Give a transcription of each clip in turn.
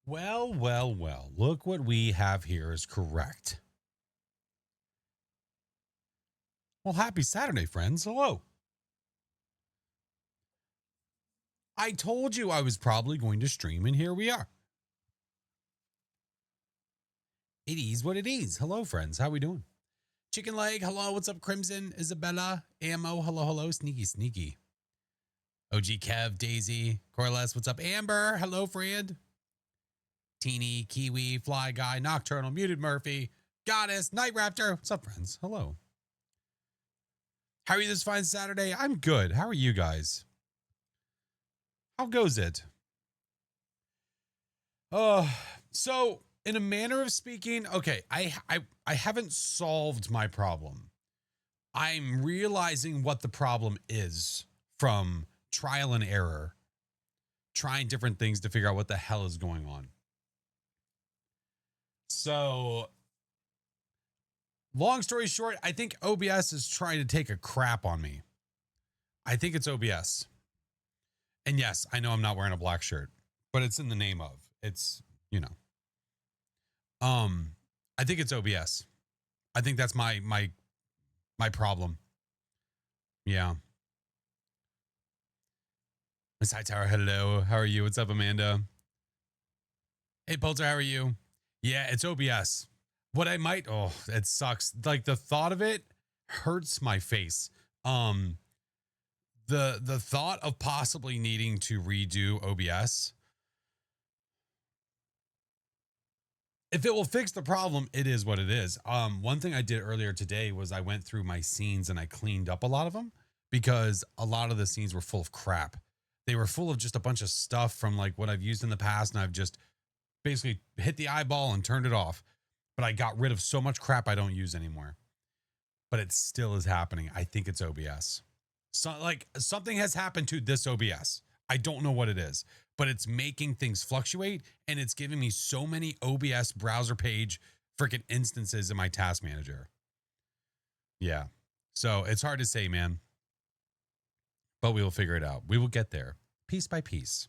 Well, well, well. Look what we have here is correct. Well, happy Saturday, friends. Hello. I told you I was probably going to stream, and here we are. It is what it is. Hello, friends. How we doing? Chicken leg. Hello. What's up, Crimson? Isabella. Ammo. Hello, hello. Sneaky, sneaky. OG Kev. Daisy. Corliss. What's up? Amber. Hello, friend. Teeny. Kiwi. Fly Guy. Nocturnal. Muted Murphy. Goddess. Night Raptor. What's up, friends? Hello. How are you this fine Saturday? I'm good. How are you guys? How goes it? So in a manner of speaking, okay, I haven't solved my problem. I'm realizing what the problem is from trial and error, trying different things to figure out what the hell is going on. So long story short, I think OBS is trying to take a crap on me. I think it's OBS. And yes, I know I'm not wearing a black shirt, but it's in the name of. It's, you know. I think it's OBS. I think that's my problem. Yeah. Miss Hightower, hello. How are you? What's up, Amanda? Hey, Polter, how are you? Yeah, it's OBS. What I might, oh, it sucks. Like the thought of it hurts my face. The thought of possibly needing to redo OBS, if it will fix the problem, it is what it is. One thing I did earlier today was I went through my scenes and I cleaned up a lot of them because a lot of the scenes were full of crap. They were full of just a bunch of stuff from like what I've used in the past, and I've just basically hit the eyeball and turned it off. But I got rid of so much crap I don't use anymore. But it still is happening. I think it's OBS. So like something has happened to this OBS. I don't know what it is, but it's making things fluctuate, and it's giving me so many OBS browser page freaking instances in my task manager. Yeah. So it's hard to say, man, but we will figure it out. We will get there piece by piece.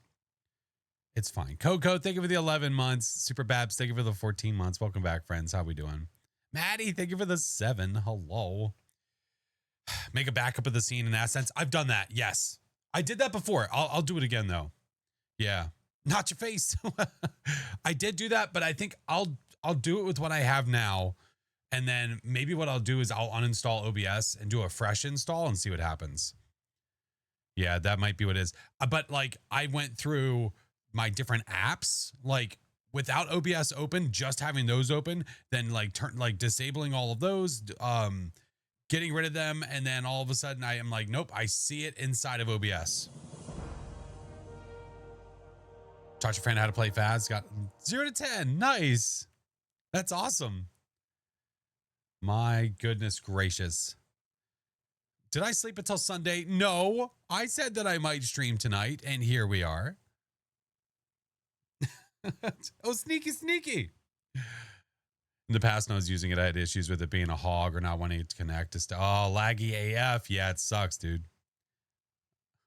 It's fine. Coco, thank you for the 11 months. Super Babs, thank you for the 14 months. Welcome back, friends. How we doing? Maddie, thank you for the 7. Hello. Make a backup of the scene in Ascents. I've done that. Yes. I did that before. I'll do it again though. Yeah. Not your face. I did do that, but I think I'll do it with what I have now. And then maybe what I'll do is I'll uninstall OBS and do a fresh install and see what happens. Yeah, that might be what it is. But like I went through my different apps, like without OBS open, just having those open, then like disabling all of those, getting rid of them, and then all of a sudden I am like, nope, I see it inside of OBS. Taught your friend how to play Phas. Got 0 to 10. Nice. That's awesome. My goodness gracious. Did I sleep until Sunday? No. I said that I might stream tonight, and here we are. Oh, sneaky, sneaky. In the past, when I was using it, I had issues with it being a hog or not wanting it to connect. Oh, laggy AF. Yeah, it sucks, dude.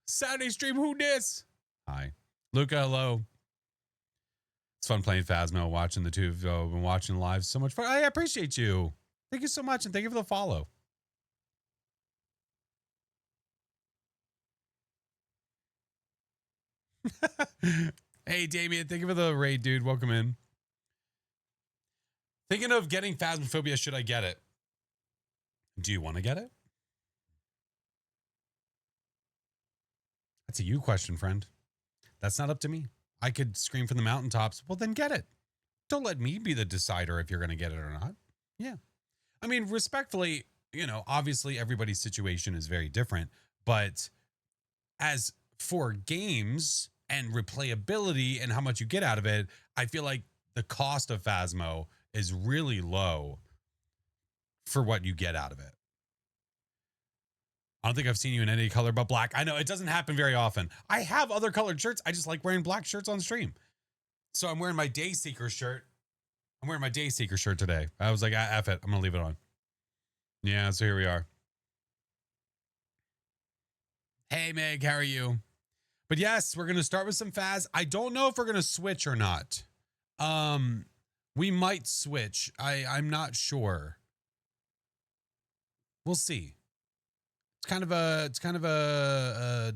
Saturday stream, who dis? Hi. Luca, hello. It's fun playing Phasmo, watching the two of you. Been watching live so much fun. I appreciate you. Thank you so much, and thank you for the follow. Hey, Damien, thank you for the raid, dude. Welcome in. Thinking of getting Phasmophobia. Should I get it? Do you want to get it? That's a you question, friend. That's not up to me. I could scream from the mountaintops. Well, then get it. Don't let me be the decider if you're going to get it or not. Yeah. I mean, respectfully, you know, obviously everybody's situation is very different. But as for games and replayability and how much you get out of it, I feel like the cost of Phasmo is really low for what you get out of it. I don't think I've seen you in any color but black. I know it doesn't happen very often. I have other colored shirts. I just like wearing black shirts on stream. So I'm wearing my Dayseeker shirt. I'm wearing my Dayseeker shirt today. I was like, F it. I'm going to leave it on. Yeah, so here we are. Hey, Meg, how are you? But yes, we're going to start with some Phas. I don't know if we're going to switch or not. Um, we might switch. I'm not sure. We'll see. It's kind of a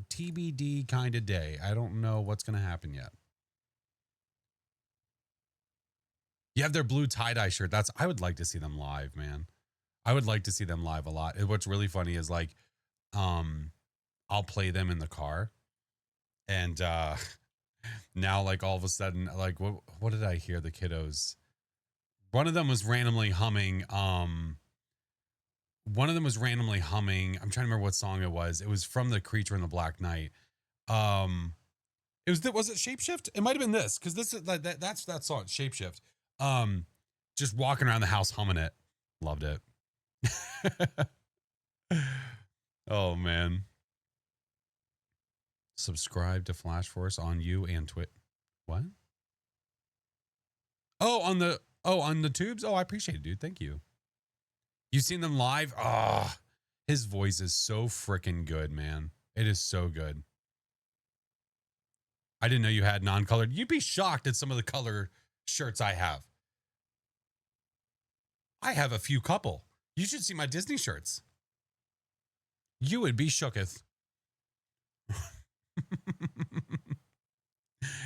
TBD kind of day. I don't know what's gonna happen yet. You have their blue tie-dye shirt. I would like to see them live, man. I would like to see them live a lot. And what's really funny is like, um, I'll play them in the car, and now like all of a sudden, like what did I hear the kiddos? One of them was randomly humming. One of them was randomly humming. I'm trying to remember what song it was. It was from the Creature in the Black Knight. Um, was it Shapeshift? It might have been this because this is that's that song Shapeshift. Um, just walking around the house humming it. Loved it. Oh man. Subscribe to FlashForce on you and Twit. What? On the tubes? Oh, I appreciate it, dude. Thank you. You seen them live? Oh, his voice is so freaking good, man. It is so good. I didn't know you had non-colored. You'd be shocked at some of the color shirts I have. I have a few couple. You should see my Disney shirts. You would be shooketh.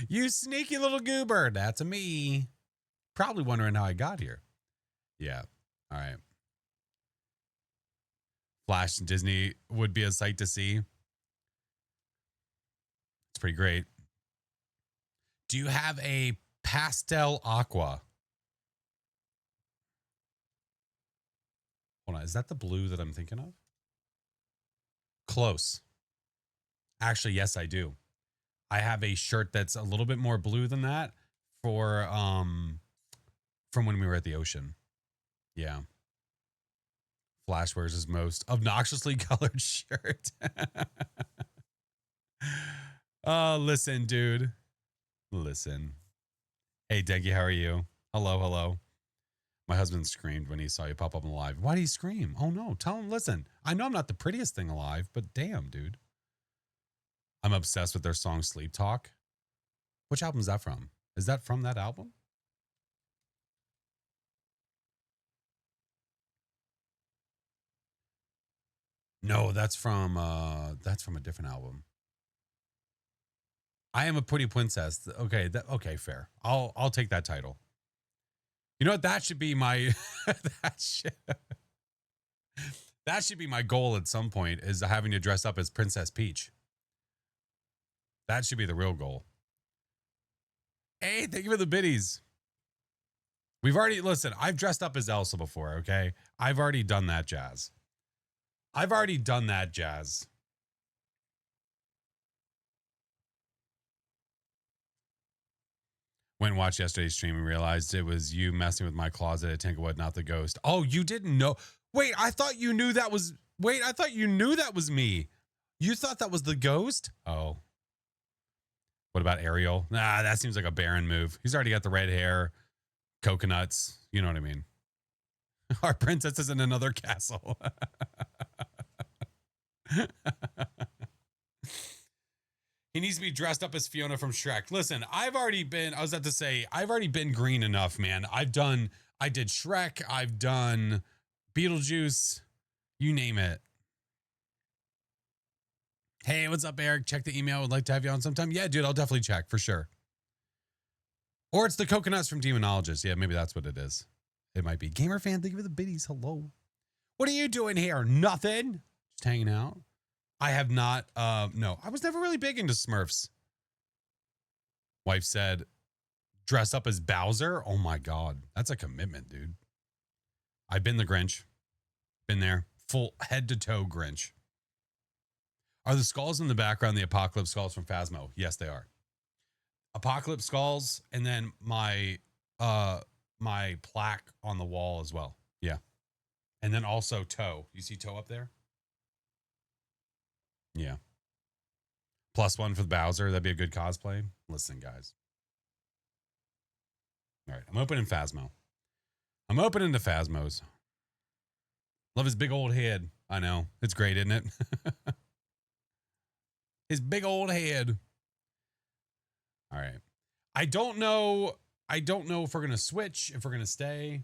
You sneaky little goober. That's me. Probably wondering how I got here. Yeah. All right. Flash and Disney would be a sight to see. It's pretty great. Do you have a pastel aqua? Hold on. Is that the blue that I'm thinking of? Close. Actually, yes, I do. I have a shirt that's a little bit more blue than that for from when we were at the ocean. Yeah. Flash wears his most obnoxiously colored shirt. Listen, dude. Listen. Hey, Deggy, how are you? Hello, hello. My husband screamed when he saw you pop up on the live. Why did he scream? Oh, no. Tell him, listen, I know I'm not the prettiest thing alive, but damn, dude. I'm obsessed with their song Sleep Talk. Which album is that from? Is that from that album? No, that's from a different album. I Am a Pretty Princess. Okay, okay, fair. I'll take that title. You know what? That should be my that should be my goal at some point, is having to dress up as Princess Peach. That should be the real goal. Hey, thank you for the biddies. We've already, listen, I've dressed up as Elsa before, okay? I've already done that jazz. Went and watched yesterday's stream and realized it was you messing with my closet at Tinklewood, not the ghost. Oh, you didn't know. Wait, I thought you knew that was me. You thought that was the ghost? Oh. What about Ariel? Nah, that seems like a Baron move. He's already got the red hair, coconuts. You know what I mean? Our princess is in another castle. He needs to be dressed up as Fiona from Shrek. Listen, I've already been green enough, man. I did Shrek. I've done Beetlejuice. You name it. Hey, what's up, Eric? Check the email. Would like to have you on sometime. Yeah, dude, I'll definitely check for sure. Or it's the coconuts from Demonologist. Yeah, maybe that's what it is. It might be. Gamer fan, thank you for the biddies. Hello. What are you doing here? Nothing. Just hanging out. I have not. No, I was never really big into Smurfs. Wife said, dress up as Bowser. Oh my God. That's a commitment, dude. I've been the Grinch. Been there. Full head to toe Grinch. Are the skulls in the background the Apocalypse skulls from Phasmo? Yes, they are. Apocalypse skulls, and then my plaque on the wall as well. Yeah. And then also Toe. You see Toe up there? Yeah. +1 for the Bowser. That'd be a good cosplay. Listen, guys. All right. I'm opening Phasmo. I'm opening the Phasmos. Love his big old head. I know. It's great, isn't it? His big old head. All right. I don't know I don't know if we're going to switch, if we're going to stay.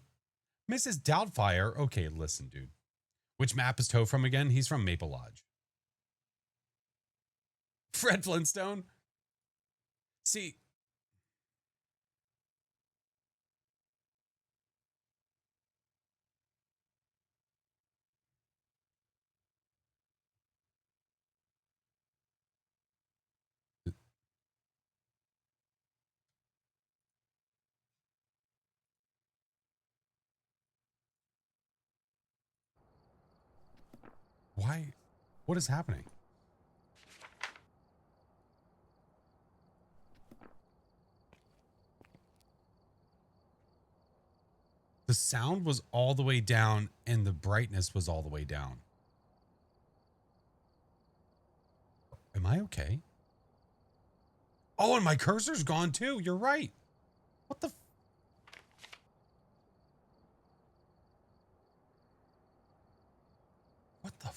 Mrs. Doubtfire. Okay, listen, dude. Which map is Toe from again? He's from Maple Lodge. Fred Flintstone. See, why? What is happening? The sound was all the way down and the brightness was all the way down. Am I okay? Oh, and my cursor's gone too. You're right. What the? What the?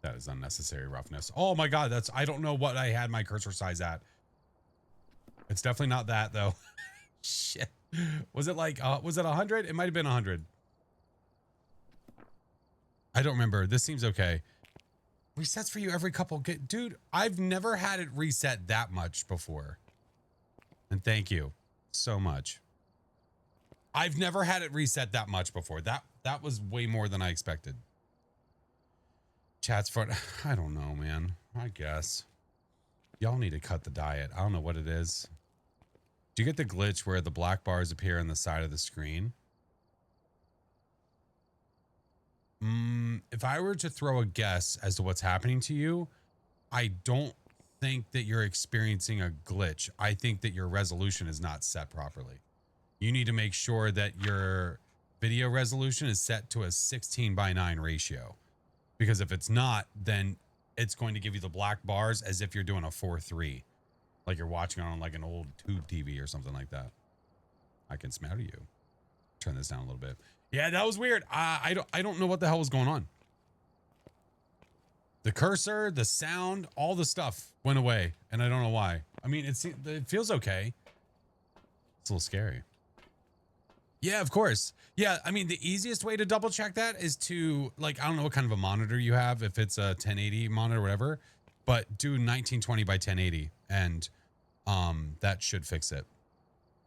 That is unnecessary roughness. Oh my God. I don't know what I had my cursor size at. It's definitely not that though. Shit. Was it like, was it 100? It might've been 100. I don't remember. This seems okay. Resets for you every couple. Dude, I've never had it reset that much before. And thank you so much. I've never had it reset that much before. That was way more than I expected. Chat's front. I don't know, man. I guess. Y'all need to cut the diet. I don't know what it is. Do you get the glitch where the black bars appear on the side of the screen? If I were to throw a guess as to what's happening to you, I don't think that you're experiencing a glitch. I think that your resolution is not set properly. You need to make sure that your video resolution is set to a 16:9 ratio. Because if it's not, then it's going to give you the black bars as if you're doing a 4:3. Like you're watching on like an old tube TV or something like that. I can smell you. Turn this down a little bit. Yeah, that was weird. I don't know what the hell was going on. The cursor, the sound, all the stuff went away, and I don't know why. I mean, it feels okay. It's a little scary. Yeah, of course. Yeah, I mean, the easiest way to double check that is to, like, I don't know what kind of a monitor you have, if it's a 1080 monitor or whatever, but do 1920 by 1080, and that should fix it.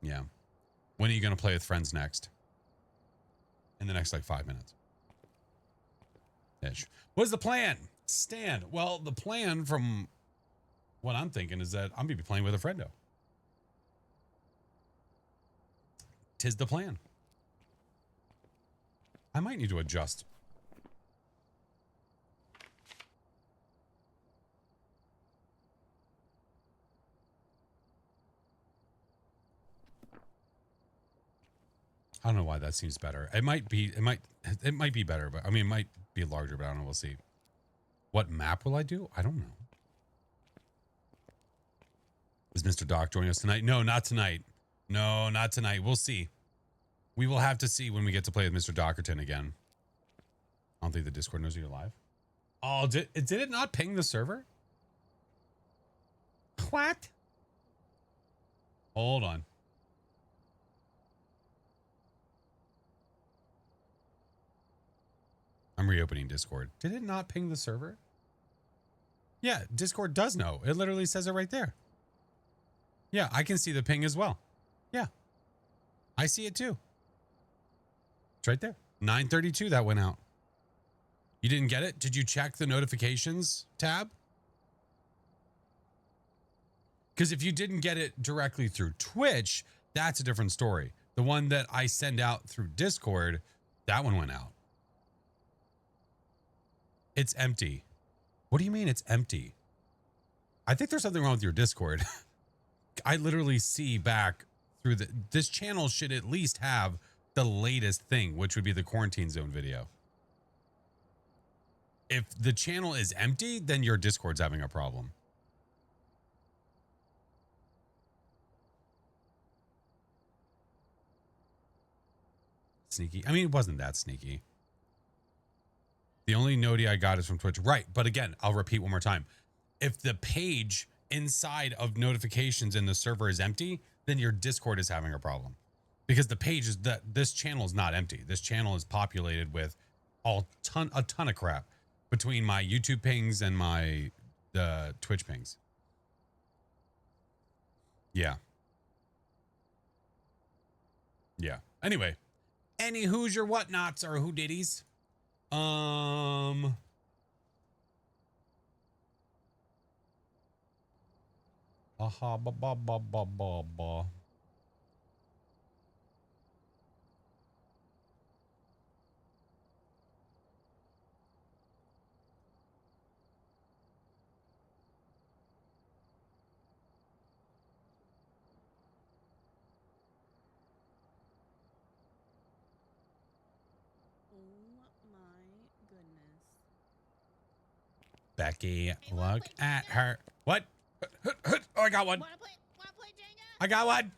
Yeah. When are you going to play with friends next? In the next, like, 5 minutes. Ish. What is the plan? Stan. Well, the plan from what I'm thinking is that I'm going to be playing with a friendo. Tis the plan. I might need to adjust. I don't know why that seems better. It might be better, but I mean, it might be larger, but I don't know. We'll see. What map will I do? I don't know. Is Mr. Doc joining us tonight? No, not tonight. No, not tonight. We'll see. We will have to see when we get to play with Mr. Dockerton again. I don't think the Discord knows you're live. Oh, did it not ping the server? What? Hold on. I'm reopening Discord. Did it not ping the server? Yeah, Discord does know. It literally says it right there. Yeah, I can see the ping as well. Yeah. I see it too. It's right there. 9:32 that went out. You didn't get it? Did you check the notifications tab? Because if you didn't get it directly through Twitch, that's a different story. The one that I send out through Discord, that one went out. It's empty. What do you mean it's empty? I think there's something wrong with your Discord. I literally see back through this channel should at least have the latest thing, which would be the quarantine zone video. If the channel is empty, then your Discord's having a problem. Sneaky. I mean, it wasn't that sneaky. The only noti I got is from Twitch. Right. But again, I'll repeat one more time. if the page inside of notifications in the server is empty, then your Discord is having a problem. Because the page is that this channel is not empty. This channel is populated with a ton of crap between my YouTube pings and my Twitch pings. Yeah. Yeah. Anyway, any who's your whatnots or who diddies? Aha ba ba ba ba ba ba. Becky, look at her. What? Oh, I got one. Wanna play Jenga? I got one.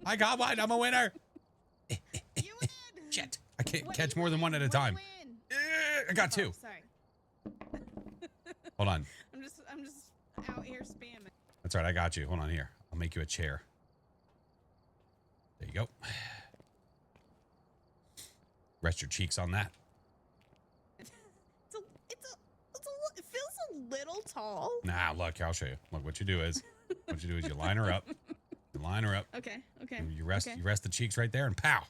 I got one. I'm a winner. You win. Shit. I can't catch more than one at a time. I got two. Oh, sorry. Hold on. I'm just out here spamming. That's right. I got you. Hold on here. I'll make you a chair. There you go. Rest your cheeks on that. It feels a little tall. Nah, look, I'll show you. Look, what you do is you line her up. You line her up. Okay. You rest the cheeks right there and pow.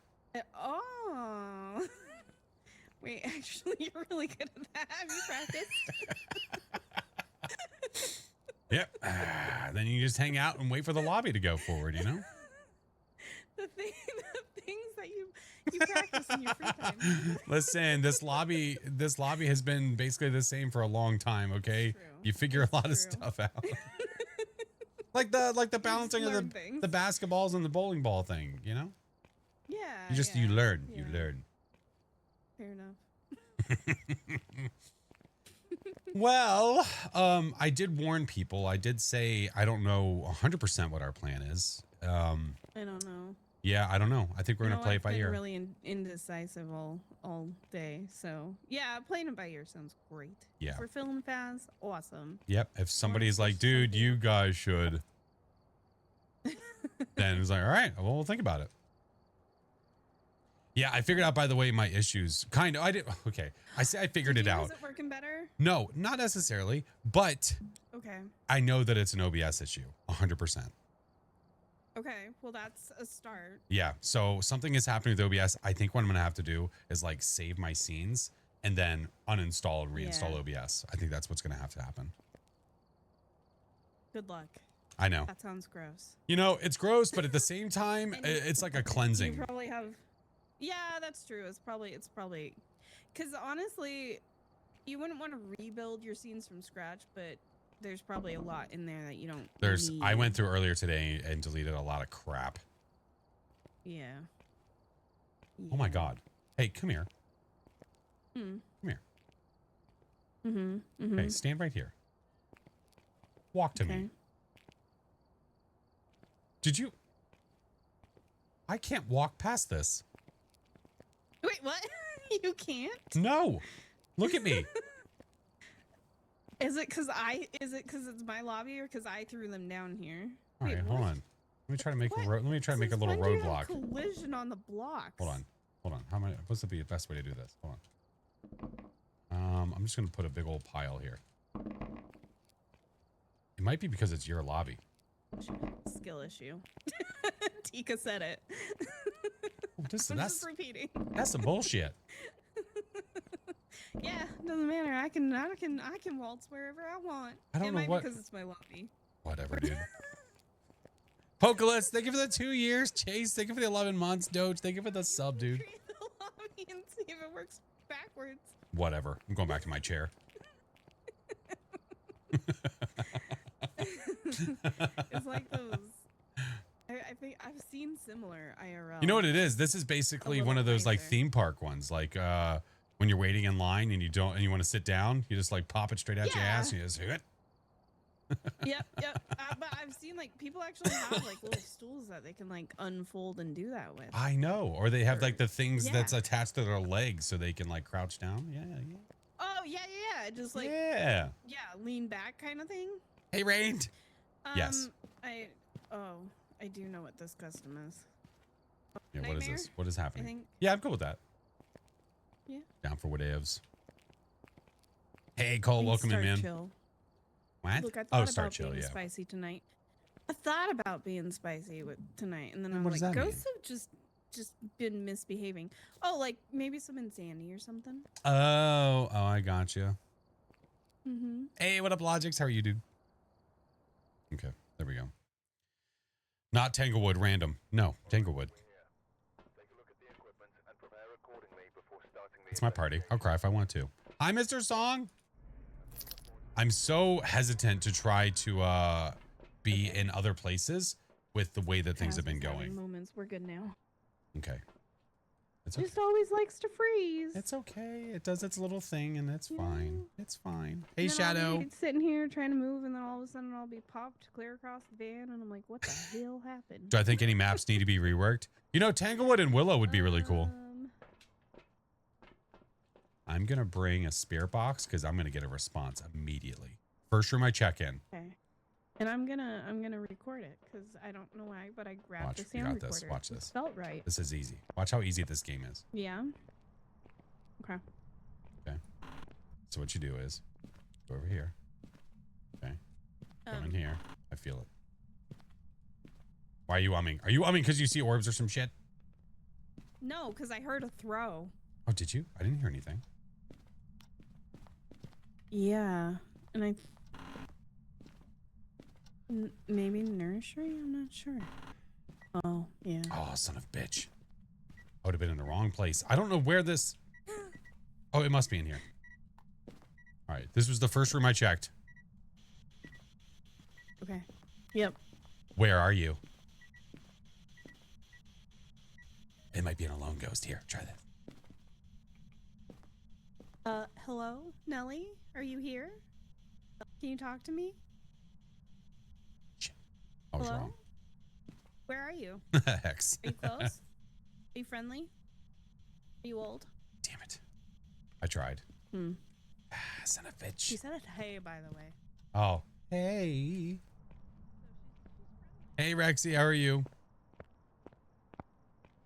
Oh. Wait, actually, you're really good at that. Have you practiced? Yep. Then you just hang out and wait for the lobby to go forward, you know? the things that you practice in your free time. Listen, this lobby has been basically the same for a long time, okay? You figure a lot of stuff out. like the balancing of the basketballs and the bowling ball thing, you know? Yeah. You learn. Yeah. You learn. Fair enough. Well, I did warn people. I did say I don't know 100% what our plan is. I don't know. Yeah, I don't know. I think we're gonna play it by ear. I've been really indecisive all day. So yeah, playing it by ear sounds great. Yeah. For film fans, awesome. Yep. If somebody's like, dude, you guys should, then it's like, all right, well, we'll think about it. Yeah, I figured out, by the way, my issues. Kind of. I did. Okay. I say I figured it out. Is it working better? No, not necessarily, but Okay. I know that it's an OBS issue. 100%. Okay. Well, that's a start. Yeah. So something is happening with OBS. I think what I'm going to have to do is like save my scenes and then uninstall and reinstall OBS. I think that's what's going to have to happen. Good luck. I know. That sounds gross. You know, it's gross, but at the same time, it's like a cleansing. You probably have. Yeah, that's true. It's probably because honestly, you wouldn't want to rebuild your scenes from scratch, but there's probably a lot in there that you don't need. I went through earlier today and deleted a lot of crap. Yeah. Oh my God. Hey, come here. Come here. Mm-hmm. Hey, stand right here. Walk to me. Did you? I can't walk past this. Wait, what? You can't? No. Look at me. Is it because it's my lobby or because I threw them down here? All right, hold on. Let me try to make a road. Let me try to make a little roadblock. Collision on the blocks. Hold on. How many? What's the best way to do this? Hold on. I'm just gonna put a big old pile here. It might be because it's your lobby. Skill issue. Tika said it. Oh, I'm just repeating. That's some bullshit. Yeah, doesn't matter. I can waltz wherever I want. I don't know what, because it's my lobby. Whatever, dude. Pokeless, thank you for the 2 years. Chase, thank you for the 11 months. Doge, thank you for the sub, dude. Create the lobby and see if it works backwards. Whatever. I'm going back to my chair. It's like those. I think I've seen similar IRL. You know what it is? This is basically one of those like theme park ones. Like when you're waiting in line and you want to sit down, you just like pop it straight out your ass and you just do it. Yep. But I've seen like people actually have like little stools that they can like unfold and do that with. I know. Or they have like the things that's attached to their legs so they can like crouch down. Yeah. Oh yeah. just like Yeah. lean back kind of thing. Hey, Rain. Yes. I do know what this custom is. Yeah, what is Nightmare? this? What is I happening? think. Yeah, I'm cool with that. Yeah. Down for whatevs. Hey, Cole, welcome in, Start man. chill. What? Look, I thought start about chill, being yeah. spicy tonight. I thought about being spicy tonight, and then I What was does like, that ghosts have just been misbehaving. Oh, like maybe some insanity or something. Oh, I got you. Mm-hmm. Hey, what up, Logix? How are you, dude? Okay, there we go. Not Tanglewood, random. No, Tanglewood. It's my party. I'll cry if I want to. Hi, Mr. Song. I'm so hesitant to try to be in other places with the way that things have been going. Moments. We're good now. Okay. It's okay. Just always likes to freeze. It's okay. It does its little thing, and it's fine. It's fine. Hey, and then Shadow. I'll be sitting here trying to move, and then all of a sudden I'll be popped clear across the van, and I'm like, what the hell happened? Do I think any maps need to be reworked? You know, Tanglewood and Willow would be really cool. I'm going to bring a spirit box because I'm going to get a response immediately. First room I check in. Okay. And I'm gonna record it because I don't know why, but I grabbed the sound recorder. This. Watch this. It felt right. This is easy. Watch how easy this game is. Yeah. Okay. Okay. So what you do is go over here. Okay. Come in here. I feel it. Why are you umming? Are you umming because you see orbs or some shit? No, because I heard a throw. Oh, did you? I didn't hear anything. Yeah, and I maybe nursery. I'm not sure. Oh yeah. Oh, son of a bitch! I would have been in the wrong place. I don't know where this. Oh, it must be in here. All right, this was the first room I checked. Okay. Yep. Where are you? It might be an alone ghost. Here, try this. Hello, Nelly? Are you here? Can you talk to me? Shit. I was wrong. Where are you? Hex. Are you close? Are you friendly? Are you old? Damn it. I tried. Hmm. Son of a bitch. She said it, hey, by the way. Oh. Hey. Hey, Rexy. How are you? Oh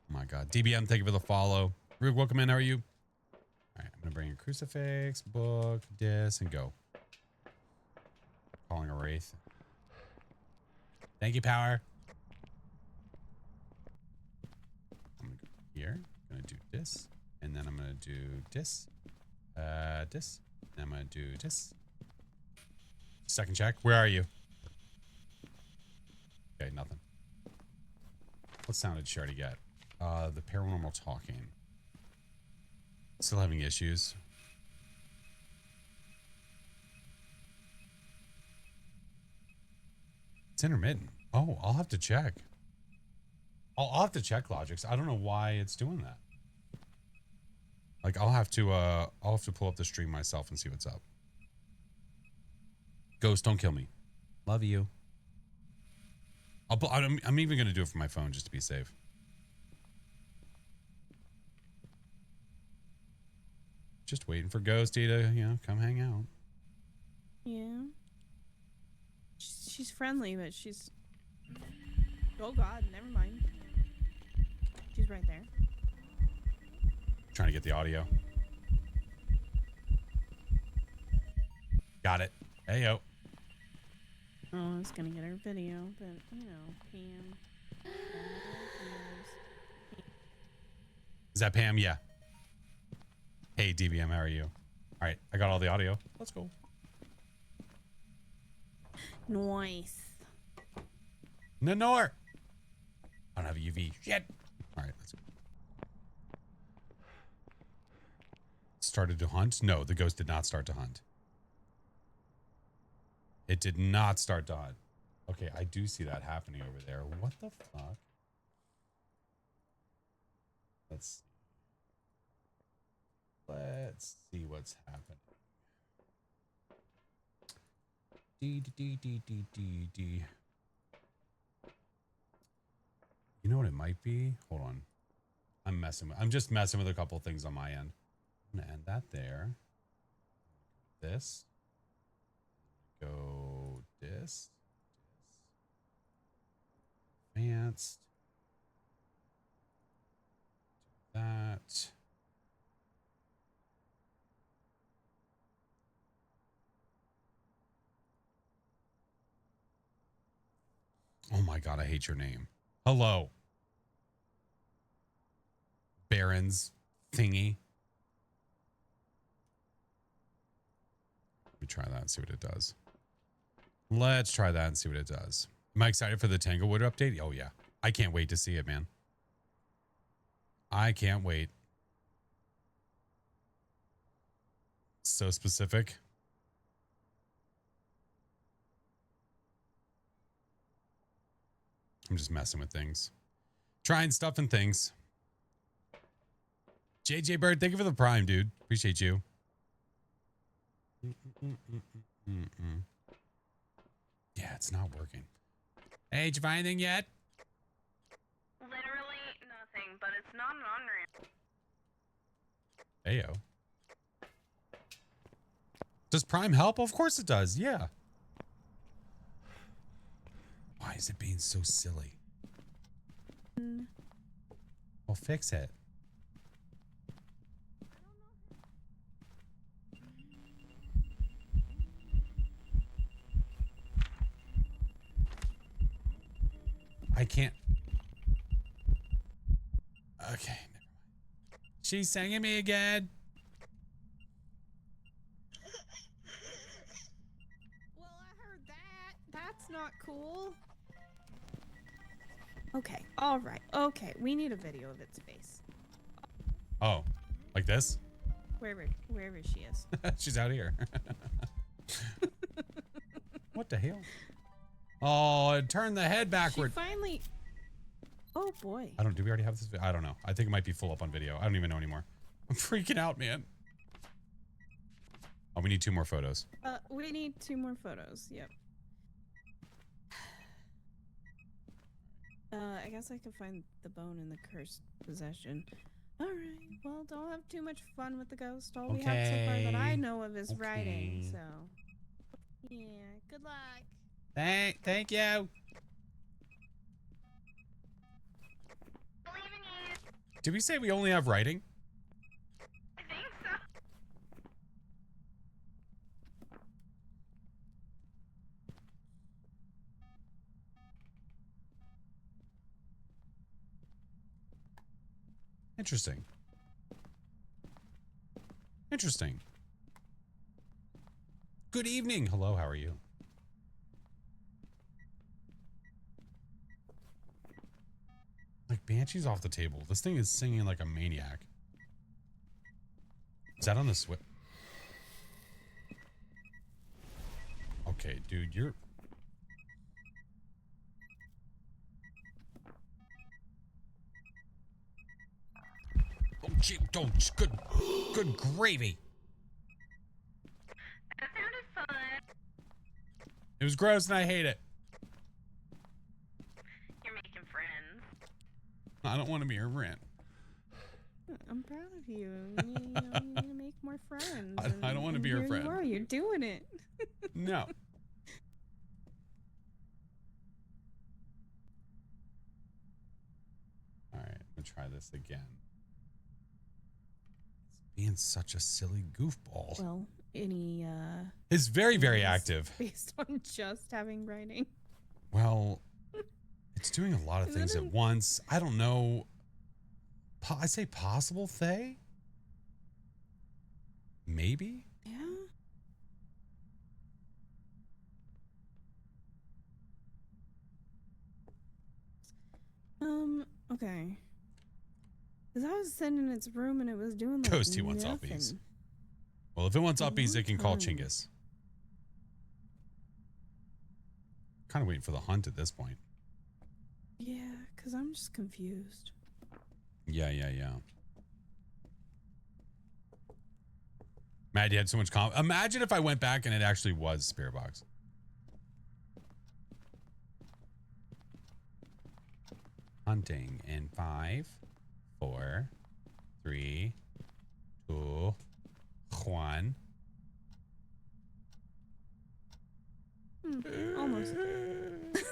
my God. DBM, thank you for the follow. Rug, welcome in. How are you? All right. I'm going to bring a crucifix, book, this, and go. Calling a wraith. Thank you, Power. I'm going to go here. I'm going to do this. And then I'm going to do this. This. And I'm going to do this. Second check. Where are you? Okay, nothing. What sound did she already get? The paranormal talking. Still having issues. It's intermittent. Oh, I'll have to check. I'll have to check Logix. I don't know why it's doing that. Like I'll have to pull up the stream myself and see what's up. Ghost, don't kill me. Love you. I'm even gonna do it from my phone just to be safe. Just waiting for Ghosty to, come hang out. Yeah. She's friendly, but she's... Oh God, never mind. She's right there. Trying to get the audio. Got it. Hey, yo. Oh, I was gonna get her video, but, Pam. Is that Pam? Yeah. Hey, DBM, how are you? All right, I got all the audio. Let's go. Nice. Nanor. I don't have a UV. Shit. All right, let's go. Started to hunt? No, the ghost did not start to hunt. It did not start to hunt. Okay, I do see that happening over there. What the fuck? Let's see what's happening. D. You know what it might be? Hold on. I'm just messing with a couple things on my end. I'm gonna end that there. this. Go this. Advanced. That. Oh my God, I hate your name. Hello. Baron's thingy. Let me try that and see what it does. Let's try that and see what it does. Am I excited for the Tanglewood update? Oh yeah. I can't wait to see it, man. I can't wait. So specific. I'm just messing with things. Trying stuff and things. JJ Bird, thank you for the prime, dude. Appreciate you. Yeah, it's not working. Hey, did you find anything yet? Literally nothing, but it's not an on-ramp. Ayo. Does Prime help? Of course it does. Yeah. Why is it being so silly? Well, fix it. I can't. Okay. Never mind. She's singing me again. Well, I heard that. That's not cool. Okay. All right. Okay. We need a video of its face. Oh, like this? Wherever she is. She's out here. What the hell? Oh, it turned the head backward. She finally. Oh boy. I don't. Do we already have this? I don't know. I think it might be full up on video. I don't even know anymore. I'm freaking out, man. Oh, we need 2 more photos. We need 2 more photos. Yep. I guess I could find the bone in the cursed possession. All right. Well, don't have too much fun with the ghost. All we have so far that I know of is writing. So. Yeah. Good luck. Thank you. Believe in you. Did we say we only have writing? I think so. Interesting. Interesting. Good evening. Hello, how are you? Like, Banshee's off the table. This thing is singing like a maniac. Is that on the switch? Okay, dude, you're... Oh, gee, don't... Good gravy. That sounded fun. It was gross and I hate it. You're making friends. I don't want to be your friend. I'm proud of you. You need to make more friends. I don't want to be your friend. You are. You're doing it. No. All right, I'm gonna try this again. It's being such a silly goofball. Well, any It's very, very active. based on just having writing. Well, it's doing a lot of Is things it at once. I don't know. I say possible, Thay? Maybe? Yeah. Okay. Because I was sitting in its room and it was doing like Toasty wants nothing. uppies. Well, if it wants uppies, it can call Time. Chinggis. Kind of waiting for the hunt at this point. Yeah, because I'm just confused. Yeah. Mad, you had so much Imagine if I went back and it actually was Spirit Box. Hunting in 5, 4, 3, 2, 1. house.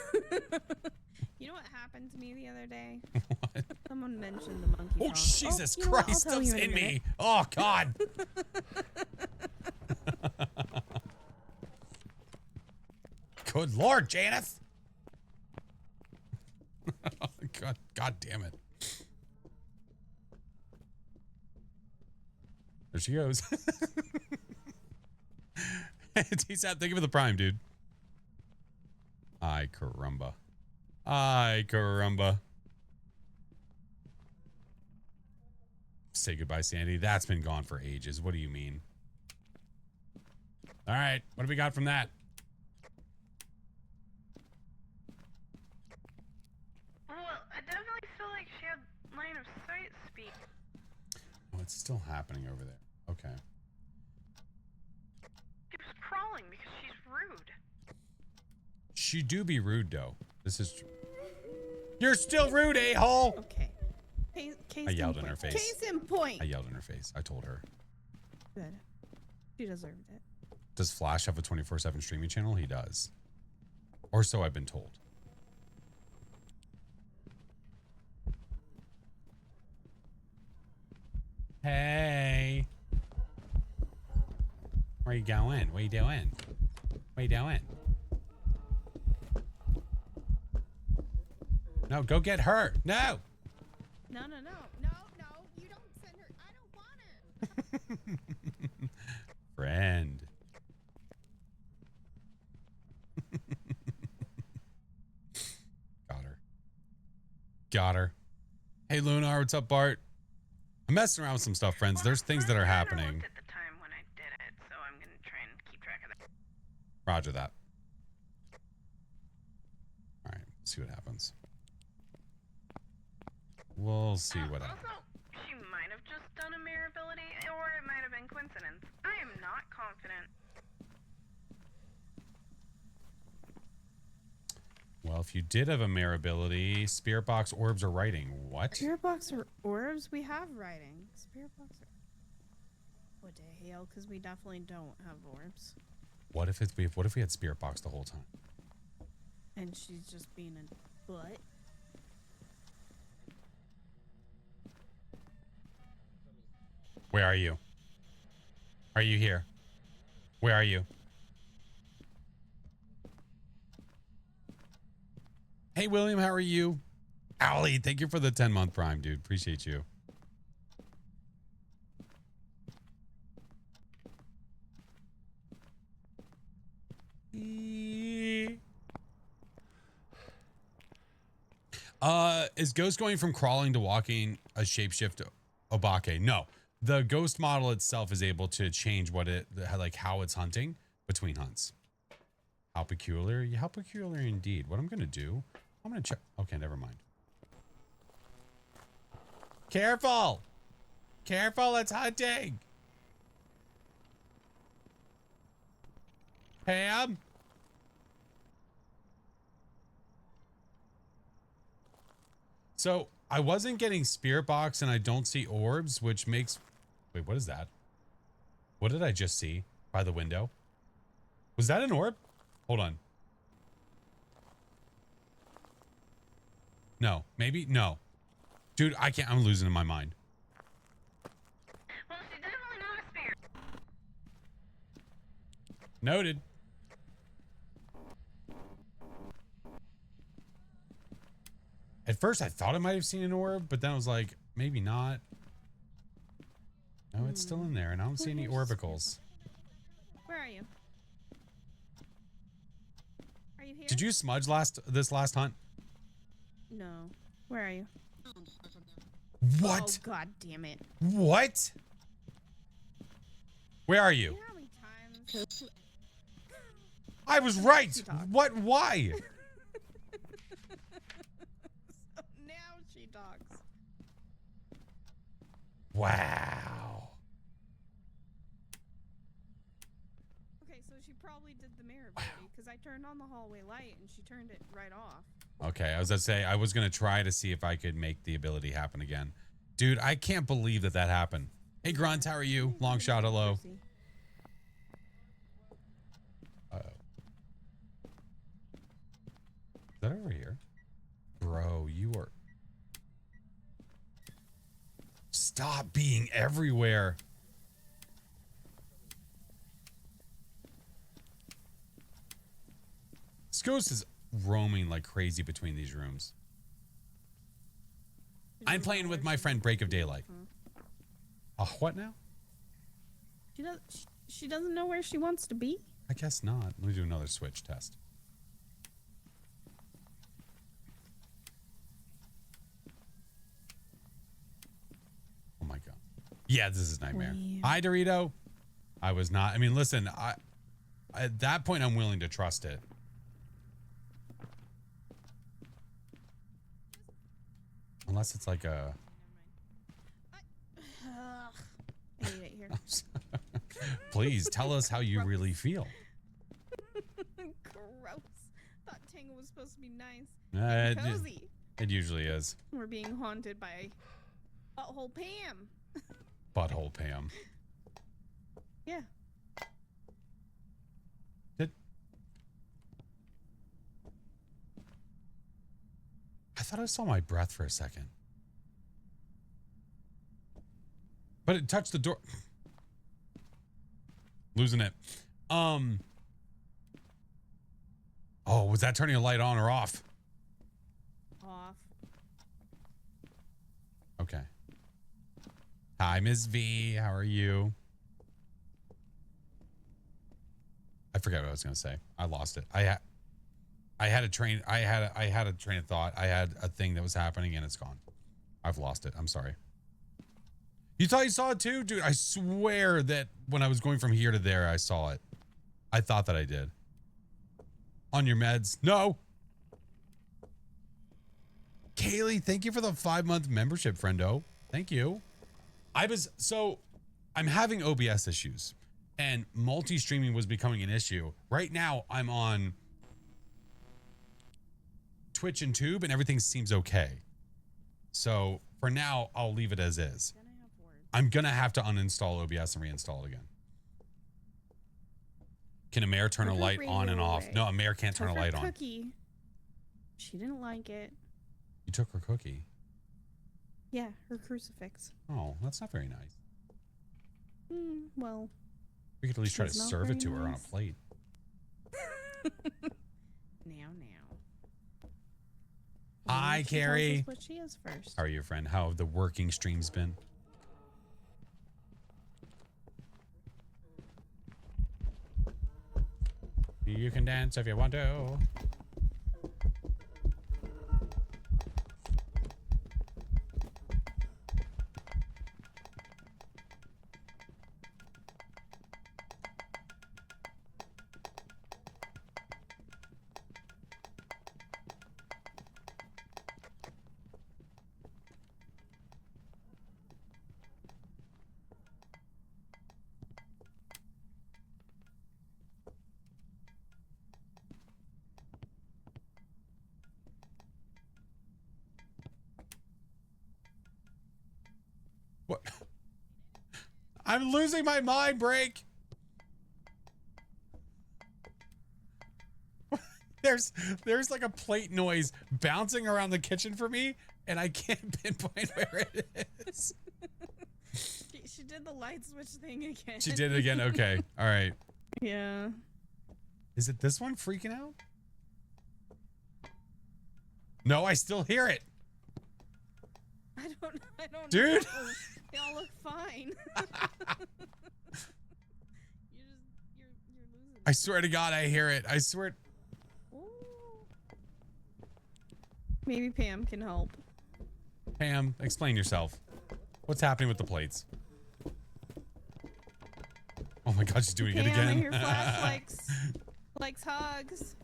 You know what happened to me the other day? What? Someone mentioned the monkey Oh, paw. Jesus you know what? I'll Christ, tell that's you in in a minute. me. Oh, God. Good Lord, Janice. God damn it. There she goes. T-Sap, thank you for the prime, dude. Ay, caramba. Ay, caramba. Say goodbye, Sandy. That's been gone for ages. What do you mean? All right. What do we got from that? Well, I definitely feel like she had line of sight speak. Oh, it's still happening over there. Okay. She was crawling because she's rude. She do be rude, though. This is true. You're still rude, a-hole. Okay. Case I yelled in in her point. face. Case in point. I yelled in her face. I told her. Good. She deserved it. Does Flash have a 24/7 streaming channel? He does. Or so I've been told. Hey. Where you going? What you doing? What you doing? No, go get her. No. No. You don't send her. I don't want her. Friend. Got her. Hey, Lunar, what's up, Bart? I'm messing around with some stuff, friends. There's things that are happening. I looked at the time when I did it, so I'm gonna try and keep track of that. Roger that. All right, see what happens. We'll see what happens. Also, she might have just done a mirror ability, or it might have been coincidence. I am not confident. Well, if you did have a mirror ability, Spirit Box, Orbs, or Writing. What? Spirit box or orbs? We have writing. Spirit box or... What the hell? Because we definitely don't have orbs. What if we had Spirit Box the whole time? And she's just being a butt. Where are you? Are you here? Where are you? Hey, William, how are you? Owlie, thank you for the 10-month prime, dude. Appreciate you. Is Ghost going from crawling to walking a shapeshift Obake? No. The Ghost model itself is able to change how it's hunting between hunts. How peculiar? Yeah, how peculiar indeed. What I'm going to do, I'm going to check. Okay, never mind. Careful. Careful, it's hunting. Pam? So I wasn't getting Spirit Box and I don't see orbs, which makes... Wait, what is that? What did I just see by the window? Was that an orb? Hold on. No, maybe? No. Dude, I can't. I'm losing my mind. Well, she's definitely not a spirit. Noted. At first, I thought I might have seen an orb, but then I was like, maybe not. No, it's still in there, and I don't see any orbicals. Where are you? Are you here? Did you smudge this last hunt? No. Where are you? What? Oh, god damn it. What? Where are You you? know how many times... I was right. What? Why? So now she talks. Wow. Okay, so she probably did the mirror ability because I turned on the hallway light and she turned it right off. Okay, I was gonna say I was gonna try to see if I could make the ability happen again. Dude, I can't believe that happened. Hey Grunt, how are you? Long shot, hello. that over here? Bro, you are... Stop being everywhere. This ghost is roaming like crazy between these rooms. I'm playing with my friend Break of Daylight. What now? She doesn't know where she wants to be? I guess not. Let me do another switch test. Oh my god. Yeah, this is nightmare. Hi, Dorito. I was not. I mean, listen, at that point, I'm willing to trust it. Unless it's like a... I hate it here. Please tell us how you really feel. Gross. Thought Tango was supposed to be nice. Cozy. It usually is. We're being haunted by Butthole Pam. Butthole Pam. Yeah. I thought I saw my breath for a second. But it touched the door. Losing it. Oh, was that turning a light on or off? Off. Okay. Hi, Ms. V. How are you? I forget what I was going to say. I lost it. I had a train of thought. I had a thing that was happening and it's gone. I've lost it. I'm sorry. You thought you saw it too? Dude, I swear that when I was going from here to there, I saw it. I thought that I did. On your meds? No. Kaylee, thank you for the 5-month membership, friendo. Thank you. I'm having OBS issues and multi-streaming was becoming an issue. Right now, I'm on Twitch and Tube and everything seems okay. So for now, I'll leave it as is. I'm going to have to uninstall OBS and reinstall it again. Can a mare turn a light on and off? No, a mare can't turn a light on. Cookie. She didn't like it. You took her cookie? Yeah, her crucifix. Oh, that's not very nice. Well. We could at least try to serve it to her on a plate. Now. Hi, Carrie. What she is first. How are you, friend? How have the working streams been? You can dance if you want to. What? I'm losing my mind, Break. There's like a plate noise bouncing around the kitchen for me, and I can't pinpoint where it is. She did the light switch thing again. She did it again. Okay. All right. Yeah. Is it this one freaking out? No, I still hear it. I don't Dude. know. They all look fine. you're losing it. I swear to God, I hear it. I swear. Ooh. Maybe Pam can help. Pam, explain yourself. What's happening with the plates? Oh my God, she's doing it again. I hear Flash likes hugs.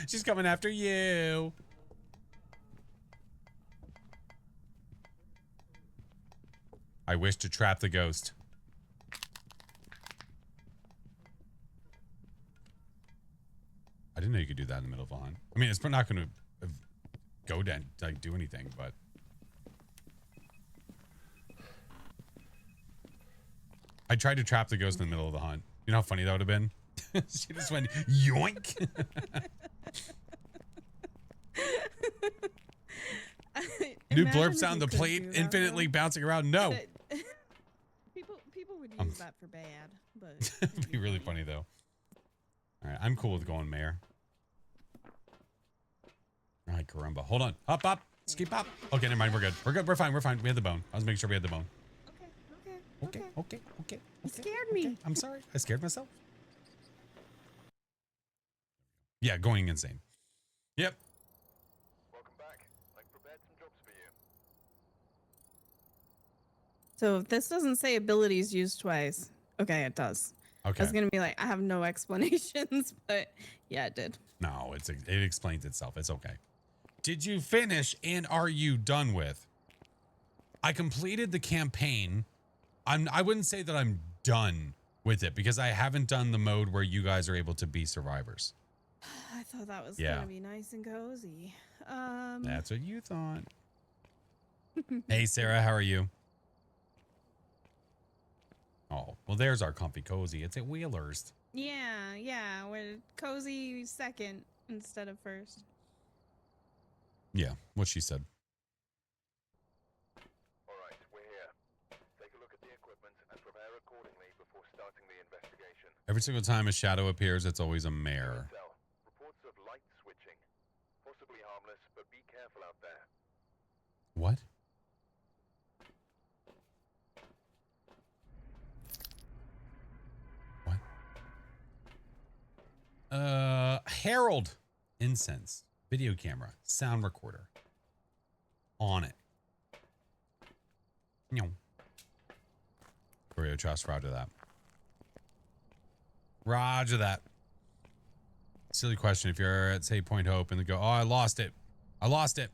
She's coming after you. I wish to trap the ghost. I didn't know you could do that in the middle of a hunt. I mean, it's not going to go down, like, do anything, but. I tried to trap the ghost in the middle of the hunt. You know how funny that would have been? She just went yoink. New blurb sound, the plate infinitely bouncing around. No. People would use that for bad, but it'd be really funny though. All right, I'm cool with going mayor. All right, caramba. Hold on. Up, up. Skip up. Okay, never mind. We're good. We're good. We're fine. We're fine. We had the bone. I was making sure we had the bone. Okay. You scared me. I'm sorry. I scared myself. Yeah, going insane. Yep. Welcome back. I prepared some jobs for you. So if this doesn't say abilities used twice. Okay, it does. Okay. I was gonna be like, I have no explanations, but yeah, it did. No, it explains itself. It's okay. Did you finish and are you done with? I completed the campaign. I wouldn't say that I'm done with it because I haven't done the mode where you guys are able to be survivors. I thought that was gonna be nice and cozy. That's what you thought. Hey, Sarah, how are you? Oh, well, there's our comfy cozy. It's at Wheeler's. Yeah, we're cozy second instead of first. Yeah, what she said. All right, we're here. Take a look at the equipment and prepare accordingly before starting the investigation. Every single time a shadow appears, it's always a mare. Reports of light switching. Possibly harmless, but be careful out there. What? Harold. Incense. Video camera. Sound recorder. On it. No. Burrito trust. Roger that. Roger that. Silly question. If you're at, say, Point Hope and the go, oh, I lost it. I lost it.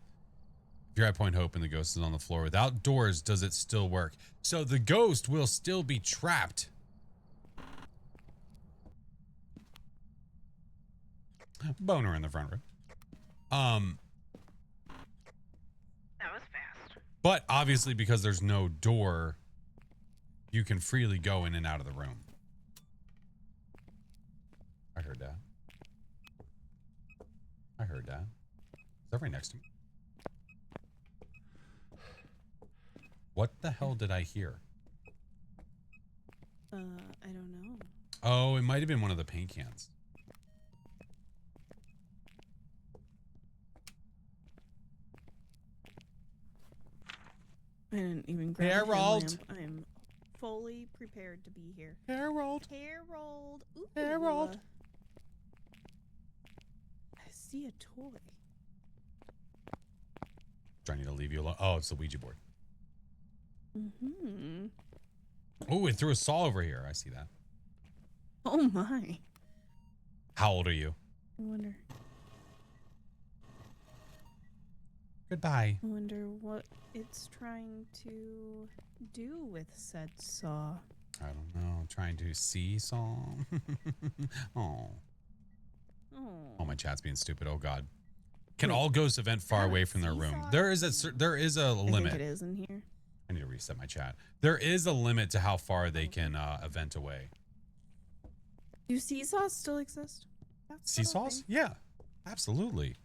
If you're at Point Hope and the ghost is on the floor without doors, does it still work? So the ghost will still be trapped. Boner in the front room. That was fast. But obviously, because there's no door, you can freely go in and out of the room. I heard that. I heard that. Is that right next to me? What the hell did I hear? I don't know. Oh, it might have been one of the paint cans. I didn't even grab a Harold. lamp. I am fully prepared to be here. Harold. Harold. Ooh. Harold. I see a toy. Trying to leave you alone. Oh, it's the Ouija board. Mm-hmm. Oh, it threw a saw over here. I see that. Oh my. How old are you? I wonder Goodbye. what it's trying to do with said saw. I don't know. Trying to see saw. Oh. Oh, my chat's being stupid. Oh God. Can all ghosts event far away from their room? There is a limit. I think it is in here. I need to reset my chat. There is a limit to how far they can event away. Do seesaws still exist? Seesaws? Yeah, absolutely.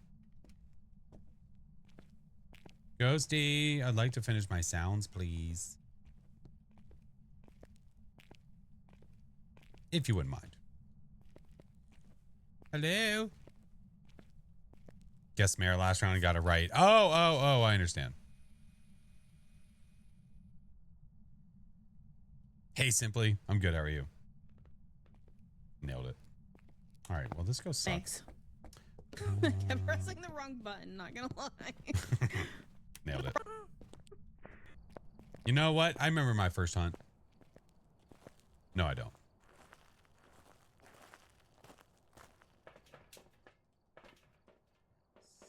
Ghosty, I'd like to finish my sounds, please. If you wouldn't mind. Hello? Guess Mayor last round got it right. Oh, I understand. Hey, Simply. I'm good. How are you? Nailed it. All right. Well, this goes suck. Thanks. I kept pressing the wrong button, not gonna lie. Nailed it. You know what? I remember my first hunt. No, I don't.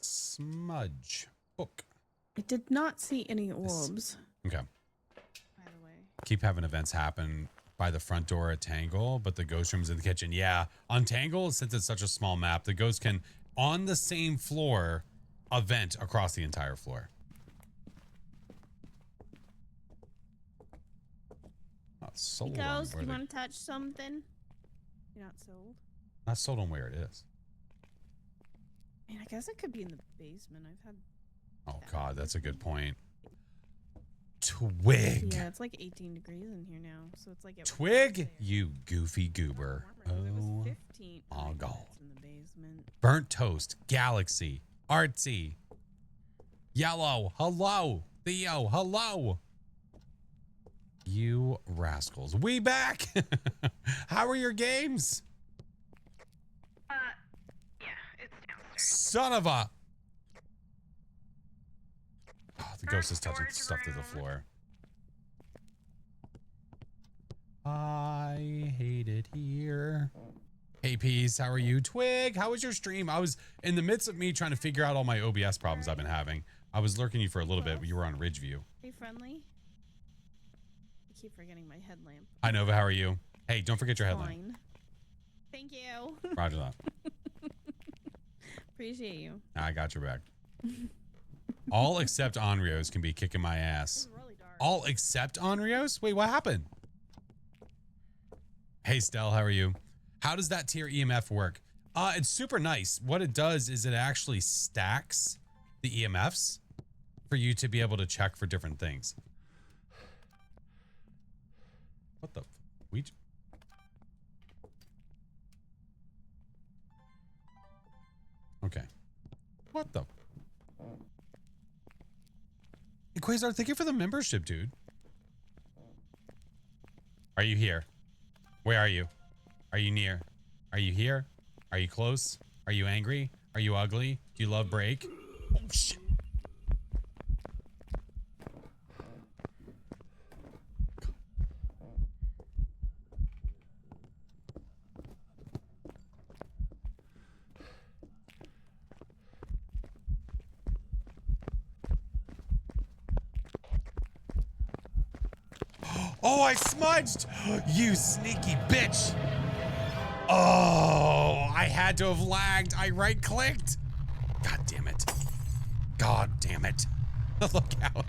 Smudge. Book. I did not see any orbs. Okay. By the way. Keep having events happen by the front door at Tangle, but the ghost room's in the kitchen. Yeah. On Tangle, since it's such a small map, the ghost can, on the same floor, event across the entire floor. Not sold. Ghost, on you where want to touch something? You're not sold? I still don't know where it is. And I guess it could be in the basement. I've had. Oh God, that's a good point. Twig. Yeah, it's like 18 degrees in here now, so it's like. Twig, you goofy goober. Oh, 15. my God. It's in the basement. Burnt toast, galaxy, artsy, yellow. Hello, Theo. Hello. You rascals. We back. How are your games? Yeah, it's downstairs. Son of a. Oh, the ghost is touching stuff to the floor. I hate it here. Hey, Peace, how are you? Twig, how was your stream? I was in the midst of me trying to figure out all my OBS problems I've been having. I was lurking you for a little bit, but you were on Ridgeview. Be friendly. I keep forgetting my headlamp. Hi, Nova, how are you? Hey, don't forget your headlamp. Fine. Thank you. Roger that. Appreciate you. I got your back. All except Onryos can be kicking my ass. It's really dark. All except Onryos? Wait, what happened? Hey, Stell, how are you? How does that tier EMF work? It's super nice. What it does is it actually stacks the EMFs for you to be able to check for different things. What the? Okay. What the? Hey, Quasar, thank you for the membership, dude. Are you here? Where are you? Are you near? Are you here? Are you close? Are you angry? Are you ugly? Do you love break? Oh, shit. Oh, I smudged! You sneaky bitch! Oh, I had to have lagged. I right-clicked. God damn it. God damn it. Look out.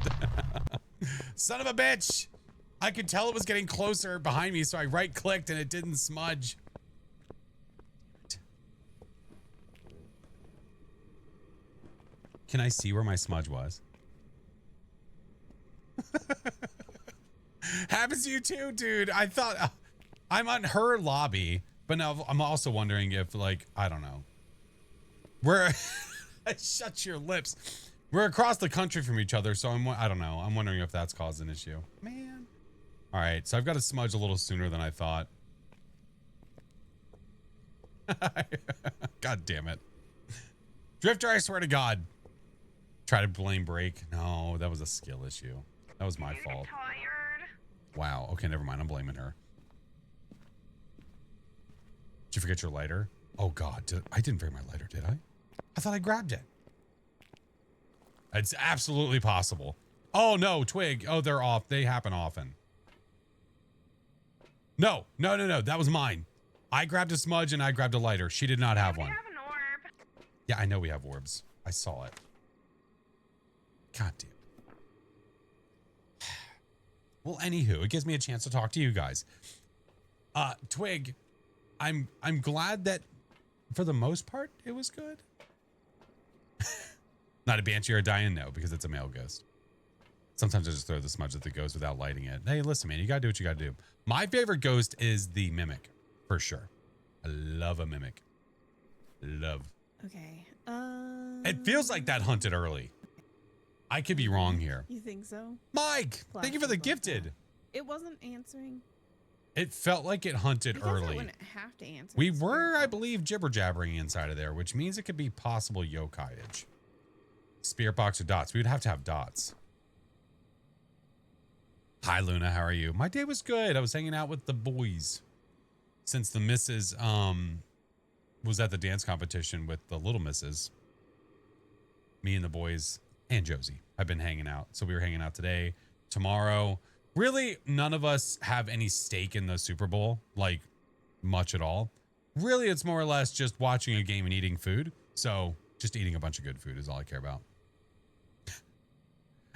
Son of a bitch. I could tell it was getting closer behind me, so I right-clicked and it didn't smudge. Can I see where my smudge was? Happens to you too, dude. I thought I'm on her lobby, but now I'm also wondering if, like, I don't know. We're shut your lips. We're across the country from each other, so I don't know. I'm wondering if that's caused an issue. Man. All right, so I've got to smudge a little sooner than I thought. God damn it. Drifter, I swear to God. Try to blame break. No, that was a skill issue. That was my fault. Tired. Wow. Okay, never mind. I'm blaming her. Did you forget your lighter? Oh God, I didn't bring my lighter, did I? I thought I grabbed it. It's absolutely possible. Oh no, Twig. Oh, they're off. They happen often. No. That was mine. I grabbed a smudge and I grabbed a lighter. She did not have We one. have an orb. Yeah, I know we have orbs. I saw it. God damn. Well, anywho, it gives me a chance to talk to you guys. Twig, I'm glad that for the most part it was good. Not a banshee or a Diane, no, because it's a male ghost. Sometimes I just throw the smudge at the ghost without lighting it. Hey, listen, man, you gotta do what you gotta do. My favorite ghost is the mimic, for sure. I love a mimic. Love. Okay. It feels like that hunted early. I could be wrong here. You think so? Mike, thank you for the gifted. It wasn't answering. It felt like it hunted Because I early. wouldn't have to answer. We the were, spirit I box. believe, jibber jabbering inside of there, which means it could be possible yokai-age. Spirit box or dots. We would have to have dots. Hi, Luna. How are you? My day was good. I was hanging out with the boys. Since the missus was at the dance competition with the little misses. Me and the boys and Josie have been hanging out. So we were hanging out today, tomorrow. Really, none of us have any stake in the Super Bowl, like much at all. Really, it's more or less just watching a game and eating food. So just eating a bunch of good food is all I care about.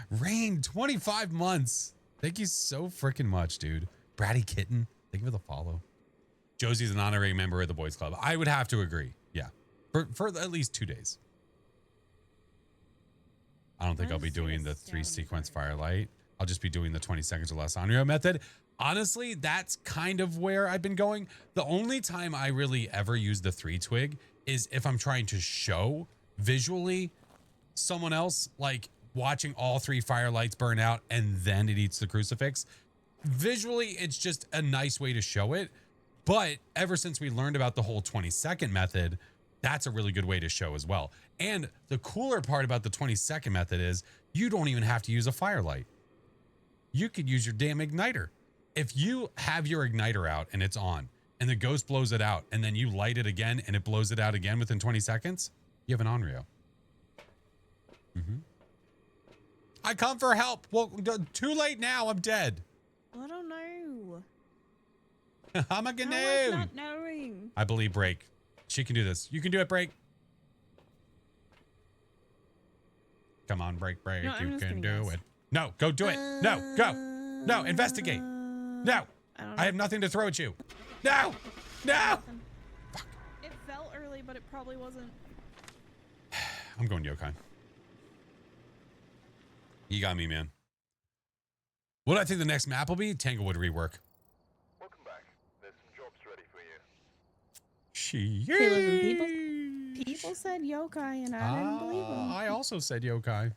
Rain, 25 months. Thank you so freaking much, dude. Bratty Kitten, thank you for the follow. Josie's an honorary member of the boys club. I would have to agree. Yeah. For at least 2 days. I don't think I'll be doing the 3 sequence firelight. I'll just be doing the 20 seconds or less Onryo method. Honestly, that's kind of where I've been going. The only time I really ever use the 3 twig is if I'm trying to show visually someone else, like watching all 3 firelights burn out and then it eats the crucifix. Visually, it's just a nice way to show it. But ever since we learned about the whole 20-second method, that's a really good way to show as well. And the cooler part about the 20-second method is you don't even have to use a firelight. You could use your damn igniter. If you have your igniter out and it's on and the ghost blows it out and then you light it again and it blows it out again within 20 seconds, you have an Onryo. I come for help. Well, too late now. I'm dead. I don't know. I'm a I gnome. like not knowing. I believe Break. She can do this. You can do it, Break. Come on, Break. No, You can do guess. it. No, go do it. No, go. No, investigate. No, I have nothing to throw at you. No, no. Fuck. It felt early, but it probably wasn't. I'm going yokai. You got me, man. What do I think the next map will be? Tanglewood rework. Welcome back. There's some jobs ready for you. Hey, listen, people said yokai, and I didn't believe them. I also said yokai.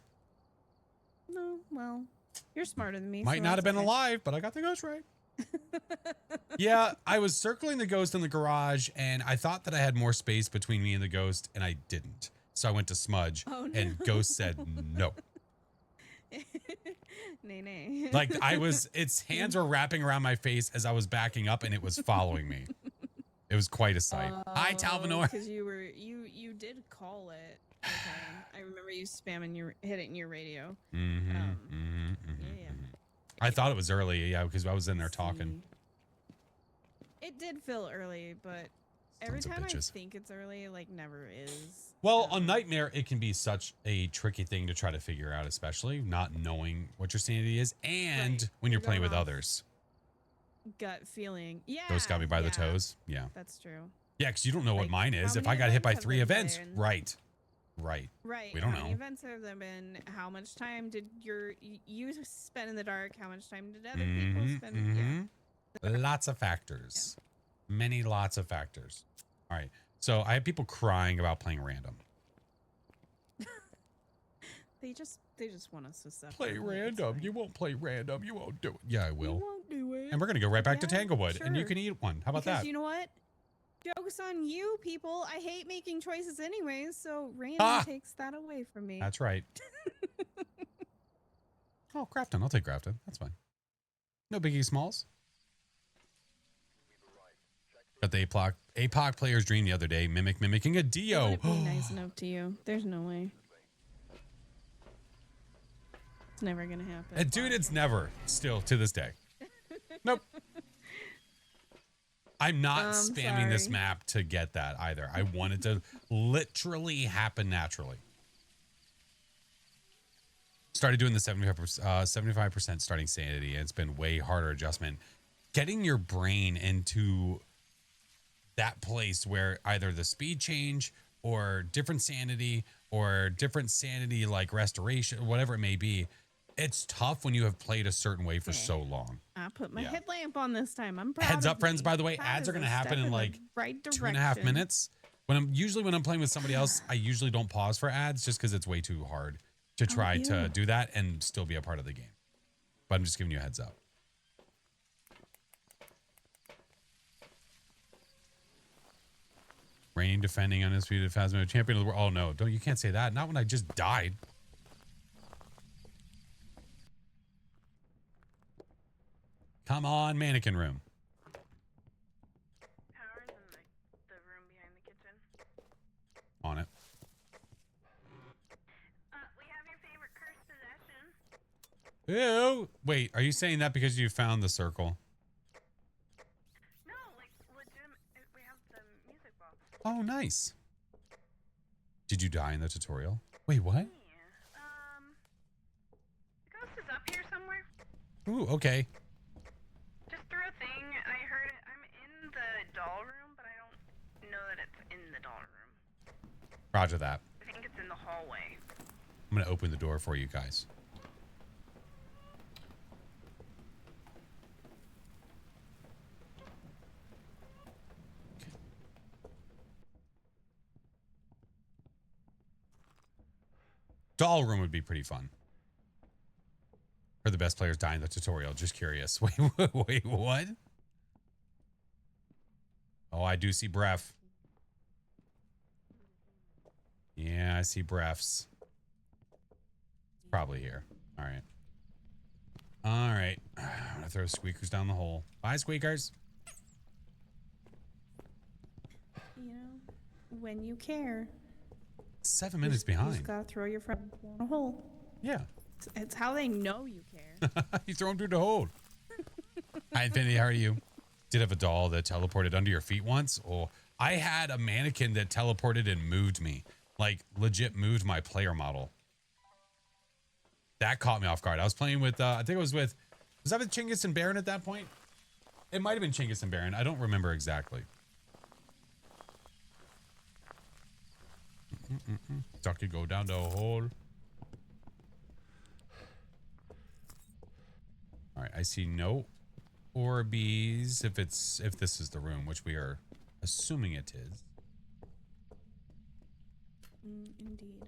No, well, you're smarter than me. Might so not have that's been okay. alive, but I got the ghost right. Yeah, I was circling the ghost in the garage, and I thought that I had more space between me and the ghost, and I didn't. So I went to smudge, Oh, no. and ghost said no. Nay. Like its hands were wrapping around my face as I was backing up, and it was following me. It was quite a sight. Hi, Talvanor. Because you did call it. Okay. I remember you hitting your radio. Yeah. I thought it was early, yeah, because I was in there talking. It did feel early, but every Sons of time I bitches. think it's early, it like never is. Well, on Nightmare, it can be such a tricky thing to try to figure out, especially not knowing what your sanity is, and Right. when you're You're playing going with off others. Gut feeling. Yeah. Ghost got me by the yeah, toes. Yeah. That's true. Yeah, because you don't know what Like, mine is. how If I many got hit by events have 3 there events, been? right. Right. We don't How many know. events have there been? How much time did you spend in the dark? How much time did other people spend? Yeah. Lots of factors. Many lots of factors. All right. So I have people crying about playing random. They just want us to suffer. Play It's random. fine. You won't play random. You won't do it. Yeah, I You will. won't do it. And we're going to go right back to Yeah, Tanglewood, and you sure. can eat one. How about Because that? you know what? Joke's on you, people. I hate making choices anyways, so random Ah! takes that away from me. That's right. Oh, Grafton. I'll take Grafton. That's fine. No biggie smalls. Got the APOC player's dream the other day, mimicking a Dio. Would it be nice enough to you? There's no way. It's never gonna happen. And dude, it's never. Still to this day. Nope. I'm not spamming this sorry. map to get that either. I want it to literally happen naturally. Started doing the 75% starting sanity, and it's been way harder adjustment. Getting your brain into that place where either the speed change or different sanity like restoration, whatever it may be, it's tough when you have played a certain way for so long. I put my Yeah. headlamp on this time. I'm proud. Heads of up, friends, me. by the way, That ads is are going to a happen step in the like right 2.5 direction. minutes. When I'm playing with somebody else, I usually don't pause for ads just because it's way too hard to try to yeah. do that and still be a part of the game. But I'm just giving you a heads up. Reigning, defending, undisputed Phasmophobia champion of the world. Oh no, you can't say that. Not when I just died. Come on, mannequin room. Power's in the room behind the kitchen. On it. We have your favorite cursed possession. Ew. Wait, are you saying that because you found the circle? No, like legitimate. We have the music box. Oh, nice. Did you die in the tutorial? Wait, what? Yeah. The ghost is up here somewhere. Ooh, okay. Just through a thing. I heard it. I'm in the doll Roger that. I think it's in the hallway. I'm going to open the door for you guys. Doll room would be pretty fun. Or the best players die in the tutorial. Just curious. Wait, wait, what? Oh, I do see breath. Yeah, I see breaths. Probably here. All right. All right. I'm going to throw squeakers down the hole. Bye, squeakers. You know, when you care. 7 minutes You just behind. gotta throw your friend down a hole. Yeah. It's how they know you care. You throw them through the hole. Hi, Infinity. How are you? Did have a doll that teleported under your feet once. Oh, I had a mannequin that teleported and moved me. Like, legit moved my player model. That caught me off guard. I was playing with, I think it was with, was that with Chinggis and Baron at that point? It might have been Chinggis and Baron. I don't remember exactly. Ducky, go down the hole. All right, I see no Orbeez if this is the room, which we are assuming it is. Indeed.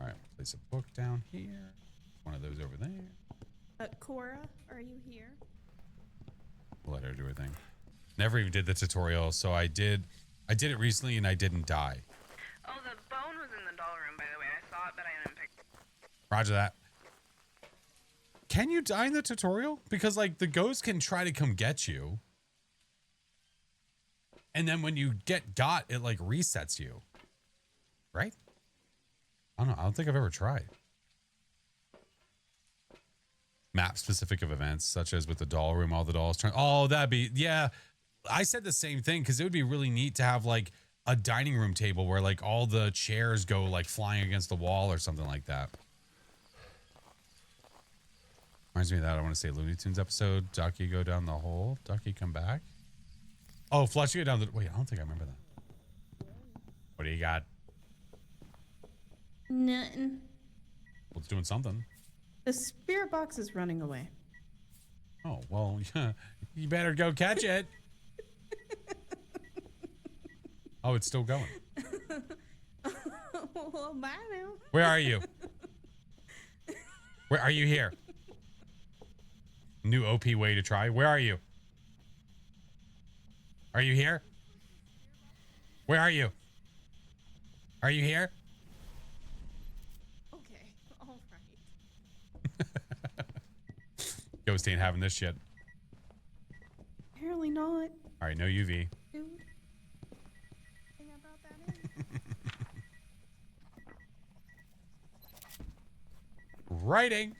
All right, place a book down here. One of those over there. Cora, are you here? We'll let her do her thing. Never even did the tutorial, so I did it recently and I didn't die. Oh, the bone was in the doll room, by the way. I saw it, but I didn't pick it. Roger that. Can you die in the tutorial? Because like the ghost can try to come get you. And then when you got, it like resets you. Right? I don't know. I don't think I've ever tried. Map specific of events, such as with the doll room, all the dolls turn. Oh, that'd be, yeah. I said the same thing because it would be really neat to have like a dining room table where like all the chairs go like flying against the wall or something like that. Reminds me of that. I want to say Looney Tunes episode. Ducky go down the hole. Ducky come back. Oh, Flush, you go down the, wait, I don't think I remember that. What do you got? Nothing. Well, it's doing something. The spirit box is running away. Oh, well, yeah, you better go catch it. Oh, it's still going. Well, bye now. Where are you? Where are you here? New OP way to try. Where are you? Are you here? Where are you? Are you here? Okay, all right. Ghost ain't having this shit. Apparently not. All right, no UV. Dude. I think I brought that in. Writing.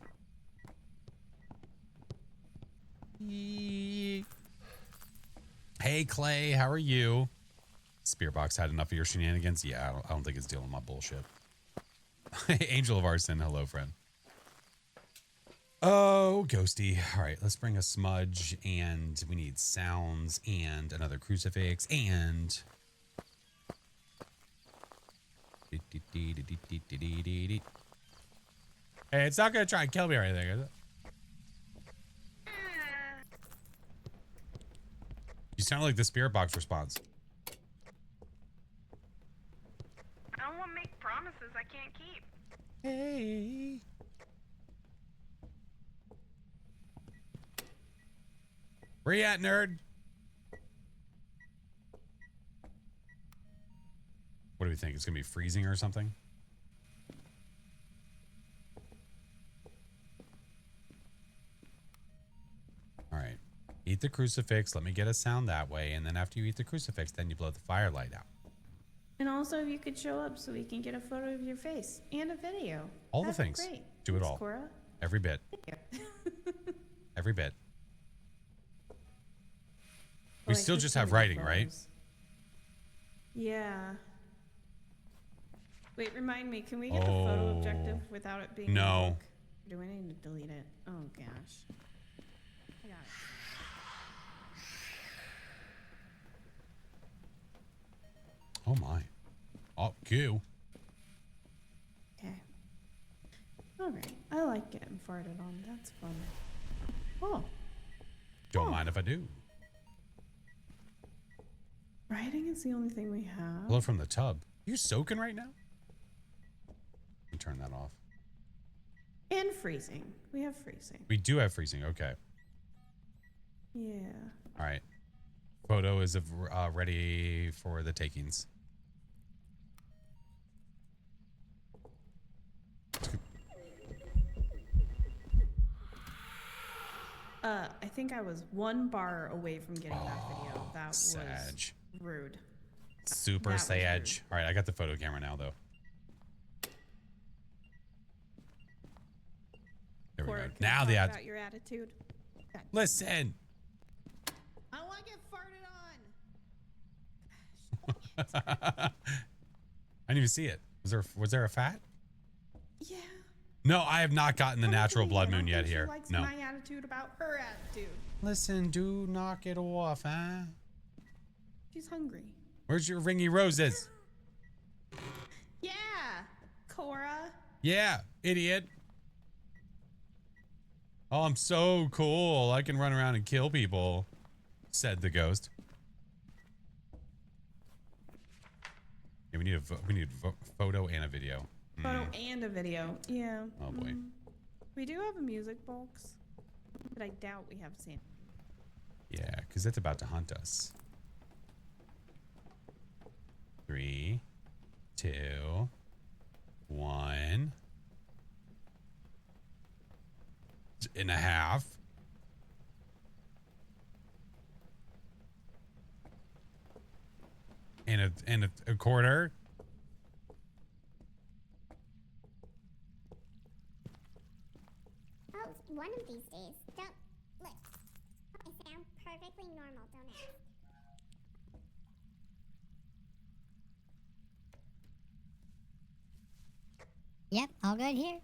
Hey, Clay, how are you? Spearbox had enough of your shenanigans. Yeah, I don't think it's dealing with my bullshit. Angel of Arson, hello, friend. Oh, Ghosty. All right, let's bring a smudge, and we need sounds, and another crucifix, and... Hey, it's not going to try and kill me or anything, is it? You sound like the spirit box response. I don't want to make promises I can't keep. Hey. Where you at, nerd? What do we think? It's going to be freezing or something? All right. Eat the crucifix. Let me get a sound that way. And then after you eat the crucifix, then you blow the firelight out. And also, if you could show up so we can get a photo of your face and a video. All That'd the be things. Great. Do it Thanks, all. Cora. Every bit. Thank you. Every bit. Well, We I still could just send have you writing, right? photos. Yeah. Wait, remind me, can we get the photo objective without it being in the No. book? Do I need to delete it? Oh, gosh. I got it. Oh, my. Oh, goo. Okay. All right. I like getting farted on. That's fun. Oh. Don't mind if I do. Writing is the only thing we have. Blow from the tub. You soaking right now? Let me turn that off. And freezing. We have freezing. We do have freezing. Okay. Yeah. All right. Photo is ready for the takings. I think I was one bar away from getting that video. That Sag. was rude. Super That was sag. rude. All right, I got the photo camera now, though. There we Cora, go. can Now you the talk ad. about your attitude. God. Listen. I want to get farted I didn't even see it. Was there a fat? on. Yeah. No, I have not gotten the natural blood moon yet She here. likes No. my attitude about her attitude. Listen, do knock it off, huh? She's hungry. Where's your ringy roses? Yeah, Cora. Yeah, idiot. Oh, I'm so cool. I can run around and kill people, said the ghost. Yeah, we need a photo and a video. Photo and a video. Yeah. Oh boy. We do have a music box, but I doubt we have Santa. Yeah, because it's about to hunt us. 3, 2, 1 and a half. And a quarter. Oh, one of these days. Don't look. I sound perfectly normal, don't ask. Yep, all good here.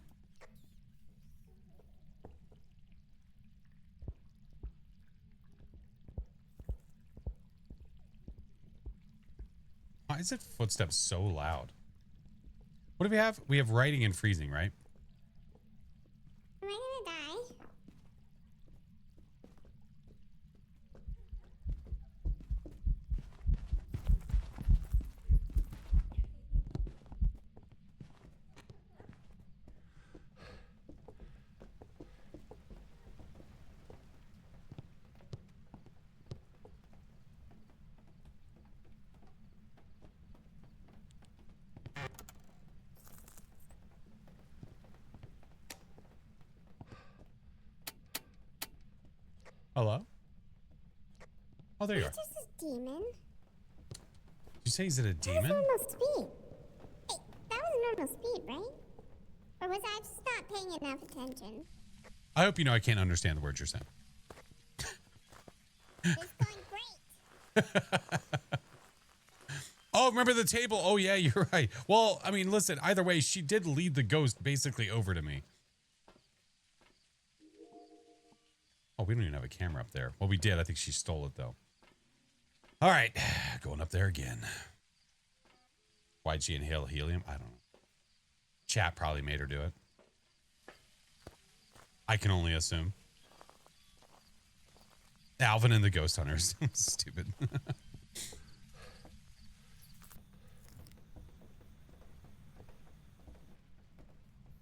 Why is it footsteps so loud? What do we have? We have writing and freezing, right? Am I gonna die? Hello? Oh, there you are. It's just a demon. Did you say is it a That was demon? normal speed. Hey, that was normal speed, right? Or was I just not paying enough attention? I hope you know I can't understand the words you're saying. It's going great. Oh, remember the table? Oh, yeah, you're right. Well, I mean, listen, either way, she did lead the ghost basically over to me. Oh, we don't even have a camera up there. Well, we did. I think she stole it, though. All right. Going up there again. Why'd she inhale helium? I don't know. Chat probably made her do it. I can only assume. Alvin and the Ghost Hunters. Stupid.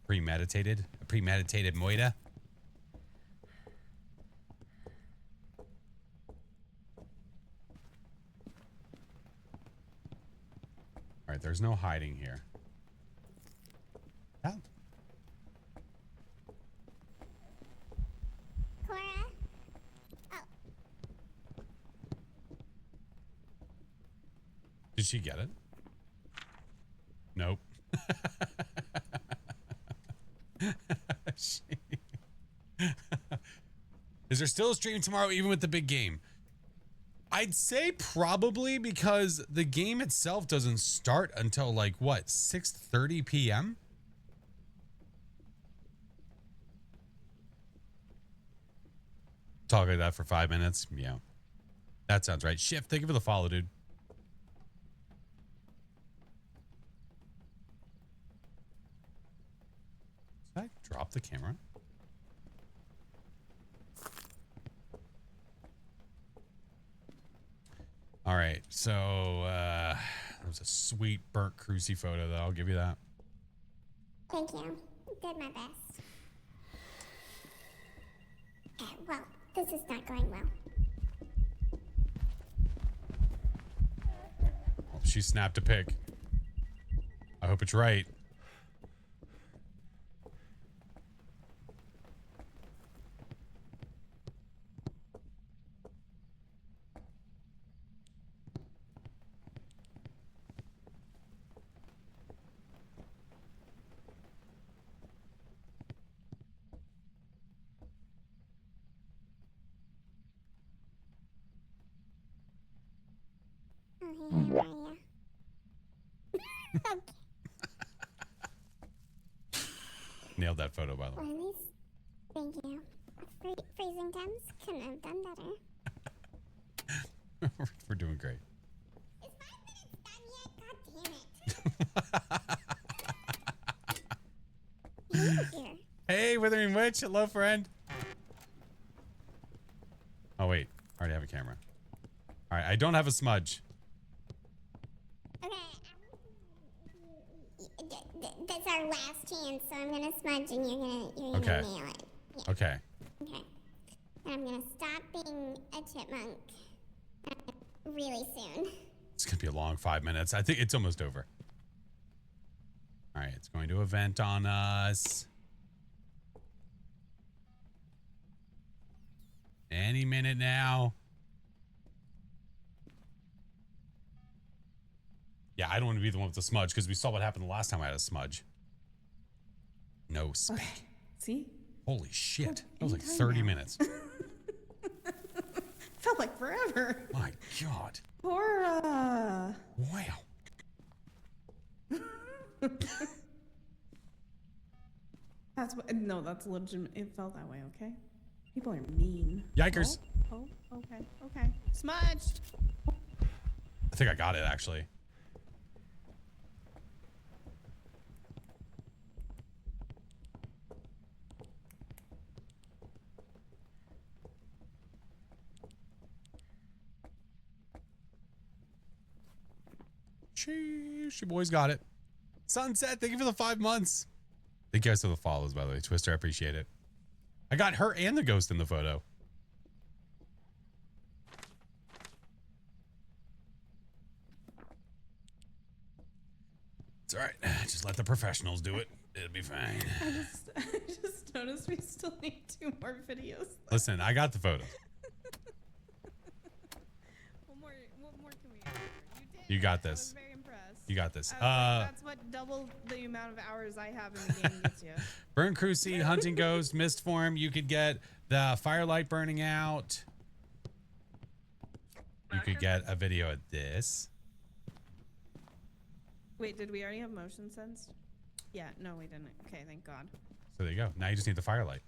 Premeditated? A premeditated moida? All right, there's no hiding here. Oh. Cora? Oh, Did she get it? Nope. Is there still a stream tomorrow, even with the big game? I'd say probably, because the game itself doesn't start until like what, 6:30 p.m. Talk like that for 5 minutes. Yeah, that sounds right. Shift, thank you for the follow, dude. drop the camera. All right, so that was a sweet burnt cruci photo, though. I'll give you that. Thank you. Did my best. Well, this is not going well. Well, she snapped a pic. I hope it's right. Oh, here are you. Okay. Nailed that photo, by the way. Well, at least, thank you. Freezing temps couldn't have done better. We're doing great. Is 5 minutes done yet? God damn it. Here. Hey, Withering Witch. Hello, friend. Oh, wait. I already have a camera. All right. I don't have a smudge. Okay. That's our last chance, so I'm gonna smudge and you're gonna Okay. nail it. Yeah. Okay. Okay. And I'm gonna stop being a chipmunk really soon. It's going to be a long 5 minutes. I think it's almost over. All right. It's going to event on us. Any minute now. Yeah, I don't want to be the one with the smudge because we saw what happened the last time I had a smudge. No spank. Okay. See? Holy shit. That was like anytime 30 now. minutes. Felt like forever. My God. Cora. Wow. That's what. No, that's legitimate. It felt that way. Okay. People are mean. Yikers. Oh. Okay. Okay. Smudged. I think I got it, actually. Sheesh, your boys got it. Sunset, thank you for the 5 months. Thank you guys for the follows, by the way. Twister, I appreciate it. I got her and the ghost in the photo. It's all right. Just let the professionals do it. It'll be fine. I just noticed we still need 2 more videos. Listen, I got the photo. What more can we add? You did. You got I was this. very impressed. You got this. That's what double the amount of hours I have in the game gets you. Burn Cruci, Hunting Ghost, Mist Form. You could get the Firelight burning out. You could get a video of this. Wait, did we already have motion sensed? Yeah, no, we didn't. Okay, thank God. So there you go. Now you just need the Firelight.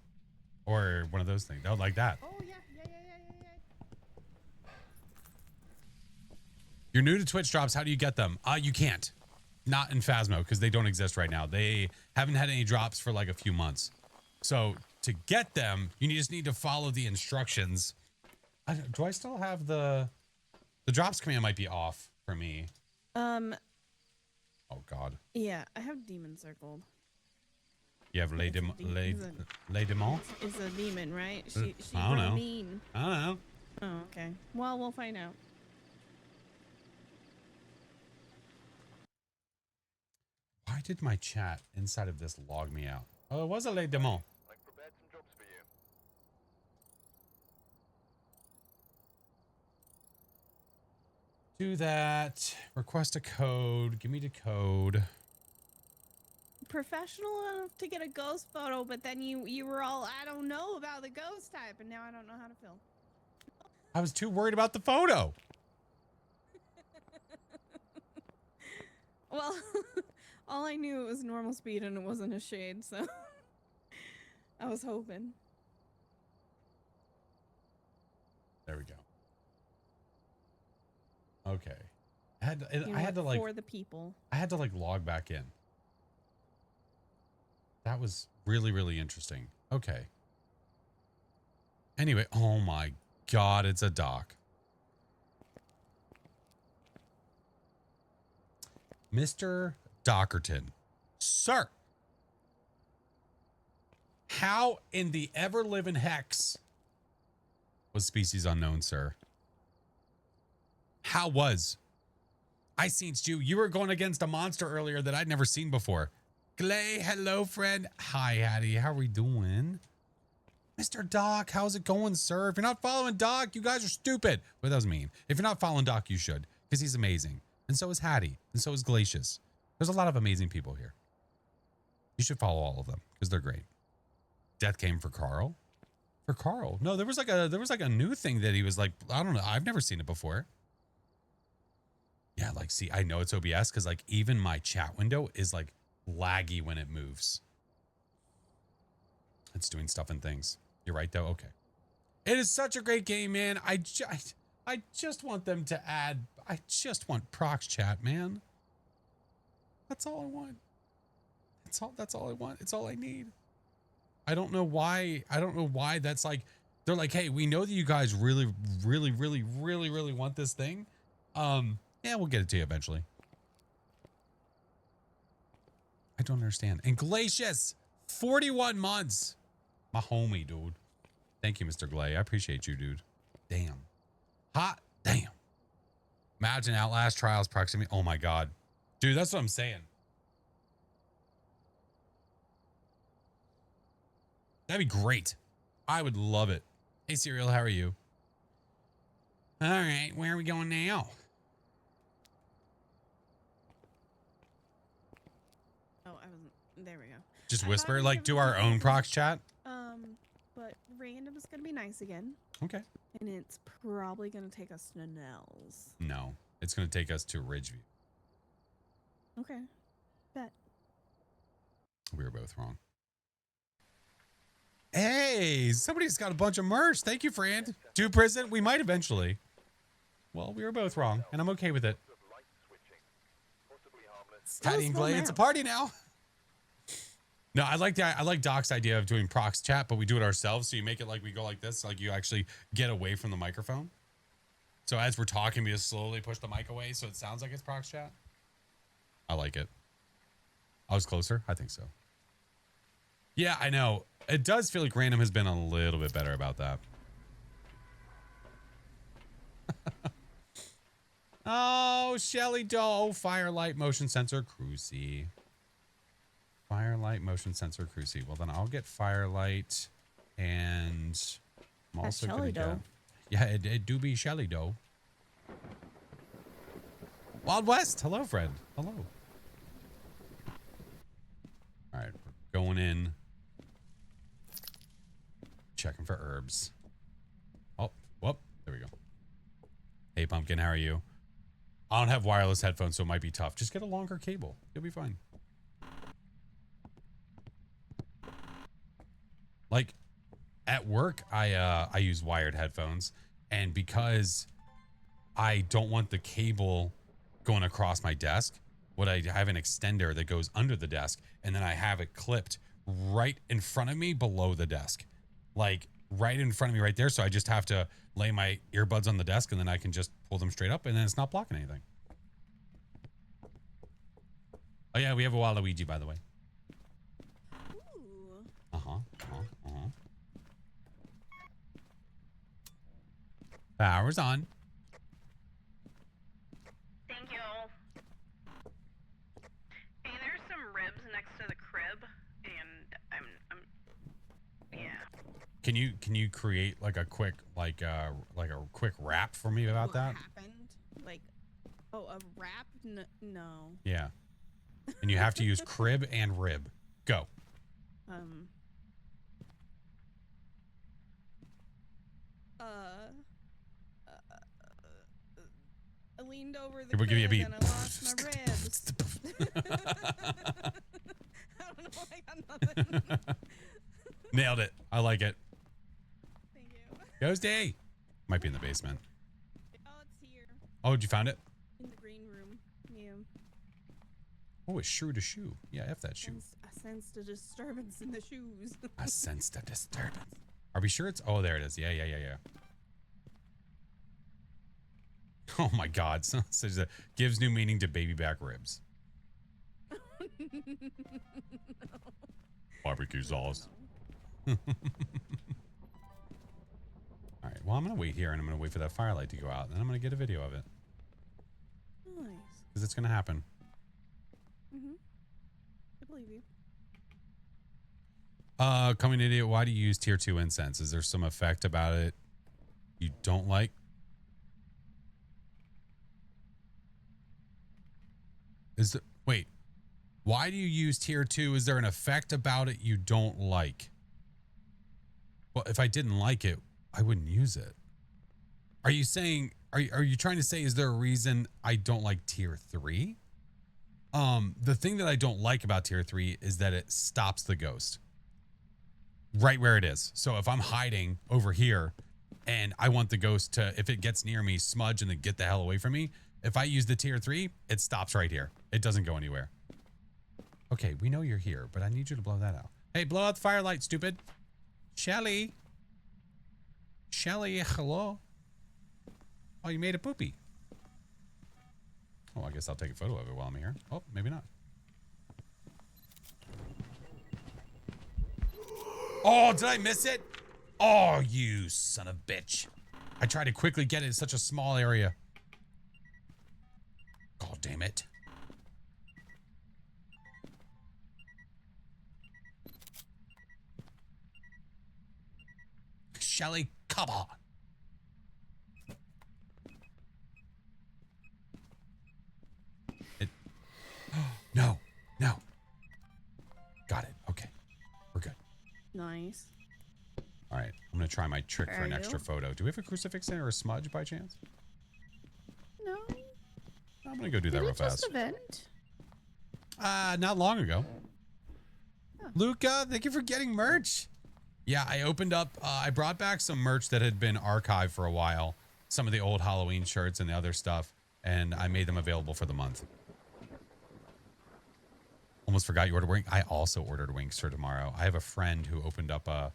Or one of those things. Oh, like that. Oh, yeah. You're new to Twitch drops. How do you get them? You can't. Not in Phasmo because they don't exist right now. They haven't had any drops for like a few months. So to get them, you just need to follow the instructions. Do I still have the drops command might be off for me. Oh God. Yeah, I have demon circled. You have Les Demons? It's a demon, right? She I don't know. mean. I don't know. Oh, okay. Well, we'll find out. Why did my chat inside of this log me out? Oh, it was a Les Demons. I've prepared some jobs for you. Do that. Request a code. Give me the code. Professional enough to get a ghost photo, but then you were all, I don't know about the ghost type, and now I don't know how to film. I was too worried about the photo. Well, all I knew it was normal speed and it wasn't a shade, so I was hoping. There we go. Okay. I had to like for the people. I had to like log back in. That was really, really interesting. Okay. Anyway, oh my God, it's a doc. Mr. Dockerton. Sir. How in the ever-living hex was species unknown, sir? How was? I seen you. You were going against a monster earlier that I'd never seen before. Glay, hello, friend. Hi, Hattie. How are we doing? Mr. Doc, how's it going, sir? If you're not following Doc, you guys are stupid. Well, that was mean. If you're not following Doc, you should, because he's amazing. And so is Hattie. And so is Glacius. There's a lot of amazing people here. You should follow all of them, because they're great. Death came for Carl. For Carl. No, there was like a new thing that he was like, I don't know. I've never seen it before. Yeah, like, see, I know it's OBS because like even my chat window is like laggy when it moves. It's doing stuff and things. You're right though. Okay. It is such a great game, man. I just want them to add, I just want prox chat, man. That's all I want. That's all I want. It's all I need. I don't know why that's like, they're like, hey, we know that you guys really want this thing. Yeah, we'll get it to you eventually. I don't understand. And Glacius, 41 months. My homie, dude. Thank you, Mr. Glay. I appreciate you, dude. Damn. Hot damn. Imagine Outlast Trials proximity. Oh my God. Dude, that's what I'm saying. That'd be great. I would love it. Hey, Serial, how are you? All right, where are we going now? Oh, I wasn't. There we go. Just I whisper, thought like we do could- our own prox chat. But random is gonna be nice again, Okay. and it's probably gonna take us to Nels. No, it's going to take us to Ridgeview. Okay. Bet. We were both wrong. Hey, somebody's got a bunch of merch. Thank you, friend. Do prison. We might eventually. Well, we were both wrong, and I'm okay with it. Still Hattie and small Glade, it's a now. party now. No, I like Doc's idea of doing prox chat, but we do it ourselves. So you make it like we go like this, like you actually get away from the microphone. So as we're talking, we just slowly push the mic away so it sounds like it's prox chat. I like it. I was closer. I think so. Yeah, I know. It does feel like Random has been a little bit better about that. Oh, Shelly Doe. Firelight motion sensor Cruci. Firelight motion sensor Cruci. Well, then I'll get Firelight and I'm That's also Shelly gonna Doe. get. Yeah, it do be Shelly Doe. Wild West. Hello, Fred. Hello. All right, we're going in. Checking for herbs. Oh, whoop. There we go. Hey, Pumpkin, how are you? I don't have wireless headphones, so it might be tough. Just get a longer cable. You'll be fine. Like, at work, I use wired headphones, and because I don't want the cable going across my desk, what I have an extender that goes under the desk, and then I have it clipped right in front of me below the desk. Like, right in front of me right there, so I just have to lay my earbuds on the desk, and then I can just pull them straight up, and then it's not blocking anything. Oh yeah, we have a Waluigi, by the way. Ooh. Power's on. Thank you. Hey, there's some ribs next to the crib, and I'm yeah. Can you create like a quick quick rap for me about What that? happened? Like, oh, a rap? No. Yeah. And you have to use crib and rib. Go. I leaned over the Here, we'll give you a crib beat. and I lost my ribs. I don't know. I got nothing. Nailed it. I like it. Thank you. Goes day. Might be in the basement. Oh, it's here Oh, did you find it? in the green room. Yeah. Oh, it's shoe to shoe. Yeah, F that shoe. And a sensed a disturbance in the shoes. I sensed a disturbance. Are we sure it's? Oh, there it is. Yeah. Oh my God. So says that gives new meaning to baby back ribs. Barbecue sauce. All right. Well, I'm going to wait here and I'm going to wait for that firelight to go out. And then I'm going to get a video of it. Nice. Because it's going to happen. I believe you. Coming idiot, why do you use tier 2 incense? Is there some effect about it you don't like? Wait, why do you use tier 2? Is there an effect about it you don't like? Well, if I didn't like it, I wouldn't use it. Are you saying, are you trying to say, is there a reason I don't like tier 3? The thing that I don't like about tier 3 is that it stops the ghost right where it is. So if I'm hiding over here and I want the ghost to, if it gets near me, smudge and then get the hell away from me, if I use the tier 3, it stops right here. It doesn't go anywhere. Okay, we know you're here, but I need you to blow that out. Hey, blow out the firelight, stupid. Shelly, hello. Oh, you made a poopy. Oh, I guess I'll take a photo of it while I'm here. Oh, maybe not. Oh, did I miss it? Oh, you son of a bitch. I tried to quickly get it in such a small area. God damn it. Shelly, come on. No. Got it. Okay. We're good. Nice. All right. I'm going to try my trick for Are an extra you? photo. Do we have a crucifix in it or a smudge by chance? No. I'm going to go do that Did real it just fast. event? Not long ago. Oh. Luca, thank you for getting merch. Yeah, I opened up, I brought back some merch that had been archived for a while. Some of the old Halloween shirts and the other stuff. And I made them available for the month. Almost forgot you ordered wings. I also ordered wings for tomorrow. I have a friend who opened up a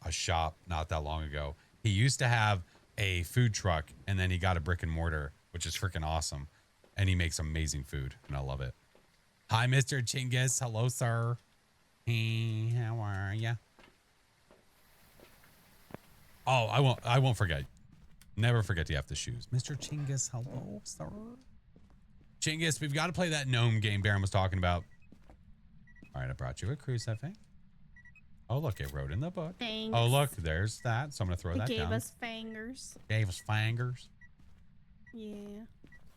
shop not that long ago. He used to have a food truck and then he got a brick and mortar, which is freaking awesome. And he makes amazing food and I love it. Hi, Mr. Chinggis. Hello, sir. Hey, how are ya? Oh, I won't forget. Never forget to have the shoes. Mr. Chinggis, hello, sir. Chinggis, we've got to play that gnome game Baron was talking about. All right, I brought you a crucifix. Oh, look, it wrote in the book. Thanks. Oh, look, there's that. So I'm going to throw that It down. gave us fingers. Gave us fingers. Yeah.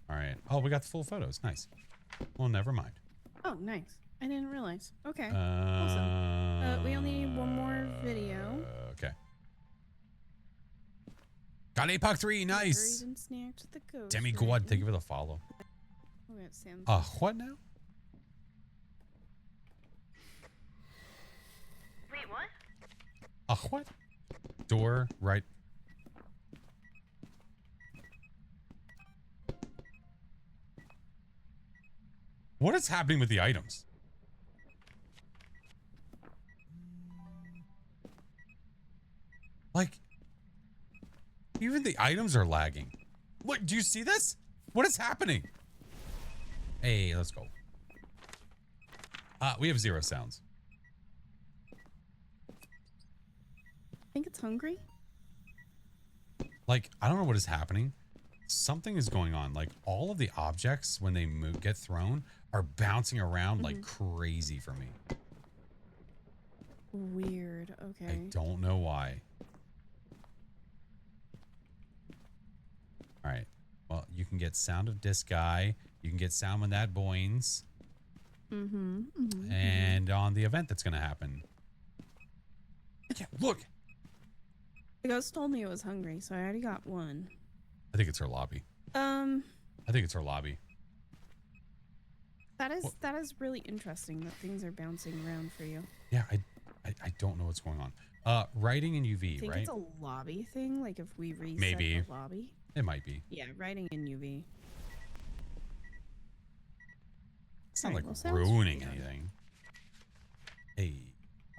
All right. Oh, we got the full photos. Nice. Well, never mind. Oh, nice. I didn't realize. Okay. Awesome. We only need one more video. Okay. Got APOC 3. Nice. Buried and snacked the ghost. Demi God, thank you for the follow. Okay, Sam. What now? Wait, what? What? Door right. What is happening with the items? Like, even the items are lagging. Look, do you see this? What is happening? Hey, let's go. We have 0 sounds. I think it's hungry. Like, I don't know what is happening. Something is going on. Like, all of the objects, when they move, get thrown, are bouncing around like crazy for me. Weird. Okay. I don't know why. All right. Well, you can get sound of disc guy. You can get sound when that boings. And on the event that's going to happen. Yeah, look. The ghost told me it was hungry, so I already got one. I think it's her lobby. I think it's her lobby. That is really interesting that things are bouncing around for you. Yeah, I don't know what's going on. Writing in UV, I think right? it's a lobby thing, like if we reset Maybe. the lobby. It might be. Yeah, writing in UV. It's not Alright, like well, sounds ruining familiar. anything.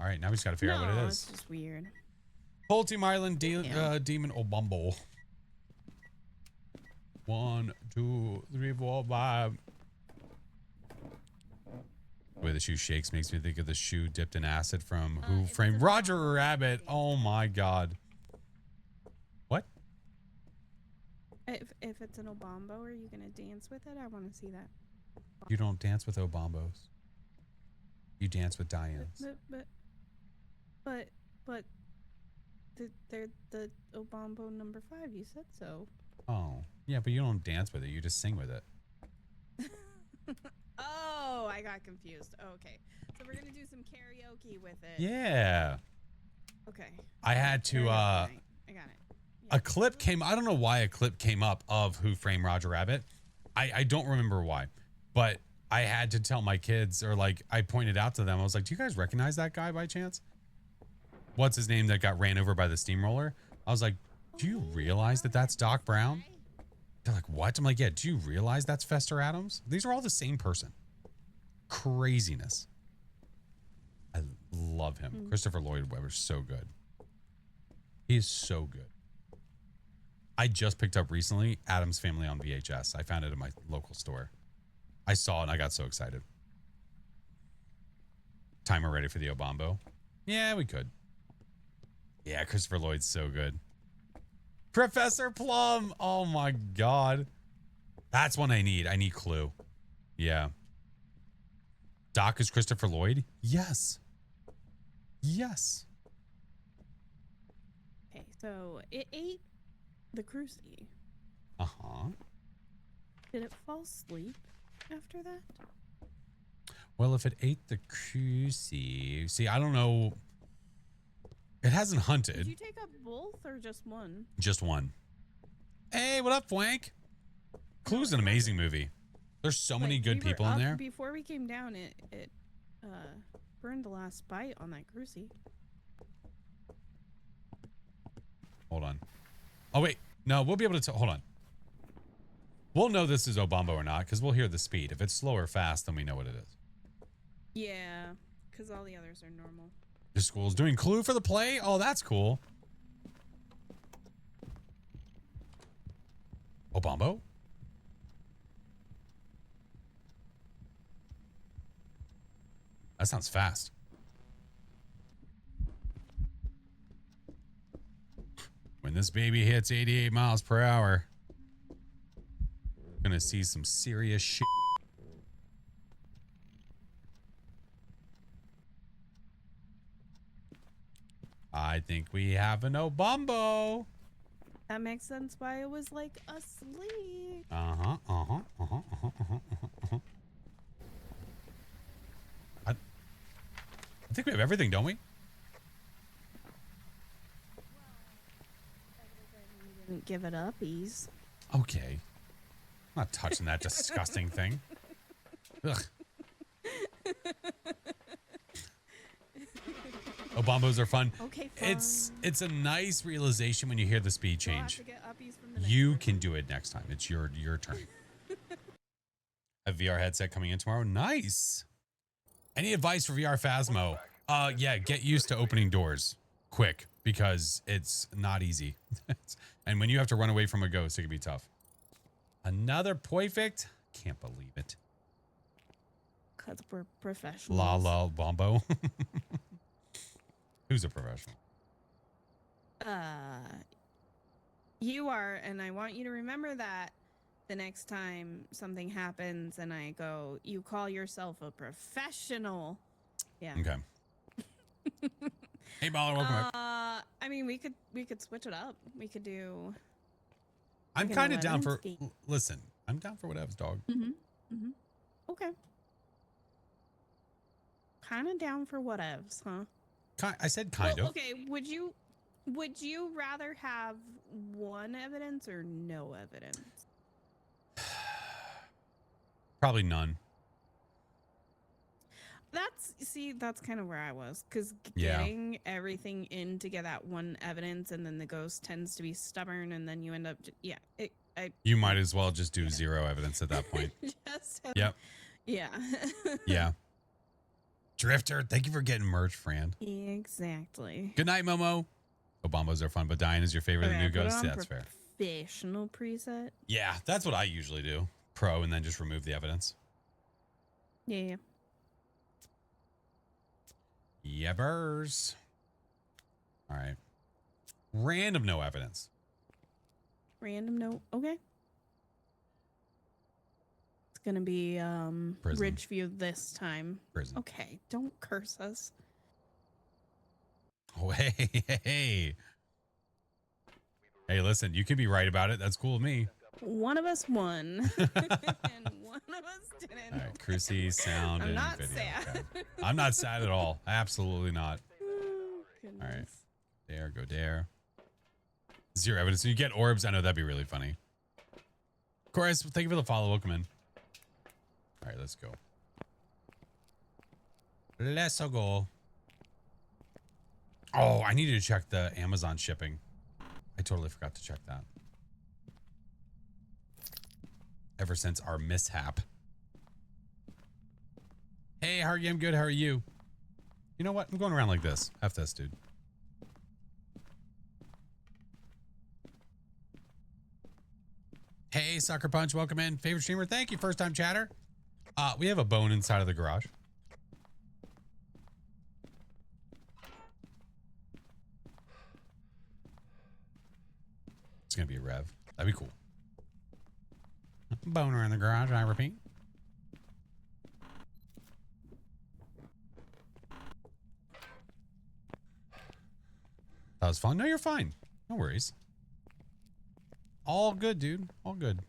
All right, now we just got to figure out what it it's is. just weird. Whole Team Island Yeah. Demon Obombo. 1, 2, 3, 4, 5. The way the shoe shakes makes me think of the shoe dipped in acid from Who Framed Roger Rabbit. Oh my god. What? If it's an Obombo, are you gonna dance with it? I want to see that. You don't dance with Obombos. You dance with Dianes. But they're the Obombo number 5. You said so. Oh, yeah, but you don't dance with it. You just sing with it. Oh, I got confused. Okay, so we're gonna do some karaoke with it. Yeah. Okay. I had to, Karaoke night. I got it. Yeah. a clip came, I don't know why a clip came up of Who Framed Roger Rabbit. I don't remember why, but I had to tell my kids, or like I pointed out to them, I was like, do you guys recognize that guy by chance? What's his name that got ran over by the steamroller? I was like, do you realize that that's Doc Brown? They're like, what? I'm like, yeah, do you realize that's Fester Adams? These are all the same person. Craziness. I love him. Christopher Lloyd Webber's so good. He is so good. I just picked up recently Addams Family on VHS. I found it in my local store. I saw it and I got so excited. Timer ready for the Obombo? Yeah, we could. Yeah, Christopher Lloyd's so good. Professor Plum. Oh my god. That's one I need. I need Clue. Yeah. Doc is Christopher Lloyd? Yes. Yes. Okay, so it ate the Cruci. Uh-huh. Did it fall asleep after that? Well, if it ate the Cruci... See, I don't know. It hasn't hunted. Did you take up both or just one? Just one. Hey, what up, Fwank? Clue's an amazing movie. There's so many good we were people in up there. Before we came down, it burned the last bite on that Cruci. Hold on. Oh, wait. No, we'll be able to hold on. We'll know this is Obombo or not because we'll hear the speed. If it's slow or fast, then we know what it is. Yeah, because all the others are normal. The school's doing Clue for the play? Oh, that's cool. Obombo? That sounds fast. When this baby hits 88 miles per hour, gonna see some serious shit. I think we have an Obombo. That makes sense why it was like asleep. I think we have everything, don't we? Didn't give it uppies. Okay. I'm not touching that disgusting thing. Ugh. Obombos are fun. Okay, fine. It's a nice realization when you hear the speed We'll have change. to get uppies from the next You one. can do it next time. It's your turn. A VR headset coming in tomorrow. Nice. Any advice for VR Phasmo? Yeah, get used to opening doors quick because it's not easy. And when you have to run away from a ghost, it can be tough. Another perfect. Can't believe it. Because we're professionals. La la bombo. Who's a professional? You are, and I want you to remember that the next time something happens and I go, you call yourself a professional. Yeah. Okay. Hey, Baller, welcome back. I mean, we could switch it up. We could do. I'm an kind of down 11 for. speed. Listen, I'm down for whatever's, dog. Okay. Kind of down for whatevs, huh? I said kind Well, of. okay, would you rather have one evidence or no evidence? Probably none. That's kind of where I was, because Yeah. getting everything in to get that one evidence, and then the ghost tends to be stubborn, and then you end up, You might as well just do zero evidence at that point. just have, Yep. yeah. Yeah. Drifter, thank you for getting merch, Fran. Exactly. Good night, Momo. Bombos are fun, but dying is your favorite of the new put it ghosts. on Yeah, that's fair. Professional preset. Yeah, that's what I usually do. Pro, and then just remove the evidence. Yeah. Yevers. All right. Random no evidence. Random note. Okay. It's gonna be Prison. Ridgeview this time. Prison. Okay, don't curse us. Oh, hey. Hey, listen, you can be right about it. That's cool with me. One of us won, and one of us didn't. All right, Cruci, sound, I'm and not video. sad. Okay. I'm not sad at all. Absolutely not. Oh, All right. goodness. There, go there. Zero evidence. So you get orbs. I know that'd be really funny. Chorus, thank you for the follow. Welcome in. All right, let's go. Let's go. Oh, I needed to check the Amazon shipping. I totally forgot to check that. Ever since our mishap. Hey, how are you? I'm good. How are you? You know what? I'm going around like this. F this, dude. Hey, Sucker Punch. Welcome in. Favorite streamer. Thank you. First time chatter. We have a bone inside of the garage. It's going to be a rev. That'd be cool. Boner in the garage, I repeat. That was fun. No, you're fine. No worries. All good, dude. All good.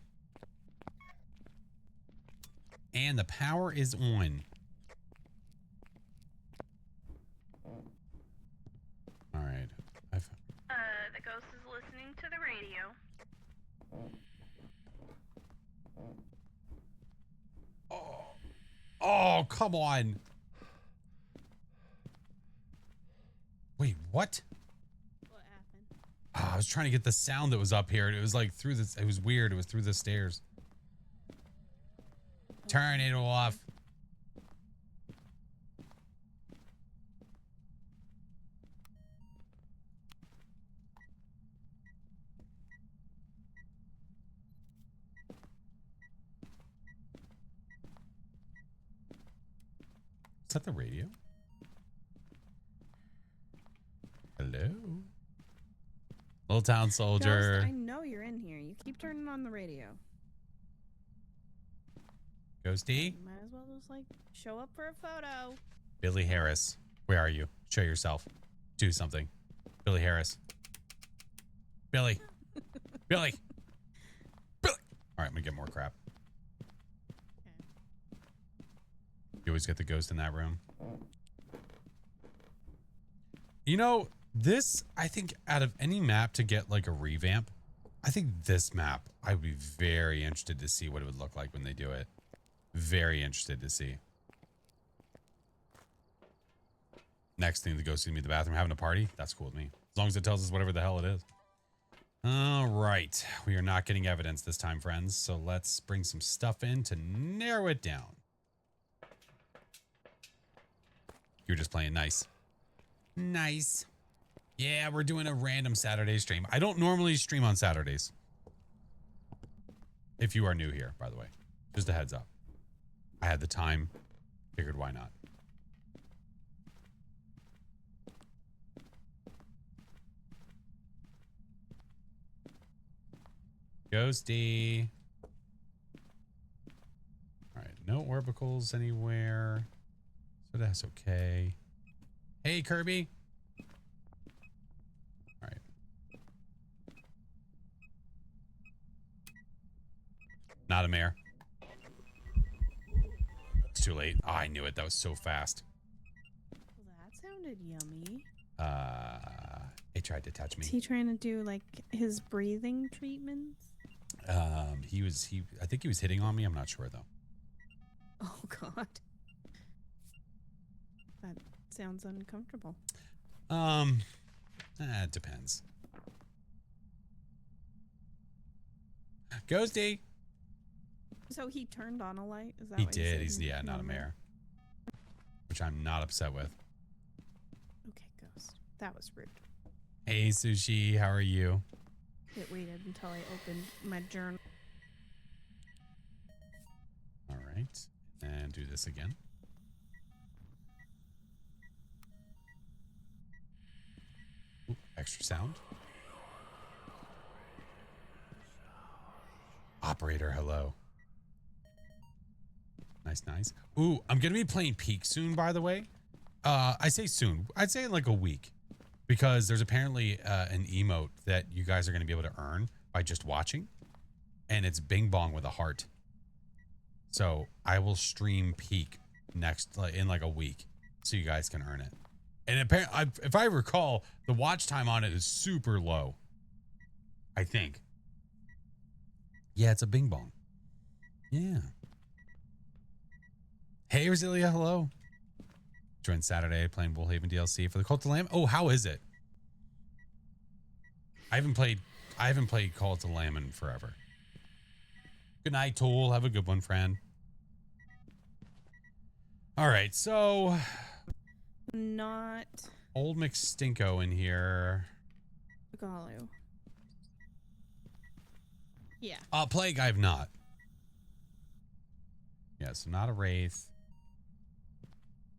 And the power is on. All right. The ghost is listening to the radio. Oh, come on. Wait, what? What happened? Oh, I was trying to get the sound that was up here. It was like through this. It was weird. It was through the stairs. Turn it off. Is that the radio? Hello? Little Town Soldier. Ghost, I know you're in here. You keep turning on the radio. Ghosty? You might as well just like show up for a photo. Billy Harris. Where are you? Show yourself. Do something. Billy Harris. Billy. Billy. Billy. All right, I'm going to get more crap. Okay. You always get the ghost in that room. You know, this, I think out of any map to get like a revamp, I think this map, I would be very interested to see what it would look like when they do it. Very interested to see. Next thing, the ghost is gonna be in the bathroom having a party. That's cool with me. As long as it tells us whatever the hell it is. All right. We are not getting evidence this time, friends. So let's bring some stuff in to narrow it down. You're just playing nice. Nice. Yeah, we're doing a random Saturday stream. I don't normally stream on Saturdays. If you are new here, by the way. Just a heads up. I had the time. Figured why not. Ghosty. All right, no orbicals anywhere. So that's okay. Hey, Kirby. All right. Not a mare. It's too late. Oh, I knew it. That was so fast. Well, that sounded yummy. It tried to touch me. Is he trying to do like his breathing treatments? I think he was hitting on me. I'm not sure though. Oh God. That sounds uncomfortable. It depends. Ghosty. So he turned on a light? Is that He what you did. said? He's not a mare. which I'm not upset with. Okay, ghost. That was rude. Hey, Sushi, how are you? It waited until I opened my journal. All right, and do this again. Ooh, extra sound. Operator, hello. Nice, nice. Ooh, I'm gonna be playing Peak soon, by the way. I say soon. I'd say in like a week, because there's apparently an emote that you guys are gonna be able to earn by just watching, and it's Bing Bong with a heart. So I will stream Peak next in like a week, so you guys can earn it. And apparently, if I recall, the watch time on it is super low. I think. Yeah, it's a Bing Bong. Yeah. Hey, Rosilia, hello. Joined Saturday playing Bullhaven DLC for the Cult of Lamb. Oh, how is it? I haven't played Cult of Lamb in forever. Good night, Tool. Have a good one, friend. All right, so Not old McStinko in here. Galu. Yeah. Plague, I've not. Yeah, so not a Wraith.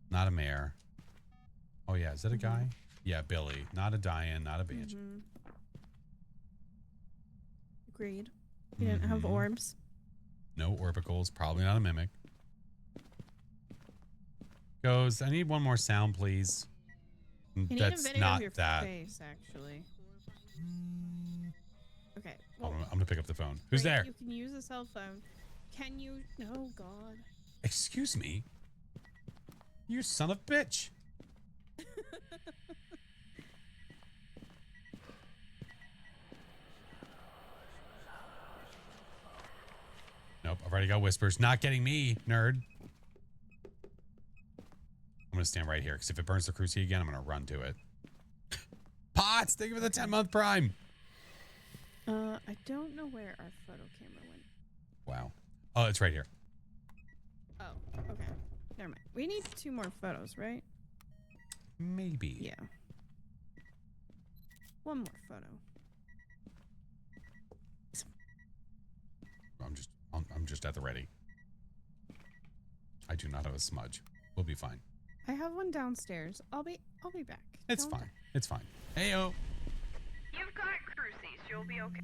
Not a Mare. Oh, yeah, is that a guy? Yeah, Billy. Not a Diane, not a Banshee. Agreed. You didn't have orbs. No orbicals. Probably not a Mimic. Goes, I need one more sound, please. You need That's a video not of your that. face, actually. Okay. Oh, Well, I'm going to pick up the phone. Who's great, there? You can use a cell phone. Can you? Oh, God. Excuse me? You son of a bitch. Nope, I've already got whispers. Not getting me, nerd. I'm going to stand right here, because if it burns the cruci again, I'm going to run to it. Potts, thank you for the 10-month prime. I don't know where our photo camera went. Wow. Oh, it's right here. Oh, okay. Never mind. We need 2 more photos, right? Maybe. Yeah. 1 more photo. I'm just at the ready. I do not have a smudge. We'll be fine. I have one downstairs. I'll be back. It's Don't fine. It's fine. Heyo. You've got crucies. You'll be okay.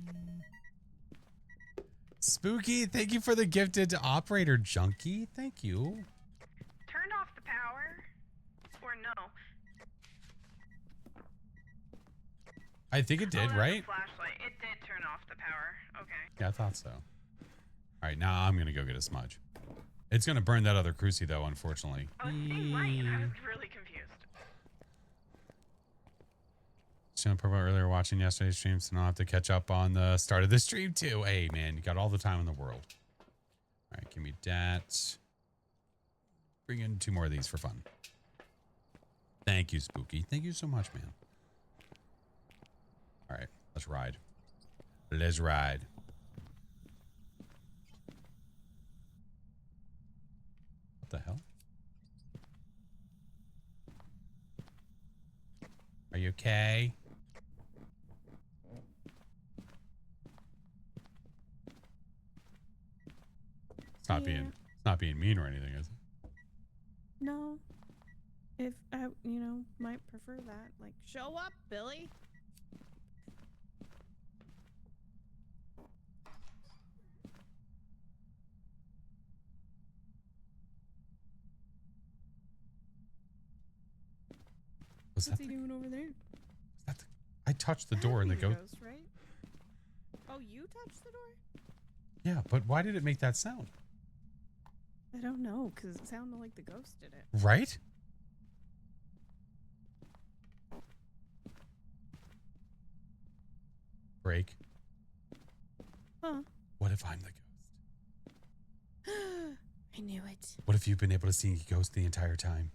Spooky, thank you for the gifted operator junkie. Thank you. Turned off the power? Or no? I think it did, that's right? a flashlight. It did turn off the power. Okay. Yeah, I thought so. All right, now I'm going to go get a smudge. It's going to burn that other cruci, though, unfortunately. Oh, it's seeing light. I was really confused. Showing Purple earlier watching yesterday's stream, so I'll have to catch up on the start of the stream, too. Hey, man, you got all the time in the world. All right, give me that. Bring in 2 more of these for fun. Thank you, Spooky. Thank you so much, man. All right, let's ride. Let's ride. What the hell? Are you okay? It's not being mean or anything, is it? No. If I, might prefer that. Like, show up, Billy. What's he doing over there? I touched the door and the ghost. Right? Oh, you touched the door? Yeah, but why did it make that sound? I don't know, because it sounded like the ghost did it. Right? Break. Huh. What if I'm the ghost? I knew it. What if you've been able to see a ghost the entire time?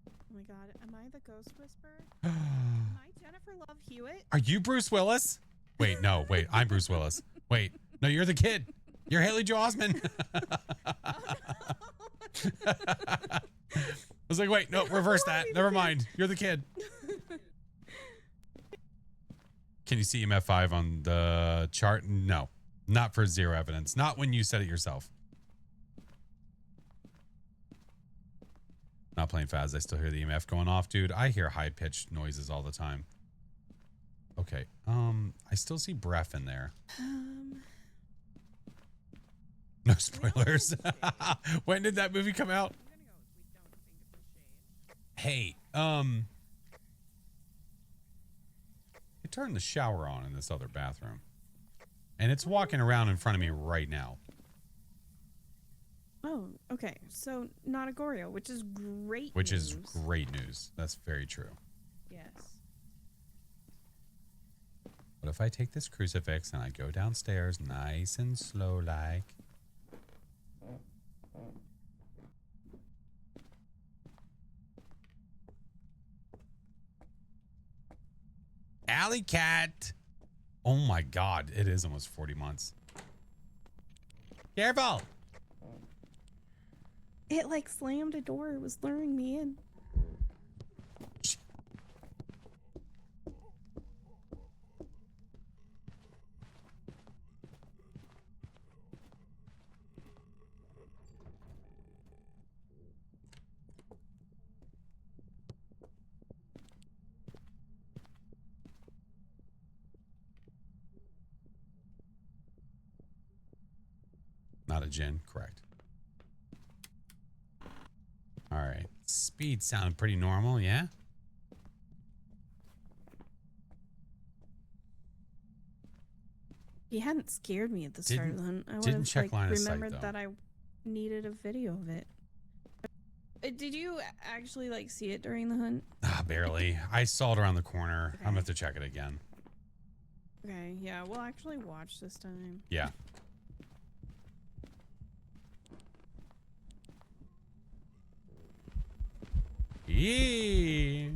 Oh my god, am I the ghost whisperer? Am I Jennifer Love Hewitt? Are you Bruce Willis? Wait, no, wait, I'm Bruce Willis. Wait, no, you're the kid. You're Haley Joel Osment. was like, wait, no, reverse that. Never mind. You're the kid. Can you see EMF 5 on the chart? No, not for 0 evidence. Not when you said it yourself. Not playing Phas. I still hear the EMF going off, dude. I hear high-pitched noises all the time. Okay. I still see breath in there. No spoilers. When did that movie come out? Hey, I turned the shower on in this other bathroom. And it's walking around in front of me right now. Oh, okay. So not a Goryo, which is great Which news. is great news. That's very true. Yes. What if I take this crucifix and I go downstairs nice and slow like? Alley cat. Oh my God. It is almost 40 months. Careful. It like slammed a door. It was luring me in. Not a gin, correct. All right. Speed sounded pretty normal, yeah? He hadn't scared me at the start of the hunt. I would didn't have check like line of sight, remembered though. that I needed a video of it. Did you actually like see it during the hunt? Ah, barely. I saw it around the corner. Okay. I'm gonna have to check it again. Okay, yeah, we'll actually watch this time. Yeah. Yeah.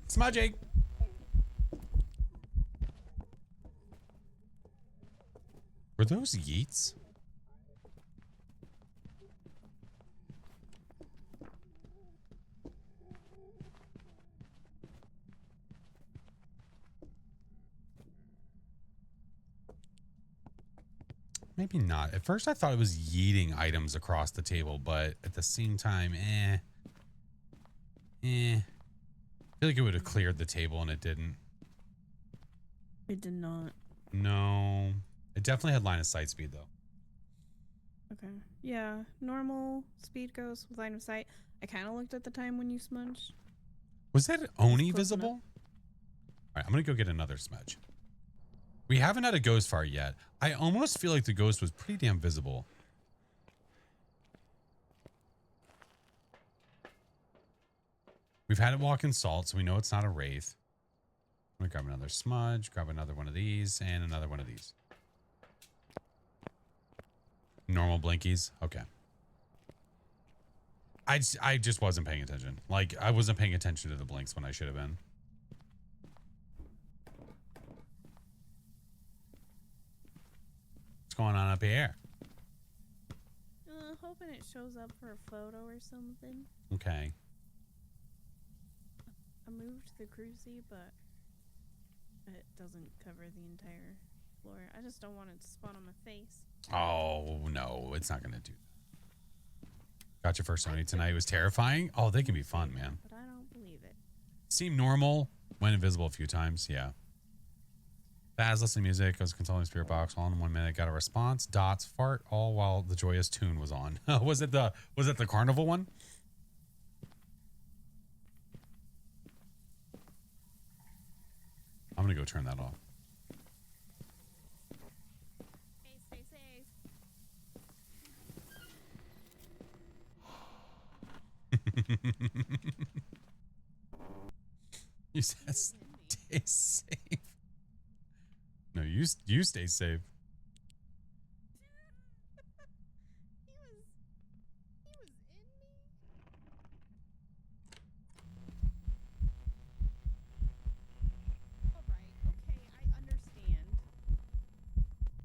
Smudging. Were those yeets? Maybe not. At first I thought it was yeeting items across the table, but at the same time, I feel like it would have cleared the table and it didn't. It did not. No. It definitely had line of sight speed though. Okay. Yeah, normal speed ghost with line of sight. I kind of looked at the time when you smudged. Was that Oni close visible? enough. All right, I'm going to go get another smudge. We haven't had a ghost fire yet. I almost feel like the ghost was pretty damn visible. We've had it walk in salt, so we know it's not a wraith. I'm going to grab another smudge, grab another one of these, and another one of these. Normal blinkies? Okay. I just wasn't paying attention. Like, I wasn't paying attention to the blinks when I should have been. What's going on up here? Hoping it shows up for a photo or something. Okay. I moved the crucie, but it doesn't cover the entire floor. I just don't want it to spawn on my face. Oh, no. It's not going to do that. Got your first Sony tonight. It was terrifying. Oh, they can be fun, man. But I don't believe it. Seemed normal. Went invisible a few times. Yeah. Baz listening to music. I was controlling the spirit box. All in 1 minute. Got a response. Dots. Fart. All while the joyous tune was on. Was it the carnival one? I'm going to go turn that off. Hey, stay safe. You said stay safe. No, you stay safe. He was in me. All right. Okay, I understand.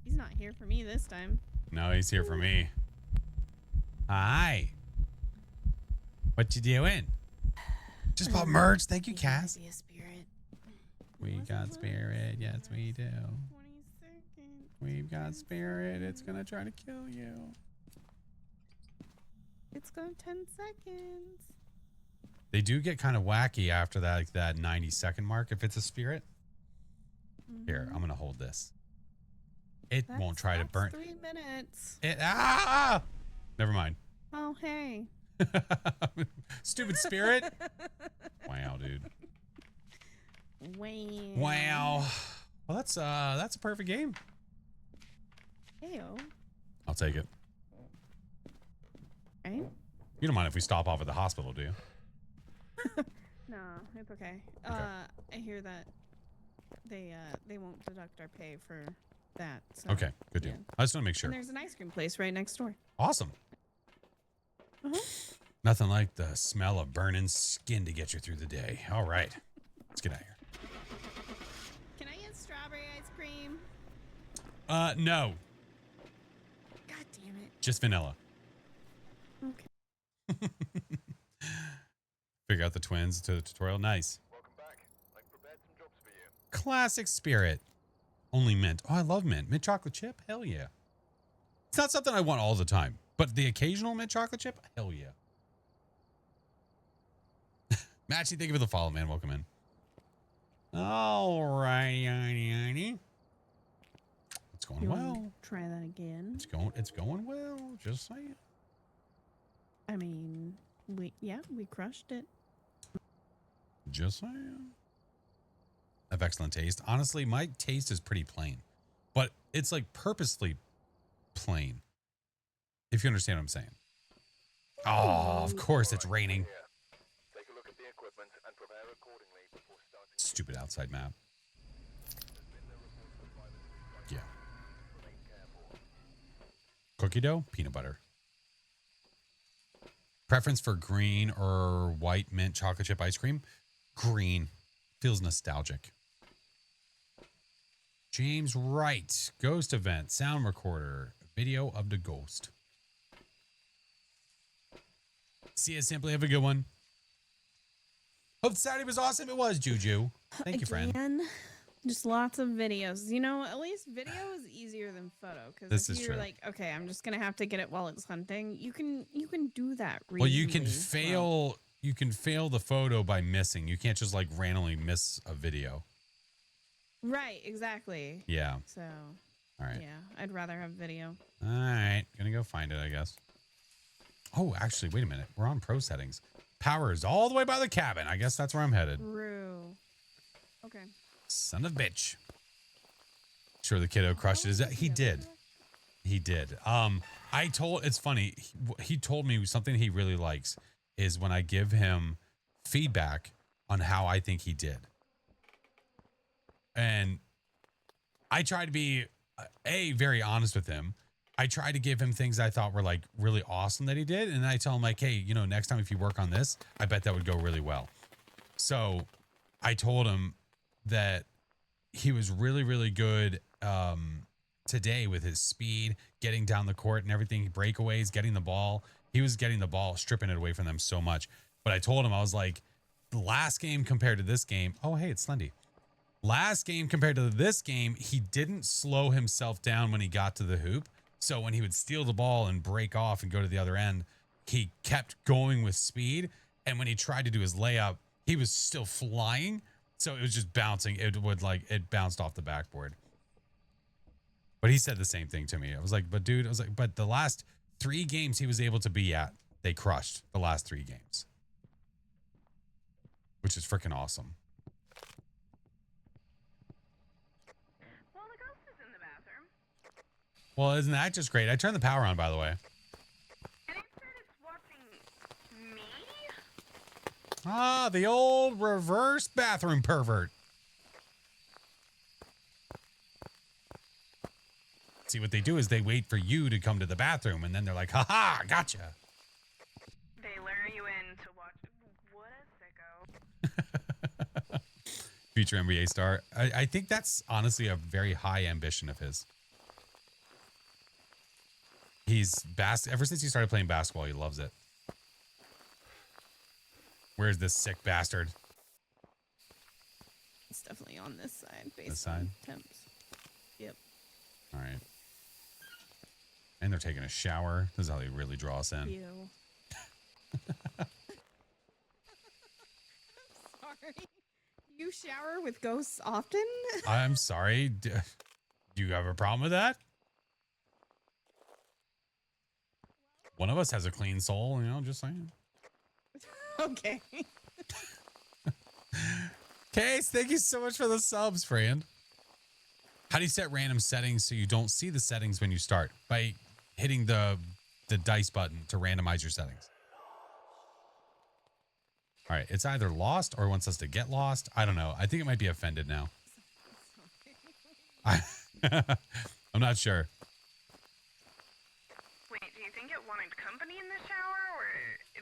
He's not here for me this time. No, he's here for me. Hi. What you doing? Just bought merch. Thank you, Cass. Be a spirit. We got spirit. Yes, we do. 20 seconds. We've got spirit. It's gonna try to kill you. It's going 10 seconds. They do get kind of wacky after that, like that 90-second mark. If it's a spirit, here, I'm gonna hold this. It won't try to burn. 3 minutes. Never mind. Oh, hey. Stupid spirit. Wow, dude. Wow. Well, that's a perfect game. Heyo. I'll take it. Right? You don't mind if we stop off at the hospital, do you? No, it's okay. Okay. I hear that they won't deduct our pay for that. So, Okay, good deal. yeah. I just want to make sure. And there's an ice cream place right next door. Awesome. Nothing like the smell of burning skin to get you through the day. All right. Let's get out of here. Can I get strawberry ice cream? No. God damn it. Just vanilla. Okay. Figure out the twins to the tutorial. Nice. Welcome back. I've prepared some jobs for you. Classic spirit. Only mint. Oh, I love mint. Mint chocolate chip? Hell yeah. It's not something I want all the time, but the occasional mint chocolate chip? Hell yeah. Matchy, thank you for the follow, man. Welcome in. All right. It's going You well. wanna try that again? It's going well. Just saying. I mean, we crushed it. Just saying. I have excellent taste. Honestly, my taste is pretty plain, but it's like purposely plain. If you understand what I'm saying. Oh, of course it's raining. Here. Take a look at the equipment and prepare accordingly before starting. Stupid outside map. Yeah. Cookie dough, peanut butter. Preference for green or white mint chocolate chip ice cream? Green. Feels nostalgic. James Wright. Ghost event. Sound recorder. Video of the ghost. See you, Simply. Have a good one. Hope Saturday was awesome. It was, Juju. Thank you, friend. Again, just lots of videos. You know, at least video is easier than photo. Because This if is you're true. like, okay, I'm just gonna have to get it while it's hunting. You can do that. Well, you can reasonably fail. well. You can fail the photo by missing. You can't just like randomly miss a video. Right. Exactly. Yeah. So. All right. Yeah, I'd rather have video. All right. Gonna go find it, I guess. Oh, actually, wait a minute. We're on pro settings. Power is all the way by the cabin. I guess that's where I'm headed. True. Okay. Son of a bitch. Sure, the kiddo crushed it. He did. He did. It's funny. He told me something he really likes is when I give him feedback on how I think he did. And I try to be very honest with him. I try to give him things I thought were like really awesome that he did. And then I tell him like, hey, you know, next time if you work on this, I bet that would go really well. So I told him that he was really, really good today with his speed, getting down the court and everything, breakaways, getting the ball. He was getting the ball, stripping it away from them so much. But I told him, I was like, the last game compared to this game. Oh, hey, it's Slendy. Last game compared to this game, he didn't slow himself down when he got to the hoop. So when he would steal the ball and break off and go to the other end, he kept going with speed. And when he tried to do his layup, he was still flying. So it was just bouncing. It bounced off the backboard. But he said the same thing to me. I was like, but dude, but the last 3 games he was able to be at, they crushed the last 3 games. Which is freaking awesome. Well, the ghost is in the bathroom. Well, isn't that just great? I turned the power on, by the way. And it said it's watching me? Ah, the old reverse bathroom pervert. See, what they do is they wait for you to come to the bathroom, and then they're like, ha-ha, gotcha. They lure you in to watch. What a sicko. Future NBA star. I think that's honestly a very high ambition of his. Ever since he started playing basketball, he loves it. Where's this sick bastard? It's definitely on this side. Based This side? on temps. Yep. All right. And they're taking a shower. This is how they really draw us in. Ew. Sorry. You shower with ghosts often? I'm sorry. Do you have a problem with that? One of us has a clean soul, just saying. Okay. Case, thank you so much for the subs, friend. How do you set random settings so you don't see the settings when you start? By hitting the dice button to randomize your settings. All right, it's either lost or wants us to get lost. I don't know. I think it might be offended now. I'm not sure. Wait, do you think it wanted company in the shower, or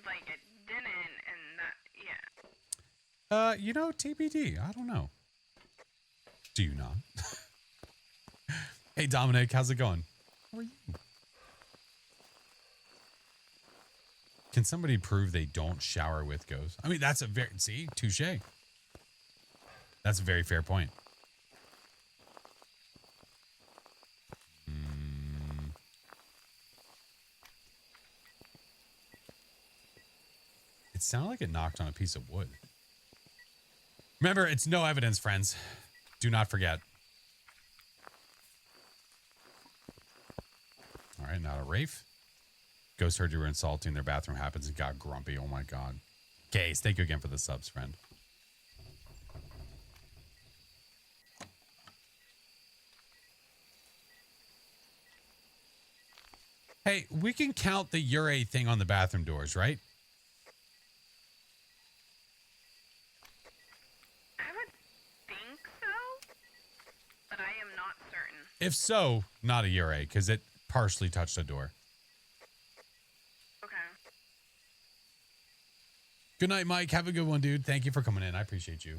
like it didn't, and that? Yeah. TBD. I don't know. Do you not? Hey, Dominic, how's it going? How are you? Can somebody prove they don't shower with ghosts? I mean, that's a touche. That's a very fair point. It sounded like it knocked on a piece of wood. Remember, it's no evidence, friends. Do not forget. All right, not a Rafe. Ghost heard you were insulting their bathroom happens and got grumpy. Oh my God. Gaze, thank you again for the subs, friend. Hey, we can count the Ure thing on the bathroom doors, right? I would think so, but I am not certain. If so, not a Ure, because it partially touched a door. Okay. Good night, Mike. Have a good one, dude. Thank you for coming in. I appreciate you.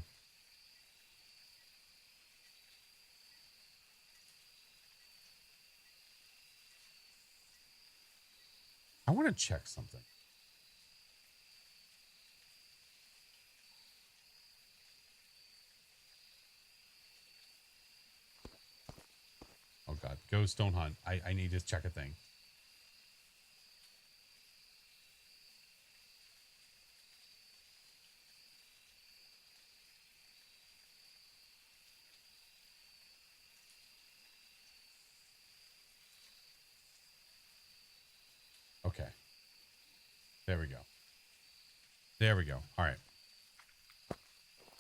I want to check something. Oh, God. Ghosts don't hunt. I need to check a thing. Okay. There we go. There we go. All right.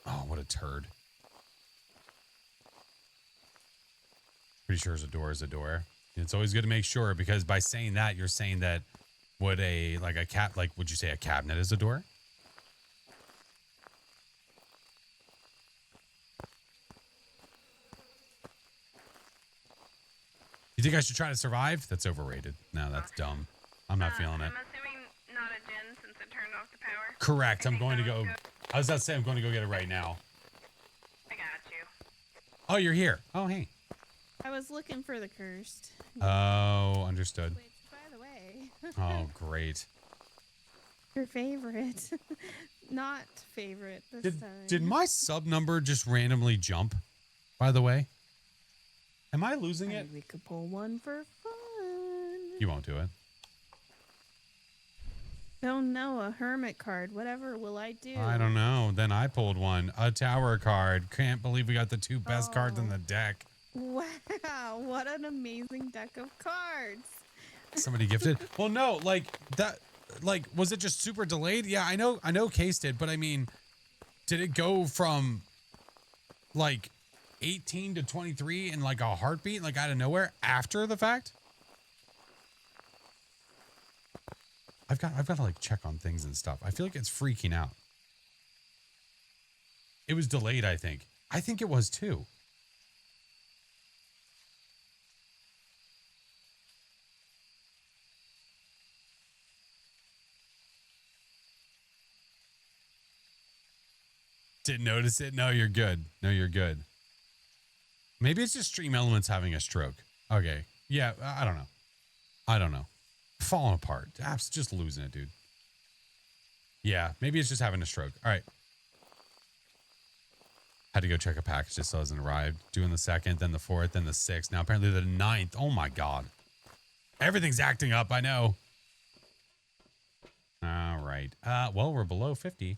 Oh, what a turd. Pretty sure a door is a door. It's always good to make sure, because by saying that, you're saying that would would you say a cabinet is a door? You think I should try to survive? That's overrated. No, that's dumb. I'm not feeling it. I'm assuming not a gen since it turned off the power. Correct. I I'm think going to that go. was good. I was about to say I'm going to go get it right now. I got you. Oh, you're here. Oh, hey. I was looking for the cursed. Oh, understood. Which, by the way, Oh, great. your favorite. Not favorite this time. Did my sub number just randomly jump, by the way? Am I losing it? We could pull one for fun. You won't do it. Don't know, a hermit card. Whatever will I do? I don't know. Then I pulled one. A tower card. Can't believe we got the two best cards in the deck. Wow, what an amazing deck of cards. Somebody gifted? Well, no, was it just super delayed? Yeah, I know Case did, but I mean, did it go from 18 to 23 in a heartbeat, out of nowhere after the fact? I've got to check on things and stuff. I feel like it's freaking out. It was delayed, I think. I think it was too. Didn't notice it? No, you're good. No, you're good. Maybe it's just Stream Elements having a stroke. Okay. Yeah, I don't know. Falling apart. App's just losing it, dude. Yeah, maybe it's just having a stroke. All right. Had to go check a package just so it hasn't arrived. Doing the 2nd, then the 4th, then the 6th. Now apparently the 9th. Oh my God. Everything's acting up, I know. All right. Well, we're below 50.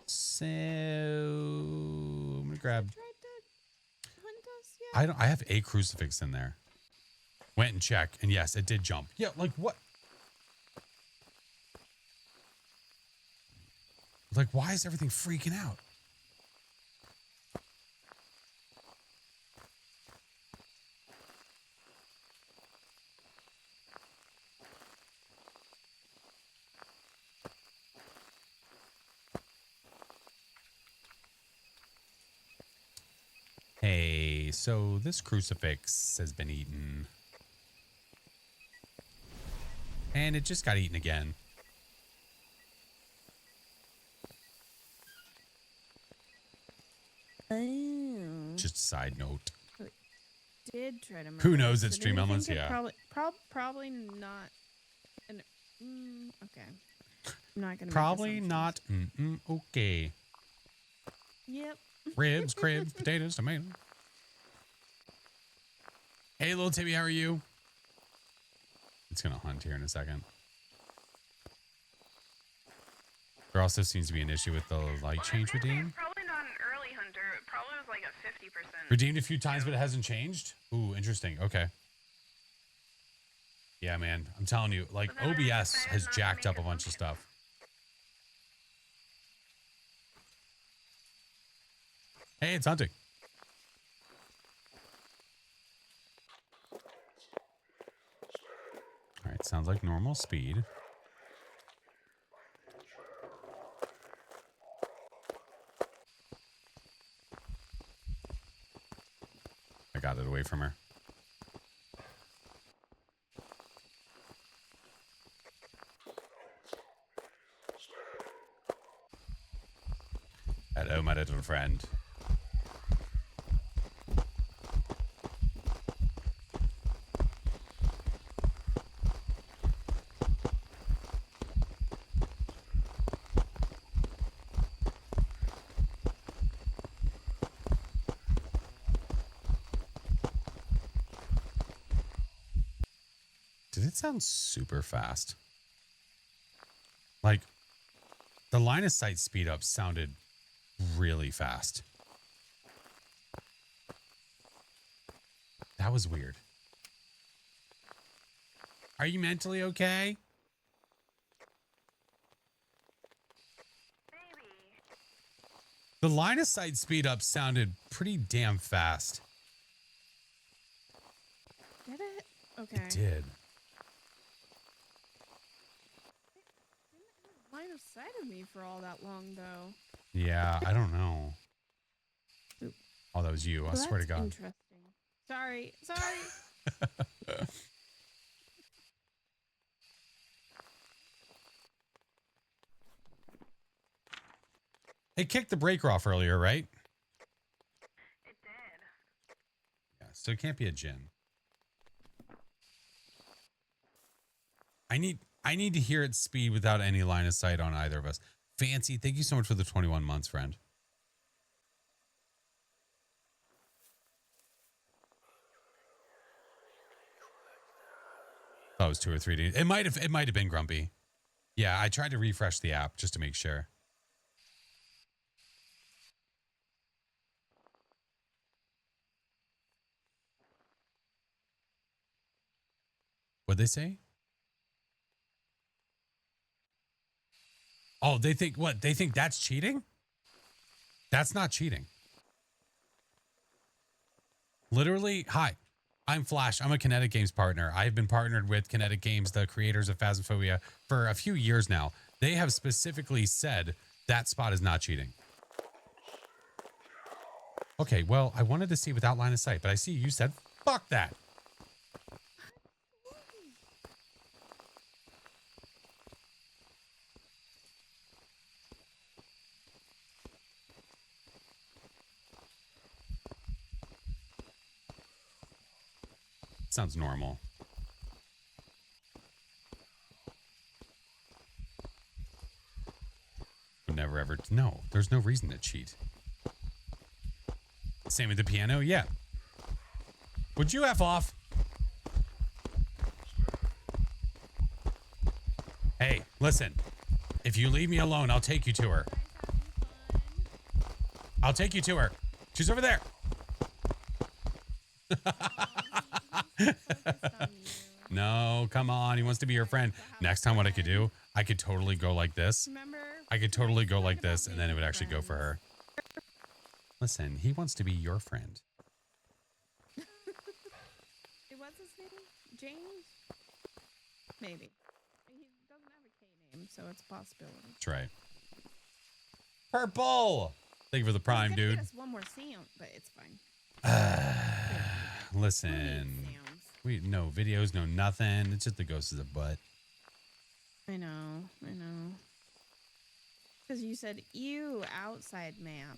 So I'm gonna grab. I have a crucifix in there. Went and checked, and yes, it did jump. Yeah, like what? Like, why is everything freaking out? Hey, so this crucifix has been eaten. And it just got eaten again. Oh. Just a side note. Did try to. Who knows at Stream Elements? Yeah. Probably not. Okay. I'm not gonna. Probably not. Okay. Yep. Ribs, cribs, potatoes, tomato. Hey, little Timmy, how are you? It's gonna hunt here in a second. There also seems to be an issue with the light change redeem. Probably not an early hunter. It probably was like a 50%. Redeemed a few times, but it hasn't changed? Ooh, interesting. Okay. Yeah, man. I'm telling you, like, OBS has jacked up a bunch of stuff. Hey, it's hunting. All right, sounds like normal speed. I got it away from her. Hello, my little friend. Did it sound super fast? Like, the line of sight speed up sounded really fast. That was weird. Are you mentally okay? Maybe. The line of sight speed up sounded pretty damn fast. Did it? Okay. It did. Line of sight of me for all that long, though. Yeah, I don't know. Oop. Oh, that was you. I Well, swear to that's God. Interesting. Sorry. It kicked the breaker off earlier, right? It did. Yeah, so it can't be a Jin. I need to hear its speed without any line of sight on either of us. Fancy, thank you so much for the 21 months, friend. That was 2 or 3 days. It might have been Grumpy. Yeah, I tried to refresh the app just to make sure. What'd they say? Oh, they think what? They think that's cheating? That's not cheating. Literally, hi. I'm Flash. I'm a Kinetic Games partner. I've been partnered with Kinetic Games, the creators of Phasmophobia, for a few years now. They have specifically said that spot is not cheating. Okay, well, I wanted to see without line of sight, but I see you said, fuck that. Sounds normal. No, there's no reason to cheat. Same with the piano, yeah. Would you F off? Hey, listen. If you leave me alone, I'll take you to her. I'll take you to her. She's over there. No, come on. He wants to be your friend. Next time what I could do, I could totally go like this. I could totally go like this, and then it would actually go for her. Listen, he wants to be your friend. What's his name? James? Maybe. He doesn't have a K name, so it's a possibility. That's right. Purple! Thank you for the prime, dude. Get us one more sound, but it's fine. Listen. No videos, no nothing. It's just the ghost of the butt. I know. Because you said, ew, outside map.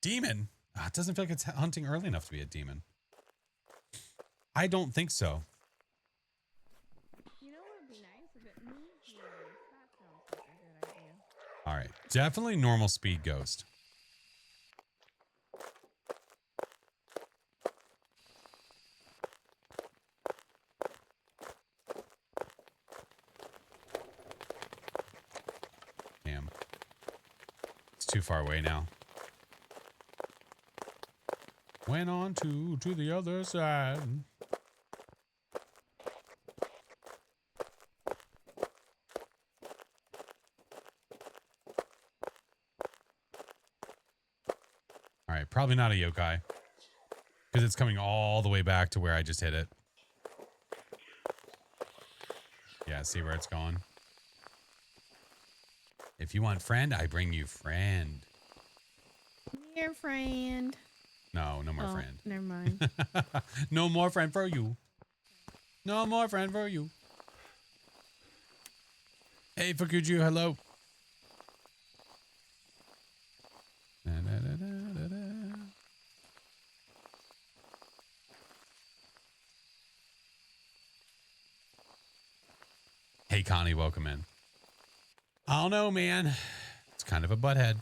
Demon? It doesn't feel like it's hunting early enough to be a demon. I don't think so. You know what would be nice if it moved you? That sounds like a good idea. All right. Definitely normal speed ghost. Damn. It's too far away now. Went on to the other side. All right, probably not a yokai. Because it's coming all the way back to where I just hit it. Yeah, see where it's going? If you want friend, I bring you friend. Your friend. No, no more friend. Never mind. No more friend for you. No more friend for you. Hey, Fukuju, hello. Da, da, da, da, da. Hey, Connie, welcome in. I don't know, man. It's kind of a butthead.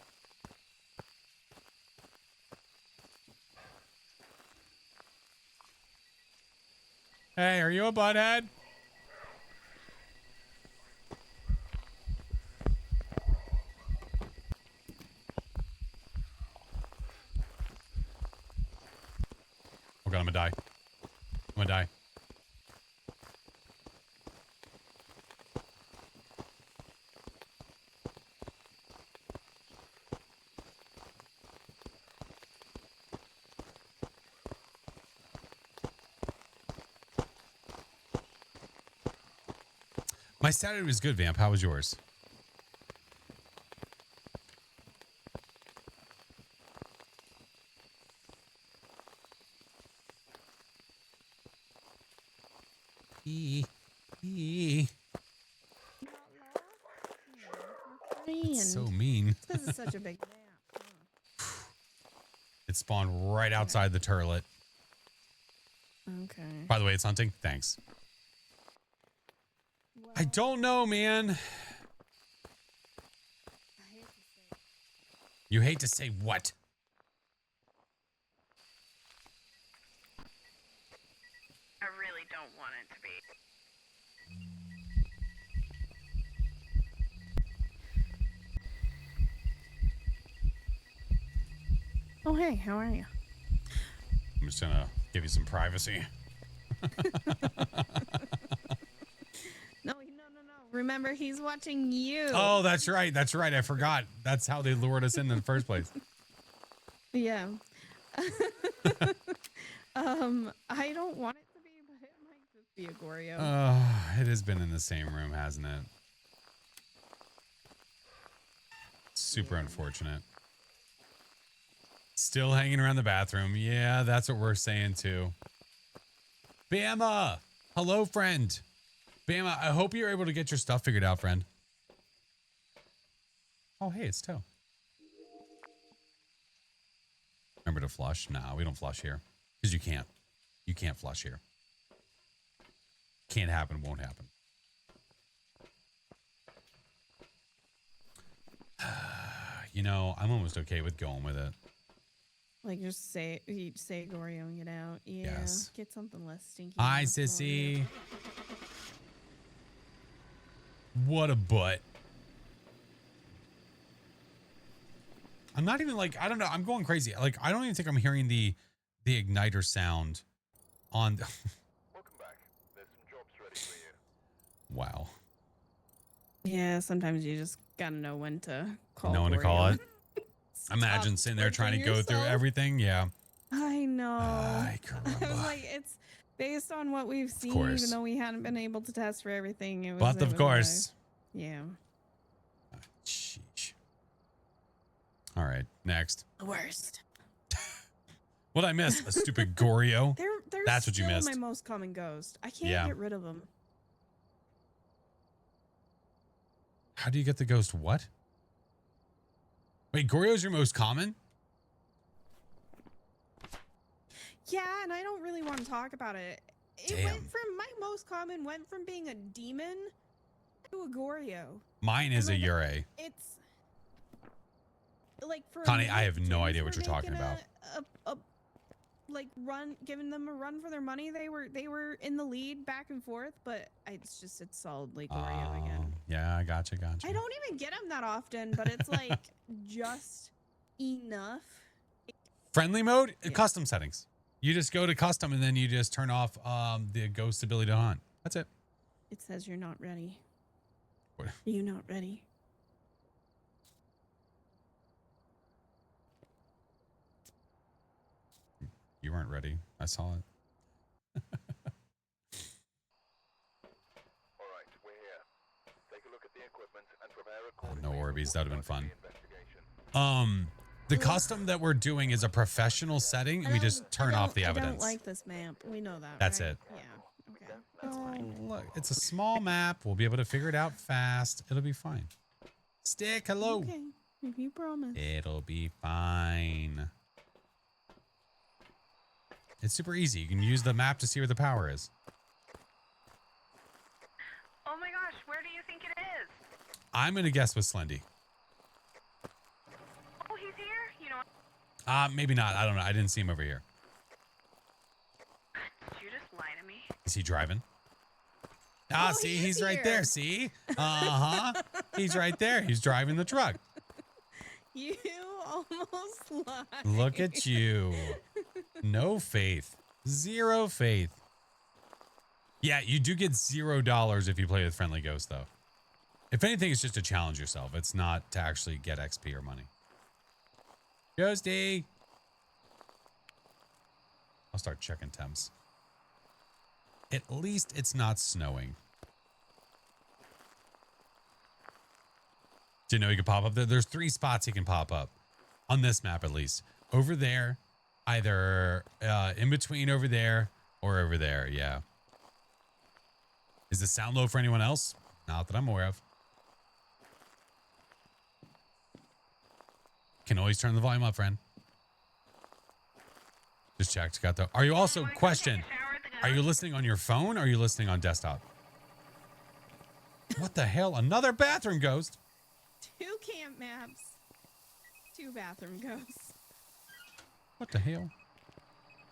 Hey, are you a butthead? Oh god, I'm gonna die. I'm gonna die. My Saturday was good, Vamp. How was yours? It's so mean. This is such a big map. It spawned right outside the turlet. Okay. By the way, it's hunting. Thanks. Well, I don't know, man. You hate to say what? I really don't want it to be. Oh, hey, how are you? I'm just gonna give you some privacy. No. Remember, he's watching you. Oh, that's right. That's right. I forgot. That's how they lured us in the first place. Yeah. I don't want it to be, but it might just be a Goryo. It has been in the same room, hasn't it? Super unfortunate. Still hanging around the bathroom. Yeah, that's what we're saying too. Bama! Hello, friend. Bama, I hope you're able to get your stuff figured out, friend. Oh, hey, it's Toe. Remember to flush? Nah, we don't flush here. Because you can't. You can't flush here. Can't happen, won't happen. You know, I'm almost okay with going with it. Like, just say Gorio and get out. Yeah. Yes. Get something less stinky. Hi, sissy. What a butt. I'm not even like, I don't know. I'm going crazy. Like, I don't even think I'm hearing the igniter sound on. Welcome back. There's some jobs ready for you. Wow. Yeah, sometimes you just gotta know when to call. No one to call Gorio. it. Imagine sitting there trying to go through everything. Yeah. I know. Ay, caramba. Like, it's based on what we've seen, course. even though we hadn't been able to test for everything. It was, But of course. Yeah. Sheesh. All right, next. The worst. What'd I miss? A stupid Gorio. They're That's what you still missed. my most common ghost. I can't Yeah. get rid of them. How do you get the ghost? What? Wait, Gorio's your most common? Yeah, and I don't really want to talk about it. It Damn. went from my most common went from being a demon to a Gorio. Mine is a And, like, Ure. It's like for Connie, me, I have no gyms idea were what you're talking making about. Like giving them a run for their money. They were in the lead back and forth, but it's solidly Gorio again. Yeah, I gotcha. I don't even get them that often, but it's like just enough. Friendly mode, Yeah. custom settings. You just go to custom and then you just turn off the ghost ability to hunt. That's it. It says you're not ready. What? Are you not ready? You weren't ready. I saw it. All right, we're here. Take a look at the equipment and prepare accordingly. No Orbeez. That would have been fun. The investigation. The custom that we're doing is a professional setting, and we just turn off the I evidence. don't like this map. We know that. That's right? it. Yeah. Okay. That's fine. Look, it's a small map. We'll be able to figure it out fast. It'll be fine. Stick, hello. Okay. If you promise. It'll be fine. It's super easy. You can use the map to see where the power is. Oh my gosh, where do you think it is? I'm going to guess with Slendy. Oh, he's here? You know, Maybe not. I don't know. I didn't see him over here. did you just lie to me? Is he driving? Oh, See, he's he's right here. there. See? Uh-huh. He's right there. He's driving the truck. You almost lied. Look at you. No faith. Zero faith. Yeah, you do get $0 if you play with Friendly Ghost, though. If anything, it's just to challenge yourself. It's not to actually get XP or money. Ghosty. I'll start checking temps. At least it's not snowing. Do you know you can pop up there? There's 3 spots you can pop up on this map, at least. Over there, either in between over there or over there. Yeah. Is the sound low for anyone else? Not that I'm aware of. Can always turn the volume up, friend. Just checked. Got the. Are you also question? Are you listening on your phone or are you listening on desktop? What the hell? Another bathroom ghost. 2 camp maps. 2 bathroom ghosts. What the hell?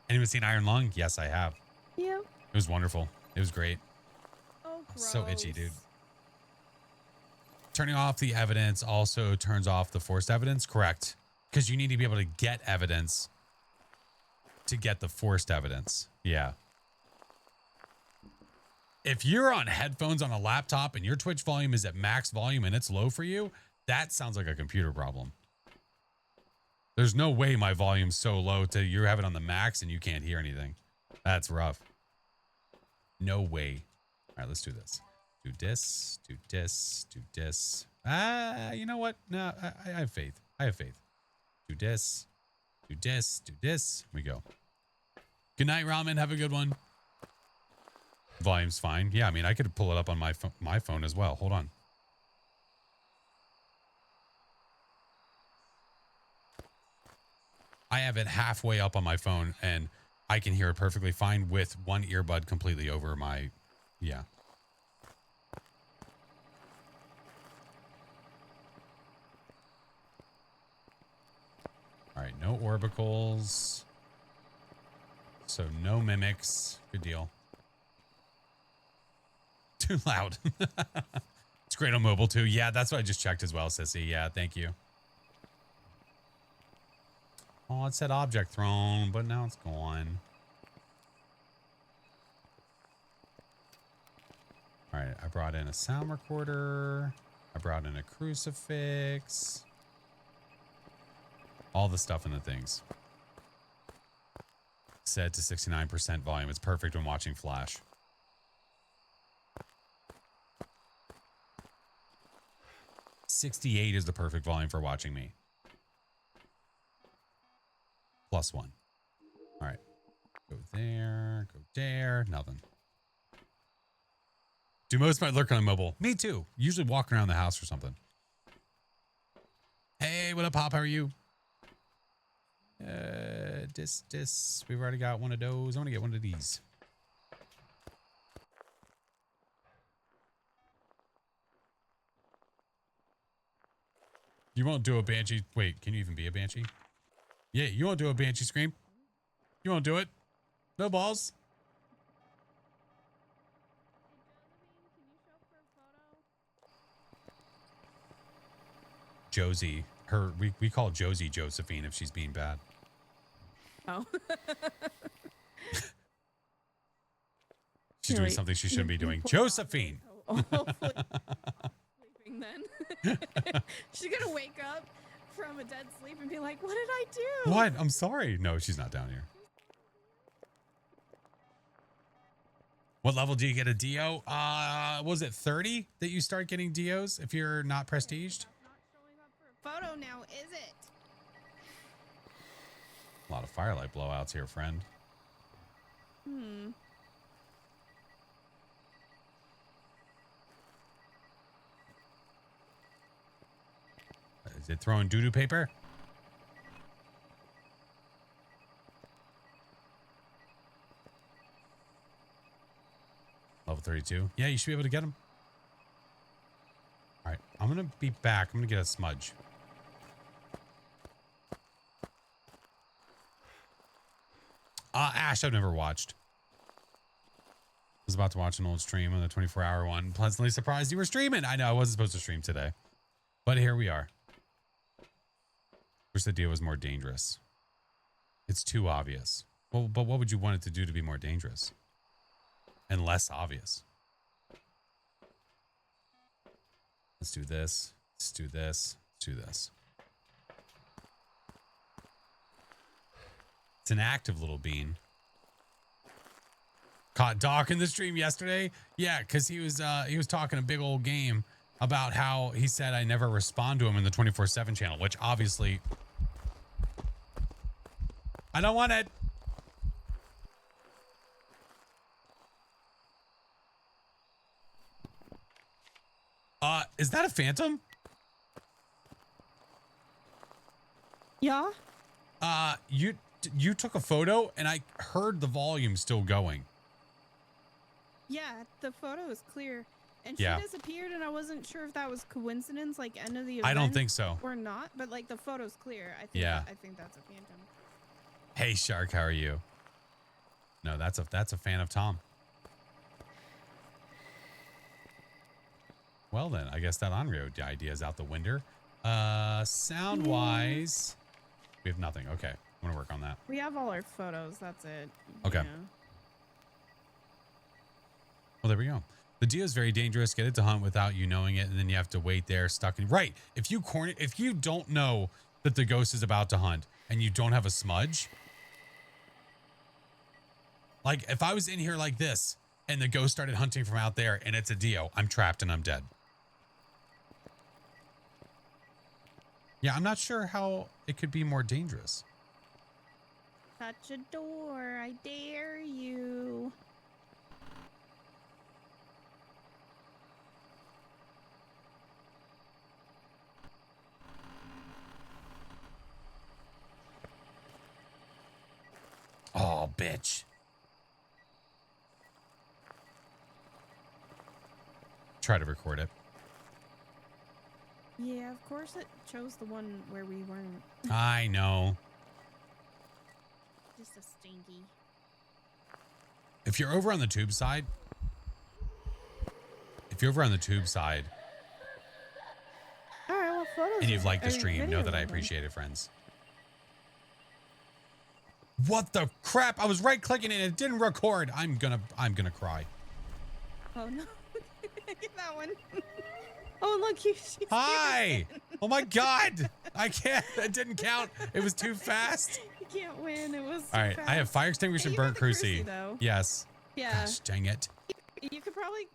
Anyone seen Iron Lung? Yes, I have. Yep. It was wonderful. It was great. Oh, gross. So itchy, dude. Turning off the evidence also turns off the forced evidence. Correct. Because you need to be able to get evidence to get the forced evidence. Yeah. If you're on headphones on a laptop and your Twitch volume is at max volume and it's low for you, that sounds like a computer problem. There's no way my volume's so low to you have it on the max and you can't hear anything. That's rough. No way. All right, let's do this. Do this, do this, do this. You know what? No, I have faith. I have faith. Do this, do this, do this. Here we go. Good night, Ramen. Have a good one. Volume's fine. Yeah, I mean, I could pull it up on my phone as well. Hold on. I have it halfway up on my phone and I can hear it perfectly fine with one earbud completely over my Yeah. All right, no orbicals. So no mimics. Good deal. Too loud. It's great on mobile too. Yeah, that's what I just checked as well, Sissy. Yeah, thank you. Oh, it said object thrown, but now it's gone. All right, I brought in a sound recorder. I brought in a crucifix. All the stuff in the things. Set to 69% volume. It's perfect when watching Flash. '68 is the perfect volume for watching me. +1. All right. Go there, nothing. Do most might lurk on a mobile. Me too. Usually walking around the house or something. Hey, what up, Pop? How are you? We've already got one of those. I want to get one of these. You won't do a Banshee. Wait, can you even be a Banshee? Yeah, you won't do a Banshee scream. You won't do it. No balls. Josie. We call Josie Josephine if she's being bad. Oh. She's doing something she shouldn't be doing. Josephine. Sleeping then. She's gonna wake up from a dead sleep and be like, "What did I do?" What? I'm sorry. No, she's not down here. What level do you get a Dio? Was it 30 that you start getting Dios if you're not prestiged? Not showing up for a photo now, is it? A lot of firelight blowouts here, friend. Is it throwing doo-doo paper? Level 32. Yeah, you should be able to get them. All right, I'm going to be back. I'm going to get a smudge. Ash, I've never watched. I was about to watch an old stream on the 24-hour one. Pleasantly surprised you were streaming. I know I wasn't supposed to stream today, but here we are. Wish the deal was more dangerous. It's too obvious. Well, but what would you want it to do to be more dangerous? And less obvious? Let's do this. Let's do this. Let's do this. It's an active little bean. Caught Doc in the stream yesterday. Yeah, because he was talking a big old game about how he said I never respond to him in the 24/7 channel, which obviously I don't want it. Is that a phantom? Yeah. You took a photo and I heard the volume still going. Yeah, the photo is clear. And she disappeared, and I wasn't sure if that was coincidence, like end of the event. I don't think so. Or not, but like the photo's clear. I think that's a phantom. Hey Shark, how are you? No, that's a fan of Tom. Well then, I guess that Onryo idea is out the window. Sound wise, we have nothing. Okay, I'm gonna work on that. We have all our photos. That's it. Okay. Yeah. Well, there we go. The deal is very dangerous. Get it to hunt without you knowing it, and then you have to wait there stuck in. Right. If you don't know that the ghost is about to hunt and you don't have a smudge, like if I was in here like this and the ghost started hunting from out there and it's a Dio, I'm trapped and I'm dead. Yeah, I'm not sure how it could be more dangerous. Touch a door. I dare you. Oh, bitch. try to record it. Yeah, of course it chose the one where we weren't. I know. Just a stinky. If you're over on the tube side, All right, well, photos. and you've liked the or stream, know video that I of them. appreciate it, friends. What the crap? I was right clicking and it didn't record. I'm gonna cry. Oh no! Get that one. Oh look, she's Hi. Oh my God. I can't. It didn't count. It was too fast. You can't win. It was. All right. I have fire extinguisher, Hey, you burnt got the cruci. cruci, though. Yes. Yeah. Gosh, dang it. You could probably.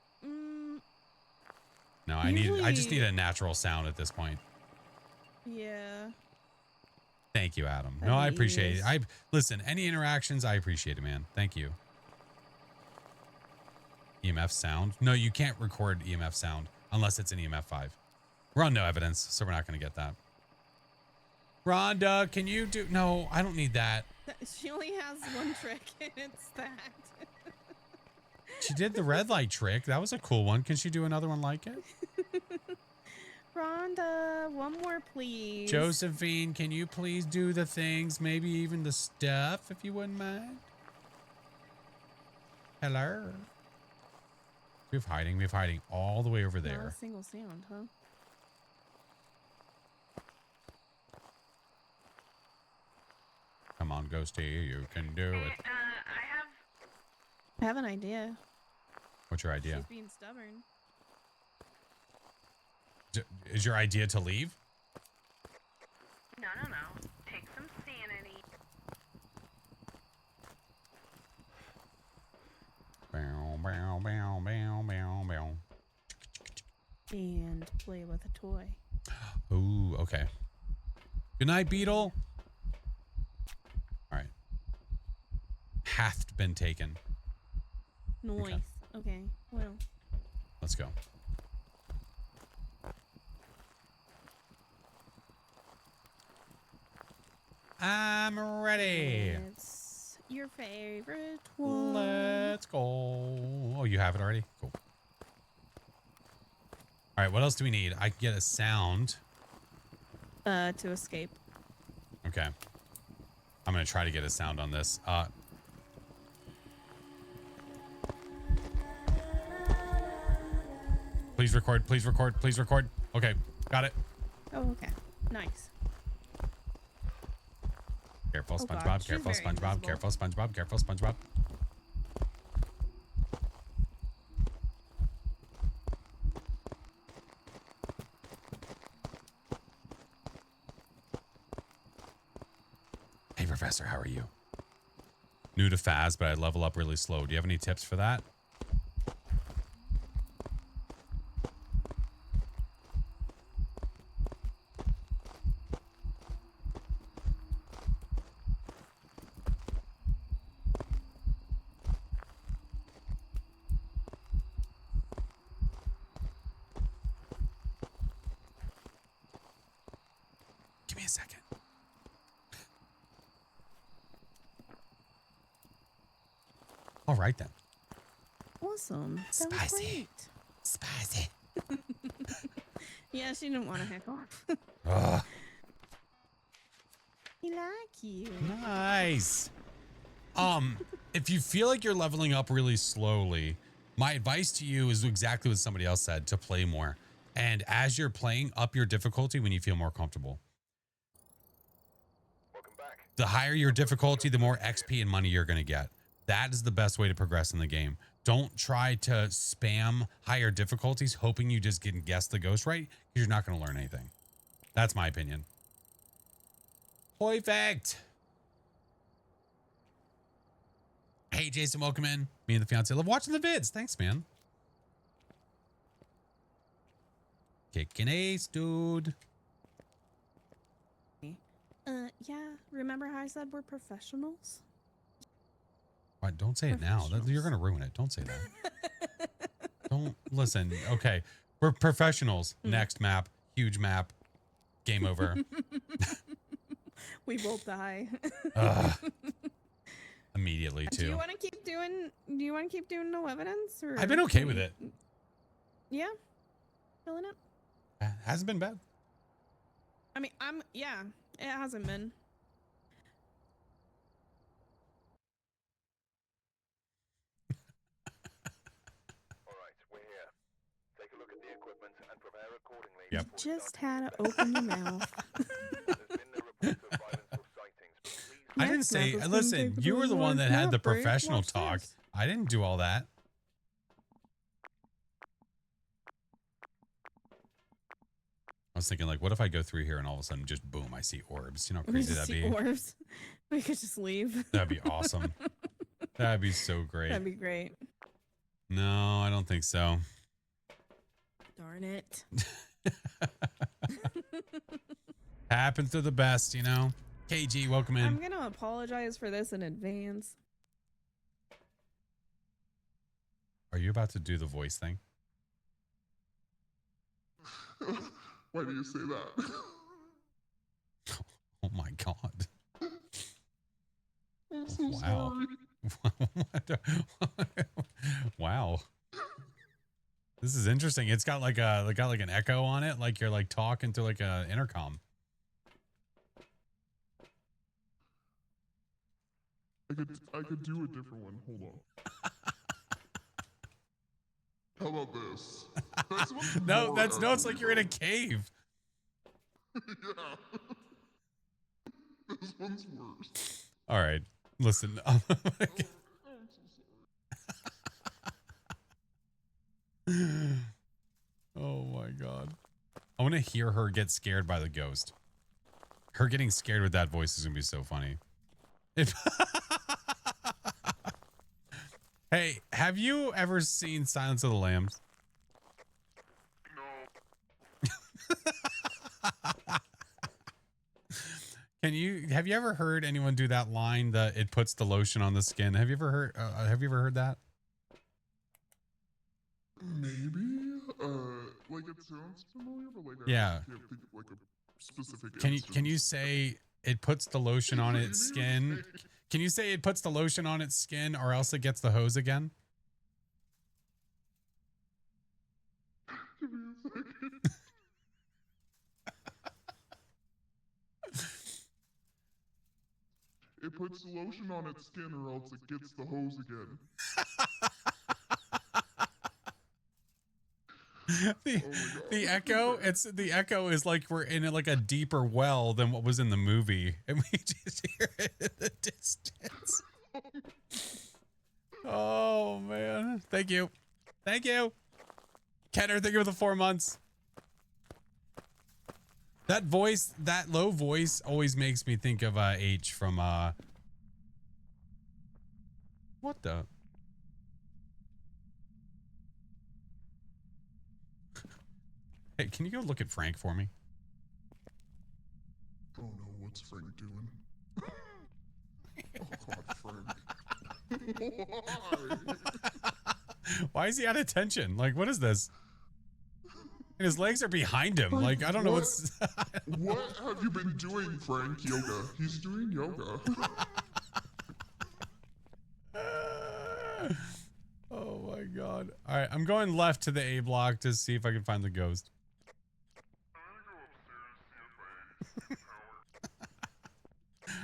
No, I just need a natural sound at this point. Yeah. Thank you, Adam. That'd No, be I appreciate easy. it. Listen, any interactions, I appreciate it, man. Thank you. EMF sound? No, you can't record EMF sound unless it's an EMF 5. We're on no evidence, so we're not going to get that. Rhonda, can you do... No, I don't need that. She only has one trick, and it's that. She did the red light trick. That was a cool one. Can she do another one like it? Rhonda, one more, please. Josephine, can you please do the things, maybe even the stuff, if you wouldn't mind? Hello? We have hiding all the way over Not a there. single sound, huh? Come on, Ghosty, you can do it. I have an idea. What's your idea? She's being stubborn. Is your idea to leave? No. Take some sanity. Bow, bow, bow, bow, bow, bow. And play with a toy. Ooh, okay. Good night, Beetle. All right. Hath been taken. Noise. Okay. Well. Let's go. I'm ready. It's your favorite one. Let's go. Oh, you have it already? Cool. All right, what else do we need? I can get a sound. To escape. Okay. I'm going to try to get a sound on this. Please record, please record, please record. Okay, got it. Oh, okay. Nice. Careful, Oh, SpongeBob. God, she's Careful, very SpongeBob. invisible. Careful, SpongeBob. Careful, SpongeBob. Hey, Professor, how are you? New to Phas, but I level up really slow. Do you have any tips for that? Give me a second. All right, then. Awesome. That was Spicy. great. Spicy. Yeah, she didn't want to heck off. Ugh. He like you. Nice. If you feel like you're leveling up really slowly, my advice to you is exactly what somebody else said, to play more. And as you're playing, up your difficulty when you feel more comfortable. Welcome back. The higher your difficulty, the more XP and money you're going to get. That is the best way to progress in the game. Don't try to spam higher difficulties hoping you just can guess the ghost right, because you're not going to learn anything. That's my opinion. Perfect. Hey, Jason, welcome in. Me and the fiance love watching the vids. Thanks, man. Kicking ace, dude. Yeah. Remember how I said we're professionals? What? Don't say it now. You're going to ruin it. Don't say that. Don't listen. Okay. We're professionals. Next map. Huge map. Game over. We both die. Immediately, Do too. you want to keep doing? Do you want to keep doing no evidence? Or I've been okay with it. Yeah. Feeling it. Hasn't been bad. I mean, yeah, it hasn't been. Alright, we're here. Take a look at the equipment and prepare accordingly. Yep. You just had to open your mouth. There's been no reports of violence or sightings, but please I didn't say, listen, you were the one that had the professional talk. I didn't do all that. I was thinking, like, what if I go through here and all of a sudden just boom, I see orbs? You know how crazy that'd be? Orbs. We could just leave. That'd be awesome. That'd be so great. That'd be great. No, I don't think so. Darn it. Happens to the best, you know? KG, welcome in. I'm going to apologize for this in advance. Are you about to do the voice thing? Why do you say that? Oh my God. I'm so Wow. sorry. Wow. This is interesting. It's got like an echo on it, like you're like talking to like a intercom. I could do a different one. Hold on. How about this? No, it's like you're in a cave. Yeah. This one's worse. All right. Listen. I'm so sorry. Oh my God. I want to hear her get scared by the ghost. Her getting scared with that voice is going to be so funny. Hey, have you ever seen Silence of the Lambs? Have you ever heard anyone do that line that it puts the lotion on the skin? Have you ever heard that? Maybe. Like it sounds familiar, but like Yeah. I can't think of like a specific. Can you say it puts the lotion on its skin? Can you say it puts the lotion on its skin, or else it gets the hose again? Give me a second. It puts lotion on its skin, or else it gets the hose again. The echo is like we're in like a deeper well than what was in the movie, and we just hear it in the distance. Oh man, thank you Kenner, thank you for the 4 months. That voice, that low voice always makes me think of H from what the. Hey, can you go look at Frank for me? Oh no, what's Frank doing? Oh God, Frank. Why? Why is he out of tension? Like, what is this? And his legs are behind him. Like, I don't know what's... What have you been doing, Frank? Yoga. He's doing yoga. Oh my God. All right, I'm going left to the A block to see if I can find the ghost.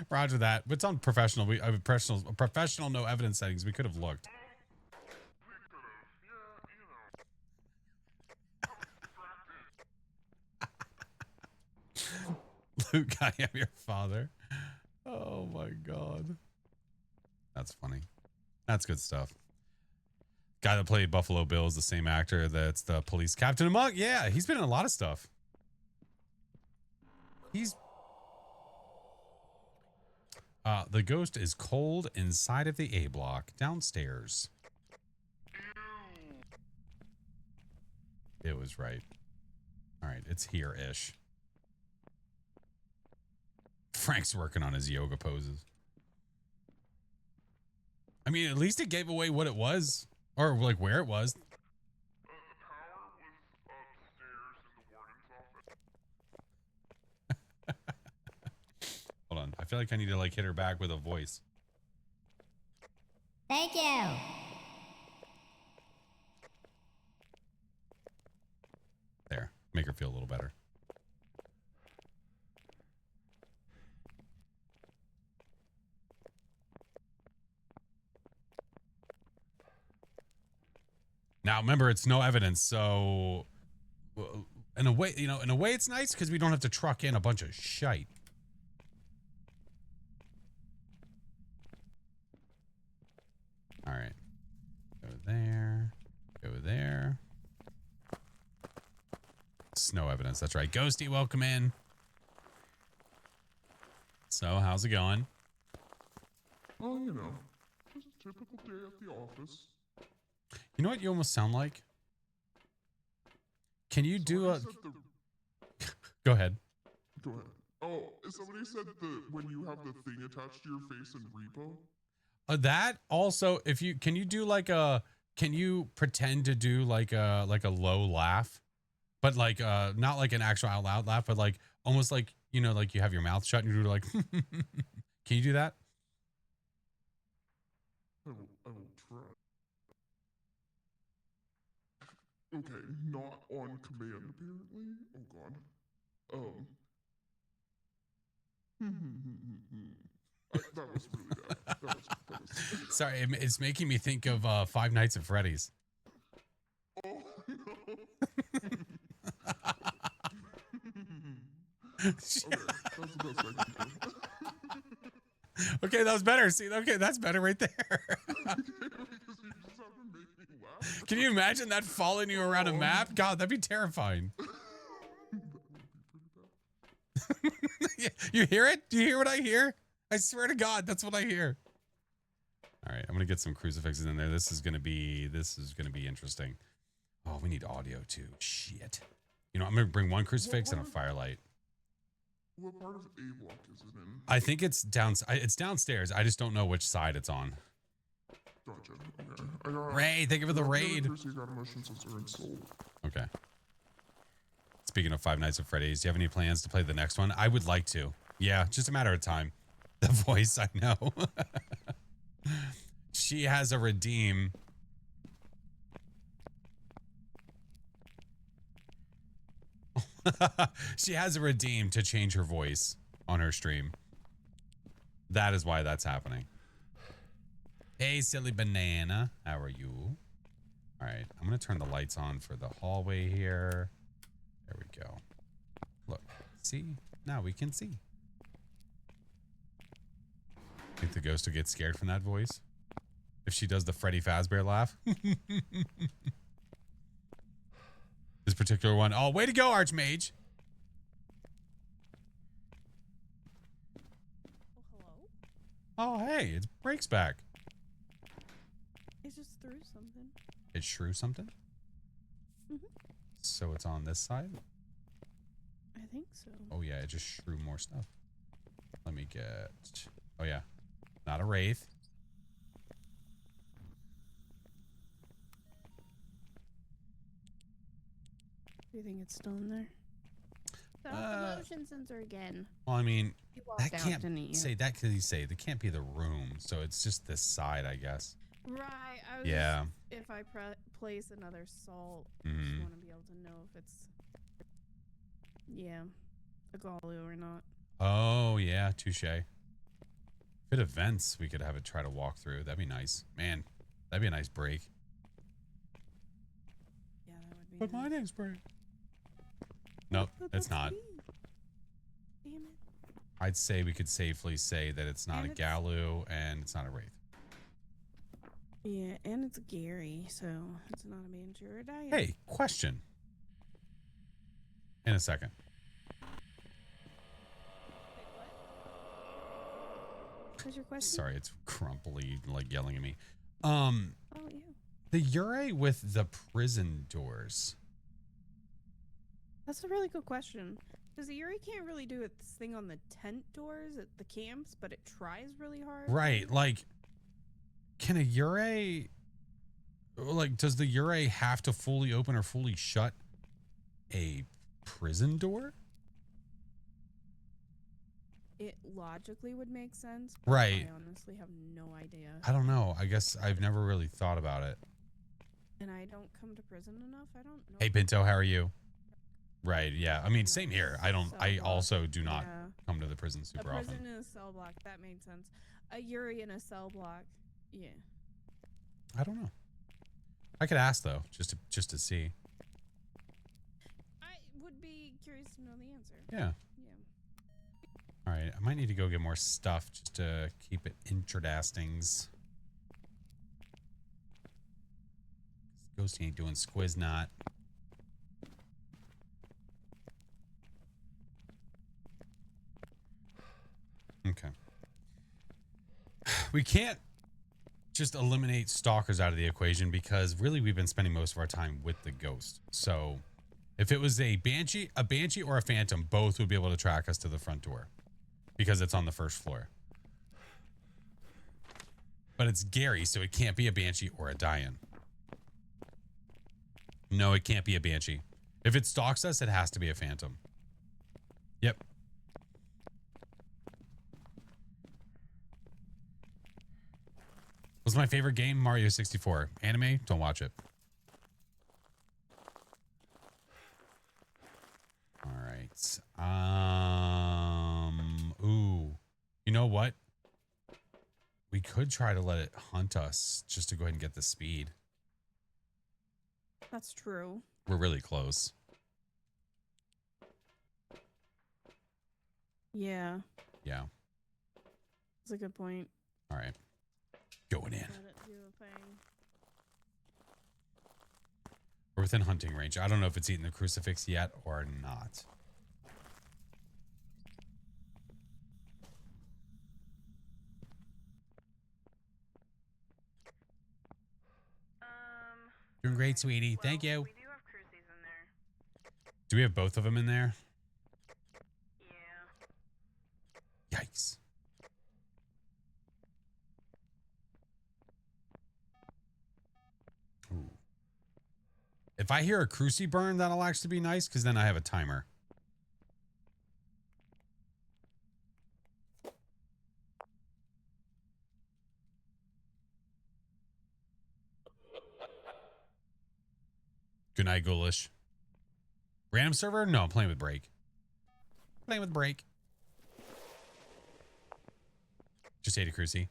Roger that. But it's on professional. We have professional no evidence settings. We could have looked. Luke, I am your father. Oh my God. That's funny. That's good stuff. Guy that played Buffalo Bill is the same actor that's the police captain among. Yeah, he's been in a lot of stuff. The ghost is cold inside of the A block downstairs. It was right. All right, it's here-ish. Frank's working on his yoga poses. I mean, at least it gave away what it was, or like where it was. Hold on. I feel like I need to like hit her back with a voice. Thank you. Now, remember, it's no evidence, so in a way, it's nice because we don't have to truck in a bunch of shite. All right. Go there. Go there. Snow evidence. That's right. Ghosty, welcome in. So, how's it going? Oh, you know, just a typical day at the office. You know what you almost sound like? Can you do a... Go ahead. Go ahead. Oh, somebody said that when you have the thing attached to your face in repo? That also, if you... Can you do like a... Can you pretend to do like a low laugh? But like, not like an actual out loud laugh, but like almost like, like you have your mouth shut and you do like... Can you do that? I will try. Okay, not on command, apparently. Oh, God. That was really bad. That was... Sorry, it's making me think of Five Nights at Freddy's. Oh, no. Okay, that's the best I can do. Okay, that was better. See, okay, that's better right there. Because you just have to make me laugh. Can you imagine that following you around a map? God, that'd be terrifying. Yeah, you hear it? Do you hear what I hear? I swear to God, that's what I hear. All right, I'm gonna get some crucifixes in there. This is gonna be interesting. Oh, we need audio too. Shit. I'm gonna bring one crucifix and a firelight. What part of A block is it in? I think it's downstairs. I just don't know which side it's on. Gotcha. Okay. Ray, thank you for the raid. Okay. Speaking of Five Nights at Freddy's, do you have any plans to play the next one? I would like to. Yeah, just a matter of time. The voice, I know. She has a redeem. She has a redeem to change her voice on her stream. That is why that's happening. Hey, silly banana. How are you? All right, I'm going to turn the lights on for the hallway here. There we go. Look, see? Now we can see. Think the ghost will get scared from that voice? If she does the Freddy Fazbear laugh? This particular one. Oh, way to go, Archmage. Oh, hello? Oh, hey, it's Breaks back. It just threw something. It shrew something? Mm-hmm. So it's on this side? I think so. Oh, yeah, it just shrew more stuff. Let me get... Oh, yeah. Not a wraith. Do you think it's still in there? So the motion sensor again. Well, I mean, You walked that out, can't didn't you? say that because you say that can't be the room, so it's just this side, I guess. Right. I was Yeah. If I place another salt, I Mhm. just want to be able to know if it's, a Galu or not. Oh, yeah, touche. If it events, we could have it try to walk through. That'd be nice. Man, that'd be a nice break. Yeah, that would be. But my nice. name's break. Nope, But it's that's not. me. Damn it. I'd say we could safely say that it's not And a it's- Galu and it's not a wraith. Yeah, and it's Gary, so it's not a Manchurian diet. Hey, question. In a second. What's your question? Sorry, it's crumply, like yelling at me. Oh, yeah. The Ure with the prison doors. That's a really good question. Because the Yuri can't really do its thing on the tent doors at the camps, but it tries really hard. Right, like, can a Ure, like, does the Ure have to fully open or fully shut a prison door? It logically would make sense. But Right. I honestly have no idea. I don't know. I guess I've never really thought about it. And I don't come to prison enough. I don't know. Hey, Pinto, how are you? Right, yeah. I mean, same here. I also do not Yeah. come to the prison A super prison often. in a cell block. That made sense. A Yuri in a cell block. Yeah. I don't know. I could ask though, just to see. I would be curious to know the answer. Yeah. Yeah. All right. I might need to go get more stuff just to keep it intradastings. Ghosty ain't doing squiz not. Okay. We can't just eliminate stalkers out of the equation because really we've been spending most of our time with the ghost. So if it was a banshee or a phantom, both would be able to track us to the front door because it's on the first floor. But it's Gary, so it can't be a banshee or a die-in. No, it can't be a banshee. If it stalks us, it has to be a phantom. Yep. What's my favorite game? Mario 64. Anime? Don't watch it. All right. Ooh. You know what? We could try to let it hunt us just to go ahead and get the speed. That's true. We're really close. Yeah. Yeah. That's a good point. All right. Going in. Let it do a thing. We're within hunting range. I don't know if it's eaten the crucifix yet or not. Doing great, sweetie. Thank you. We do have crucies in there. Do we have both of them in there? Yeah. Yikes. Ooh. If I hear a crucie burn, that'll actually be nice because then I have a timer. Good night, Ghoulish. Random server? No, I'm playing with Break. Playing with Break. Just ate a crucie.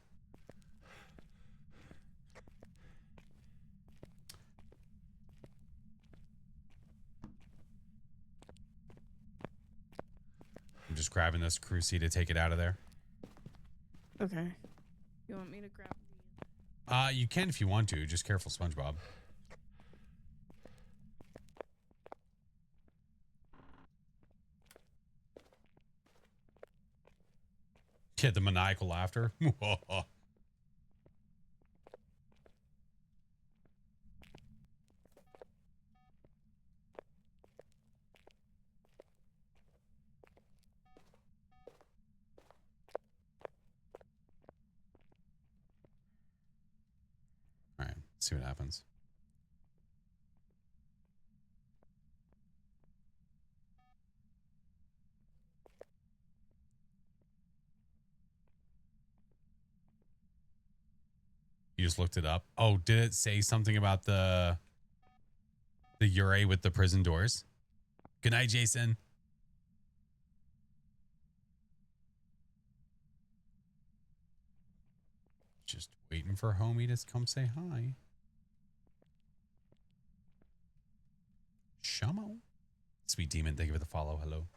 I'm just grabbing this crucie to take it out of there. Okay. You want me to grab these? You can if you want to. Just careful, SpongeBob. Yeah, the maniacal laughter. All right, let's see what happens. You just looked it up. Oh, did it say something about the Ure with the prison doors? Good night, Jason. Just waiting for homie to come say hi. Shamo. Sweet demon, thank you for the follow. Hello.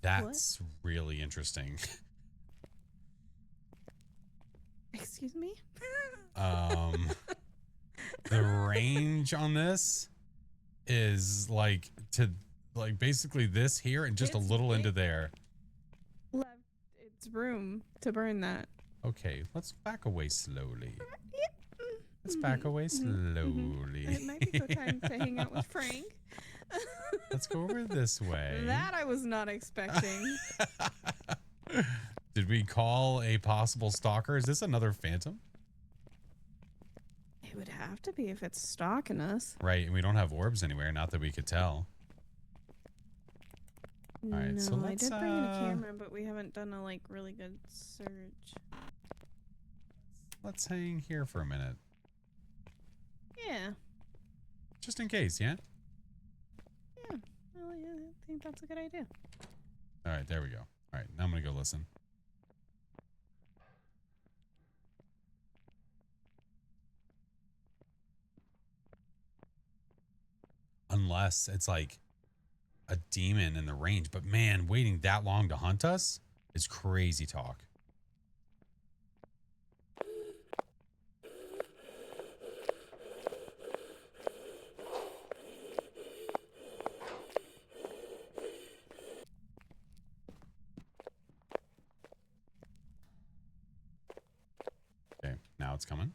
That's really interesting. Excuse me? The range on this is like basically this here and just It's a little big. into there. Left its room to burn that. Okay, let's back away slowly. Let's back away slowly. It might be go time to hang out with Frank. Let's go over this way. That I was not expecting. Did we call a possible stalker? Is this another phantom? It would have to be if it's stalking us. Right, and we don't have orbs anywhere, not that we could tell. All right, no, so let's, I did bring in a camera, but we haven't done a really good search. Let's hang here for a minute. Yeah. Just in case, yeah? Yeah. Well, yeah, I think that's a good idea. All right, there we go. All right, now I'm going to go listen. Unless it's like a demon in the range. But man, waiting that long to hunt us is crazy talk. Okay, now it's coming.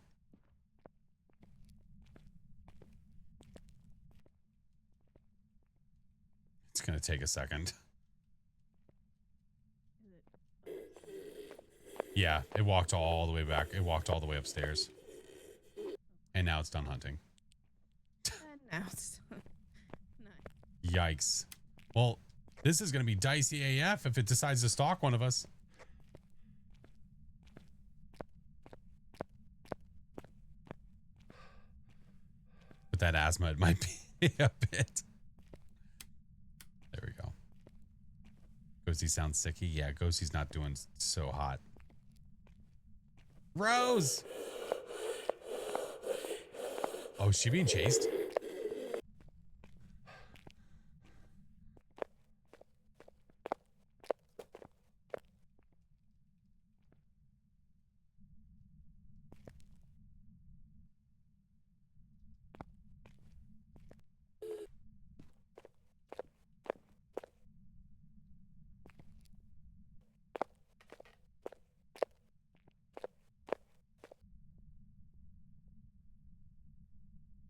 It's going to take a second. Yeah, it walked all the way back. It walked all the way upstairs. And now it's done hunting. And now it's nice. Yikes. Well, this is going to be dicey AF if it decides to stalk one of us. With that asthma, it might be a bit. There we go. Ghosty sounds sicky. Yeah, Ghosty's not doing so hot. Rose! Oh, is she being chased?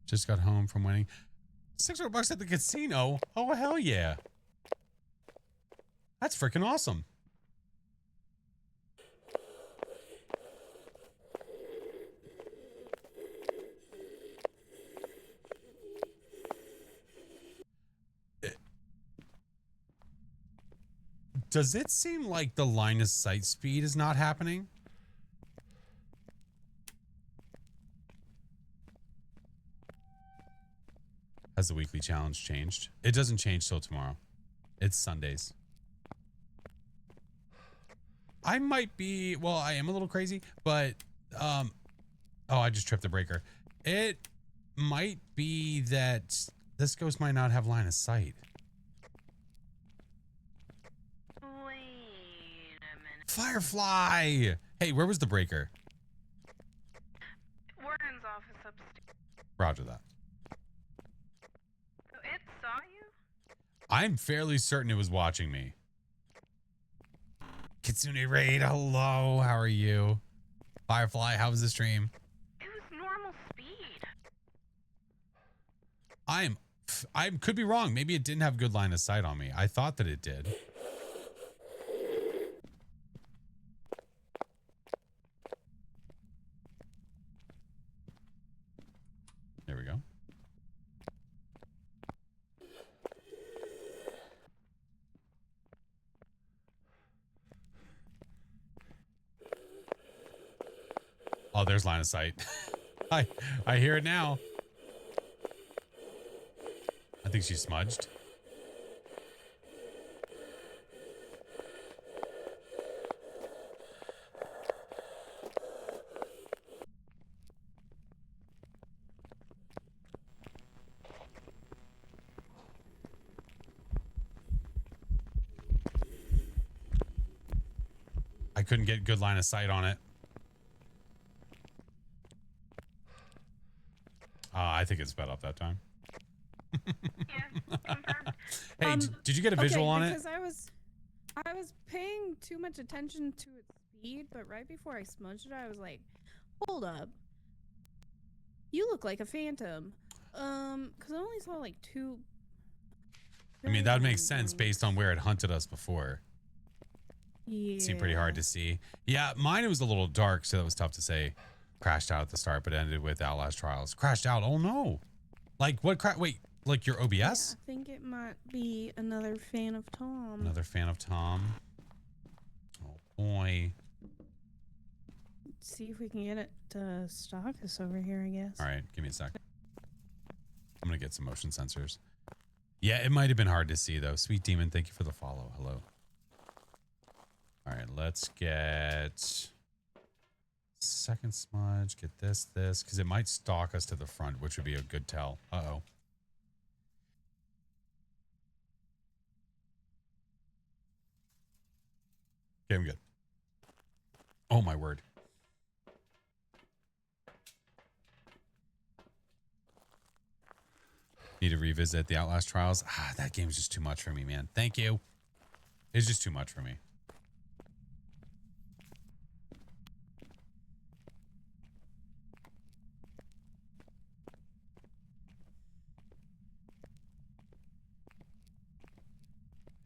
Just got home from winning $600 at the casino. Oh, hell yeah. That's freaking awesome. Does it seem like the line of sight speed is not happening? Has the weekly challenge changed? It doesn't change till tomorrow. It's Sundays. I might be, well, I am a little crazy, but, oh, I just tripped the breaker. It might be that this ghost might not have line of sight. Wait a minute. Firefly! Hey, where was the breaker? Warden's office upstairs. Roger that. So it saw you? I'm fairly certain it was watching me. Kitsune Raid, hello, how are you? Firefly, how was the stream? It was normal speed. I could be wrong. Maybe it didn't have good line of sight on me. I thought that it did. There we go. Oh, there's line of sight. I hear it now. I think she's smudged. I couldn't get good line of sight on it. I think it sped up that time. Yeah, confirmed. Hey, did you get a visual on it? Because I was paying too much attention to its speed, but right before I smudged it, I was like, hold up. You look like a phantom. Because I only saw like two. I mean, that would make sense based on where it hunted us before. Yeah. It seemed pretty hard to see. Yeah, mine was a little dark, so that was tough to say. Crashed out at the start, but ended with Outlast Trials. Crashed out. Oh no! Like what? Wait, like your OBS? Yeah, I think it might be another fan of Tom. Another fan of Tom. Oh boy! Let's see if we can get it to stock us over here, I guess. All right, give me a sec. I'm gonna get some motion sensors. Yeah, it might have been hard to see though. Sweet Demon, thank you for the follow. Hello. All right, let's get second smudge. Get this, because it might stalk us to the front, which would be a good tell. Uh-oh. Okay, I'm good. Oh, my word. Need to revisit the Outlast Trials. Ah, that game's just too much for me, man. Thank you. It's just too much for me.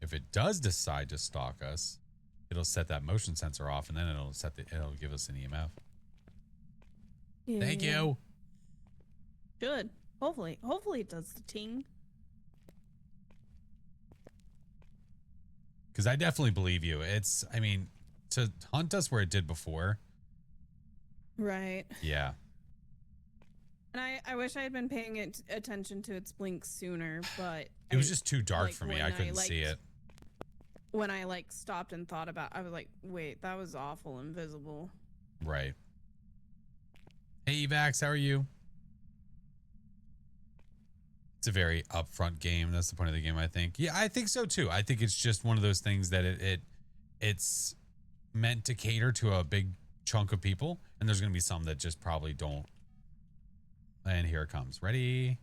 If it does decide to stalk us, it'll set that motion sensor off, and then it'll give us an EMF. Yeah. Thank you. Good. Hopefully it does the ting. Because I definitely believe you. I mean, to hunt us where it did before. Right. Yeah. And I wish I had been paying attention to its blink sooner, but It was just too dark like, for me. when I couldn't see it. When I stopped and thought about, I was like, wait, that was awful invisible. Right. Hey, Evax, how are you? It's a very upfront game. That's the point of the game, I think. Yeah, I think so too. I think it's just one of those things that it's meant to cater to a big chunk of people, and there's going to be some that just probably don't. And here it comes. Ready?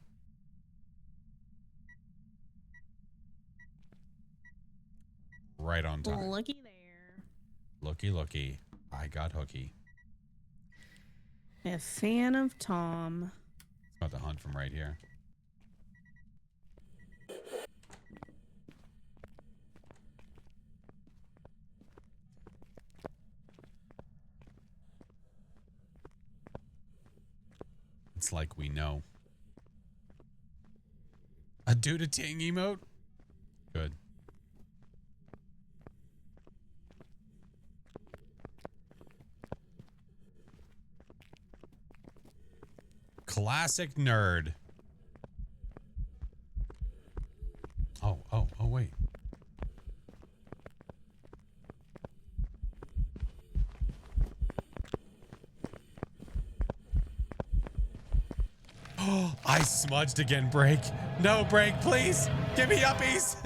Right on time. Looky there. Looky. I got hooky. A fan of Tom. It's about to hunt from right here. It's like we know. A do to ting emote? Good. Classic nerd. Oh, wait. Oh, I smudged again, Break. No, Break, please. Give me uppies.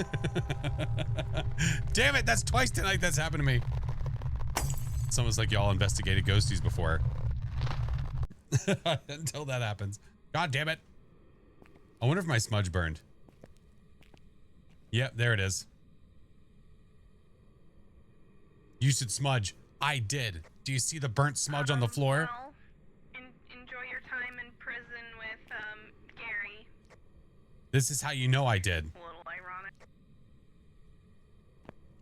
Damn it, that's twice tonight that's happened to me. It's almost like y'all investigated ghosties before. Until that happens. God damn it. I wonder if my smudge burned. Yep, there it is. You should smudge. I did. Do you see the burnt smudge on the floor? Well, enjoy your time in prison with Gary. This is how you know I did. A little ironic.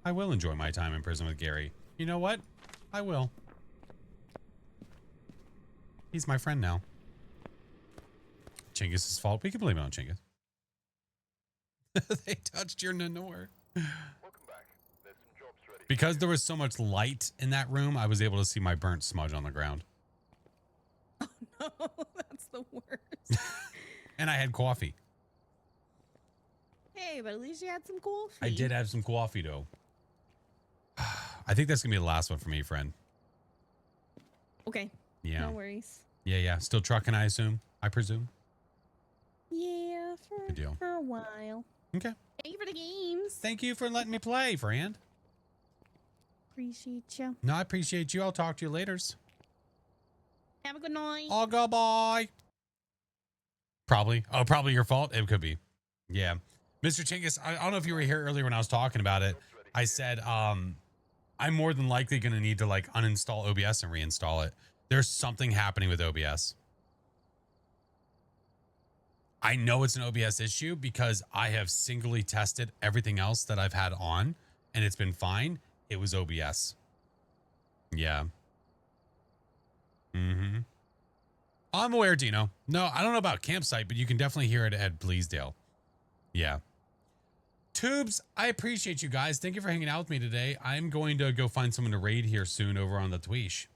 I will enjoy my time in prison with Gary. You know what? I will. He's my friend now. Chingis' fault. We can blame it on Chingis. They touched your Nanor. Welcome back. There's some jobs ready. Because there was so much light in that room, I was able to see my burnt smudge on the ground. Oh no, that's the worst. And I had coffee. Hey, but at least you had some coffee. I did have some coffee, though. I think that's going to be the last one for me, friend. Okay. Yeah. No worries. Yeah. Still trucking, I assume? I presume? Yeah, Good deal. for a while. Okay. Thank you for the games. Thank you for letting me play, friend. Appreciate you. No, I appreciate you. I'll talk to you later. Have a good night. I'll go bye. Probably. Oh, probably your fault. It could be. Yeah. Mr. Chingus, I don't know if you were here earlier when I was talking about it. I said, I'm more than likely going to need to uninstall OBS and reinstall it. There's something happening with OBS. I know it's an OBS issue because I have singly tested everything else that I've had on and it's been fine. It was OBS. Yeah. I'm aware, Dino. No, I don't know about Campsite, but you can definitely hear it at Bleasdale. Yeah. Tubes, I appreciate you guys. Thank you for hanging out with me today. I'm going to go find someone to raid here soon over on the Tweesh.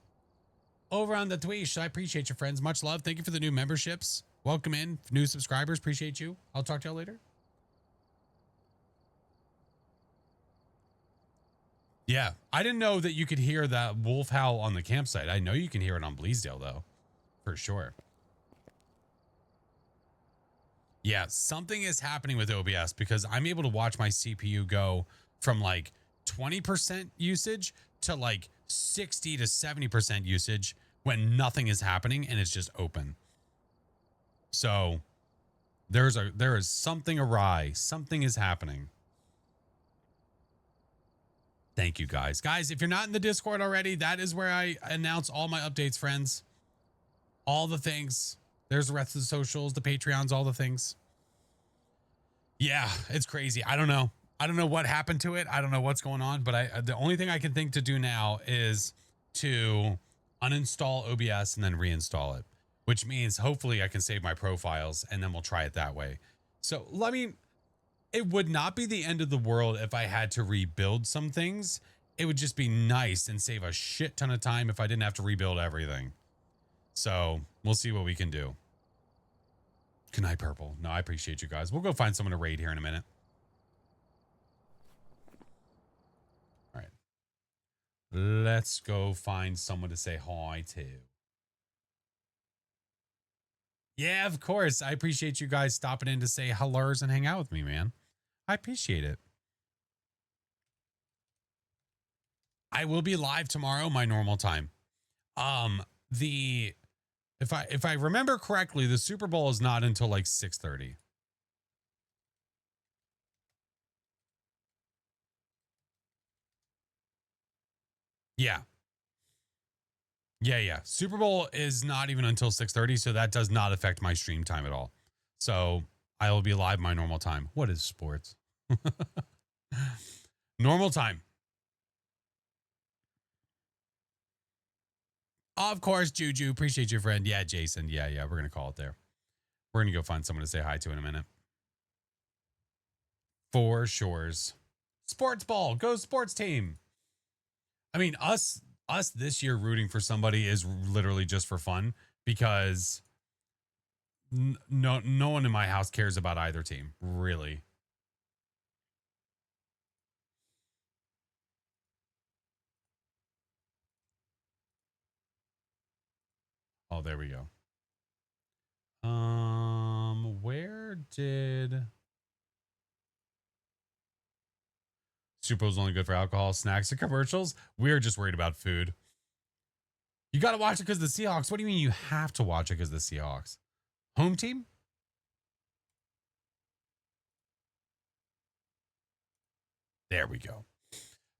I appreciate you, friends. Much love. Thank you for the new memberships. Welcome in. New subscribers. Appreciate you. I'll talk to y'all later. Yeah, I didn't know that you could hear that wolf howl on the campsite. I know you can hear it on Bleasdale, though, for sure. Yeah, something is happening with OBS because I'm able to watch my CPU go from like 20% usage to like 60 to 70% usage when nothing is happening and it's just open. So there is something awry. Something is happening. Thank you, guys. Guys, if you're not in the Discord already, that is where I announce all my updates, friends. All the things. There's the rest of the socials, the Patreons, all the things. Yeah, it's crazy. I don't know. I don't know what happened to it. I don't know what's going on, but the only thing I can think to do now is to uninstall OBS and then reinstall it, which means hopefully I can save my profiles and then we'll try it that way. So, I mean, it would not be the end of the world if I had to rebuild some things. It would just be nice and save a shit ton of time if I didn't have to rebuild everything. So we'll see what we can do. Good night, Purple. No, I appreciate you guys. We'll go find someone to raid here in a minute. All right. Let's go find someone to say hi to. Yeah, of course. I appreciate you guys stopping in to say hellos and hang out with me, man. I appreciate it. I will be live tomorrow, my normal time. If I remember correctly, the Super Bowl is not until like 6:30. Yeah. Yeah. Super Bowl is not even until 6:30, so that does not affect my stream time at all. So I will be live my normal time. What is sports? Normal time. Of course, Juju. Appreciate your friend. Yeah, Jason. Yeah. We're going to call it there. We're going to go find someone to say hi to in a minute. For shores. Sports ball. Go sports team. I mean, us this year rooting for somebody is literally just for fun because no one in my house cares about either team, really. Oh, there we go. Where did Super Bowl's only good for alcohol, snacks, and commercials? We're just worried about food. You got to watch it because of the Seahawks. What do you mean you have to watch it because of the Seahawks? Home team? There we go.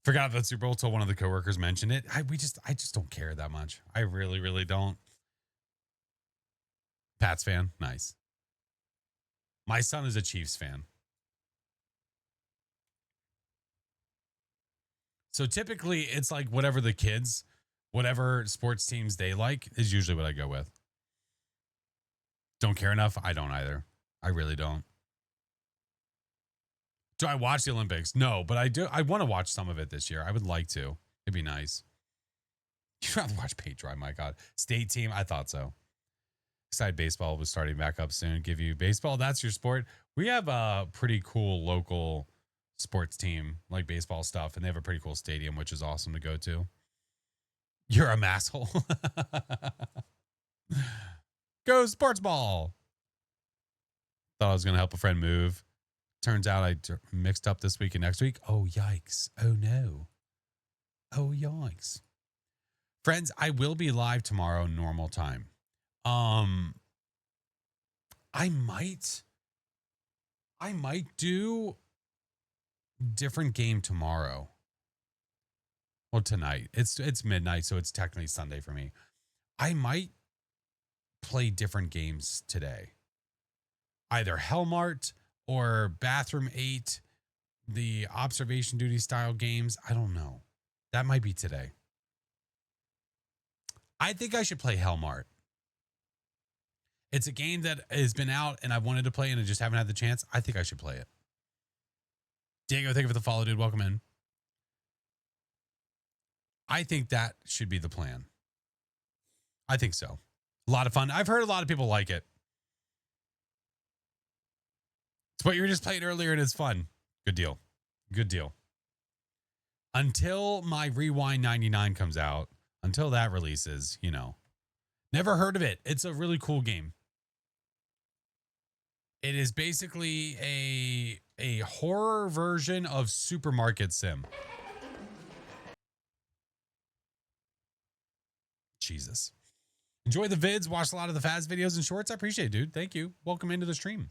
Forgot that Super Bowl till one of the coworkers mentioned it. I just don't care that much. I really, really don't. Pats fan? Nice. My son is a Chiefs fan. So typically it's like whatever the kids, whatever sports teams they like is usually what I go with. Don't care enough? I don't either. I really don't. Do I watch the Olympics? No, but I do. I want to watch some of it this year. I would like to. It'd be nice. You'd rather watch paint dry, my God. State team? I thought so. Excited baseball was starting back up soon. Give you baseball. That's your sport. We have a pretty cool local sports team, like baseball stuff, and they have a pretty cool stadium, which is awesome to go to. You're a masshole. Go sports ball. Thought I was going to help a friend move. Turns out I mixed up this week and next week. Oh, yikes. Oh, no. Oh, yikes. Friends, I will be live tomorrow, normal time. I might do different game tomorrow. Well, tonight. It's midnight, so it's technically Sunday for me. I might play different games today. Either Hellmart or Bathroom 8, the observation duty style games. I don't know. That might be today. I think I should play Hellmart. It's a game that has been out and I've wanted to play and I just haven't had the chance. I think I should play it. Diego, thank you for the follow, dude. Welcome in. I think that should be the plan. I think so. A lot of fun. I've heard a lot of people like it. It's what you were just playing earlier and it's fun. Good deal. Good deal. Until my Rewind 99 comes out, until that releases, never heard of it. It's a really cool game. It is basically a horror version of Supermarket Sim. Jesus. Enjoy the vids. Watch a lot of the Faz videos and shorts. I appreciate it, dude. Thank you. Welcome into the stream.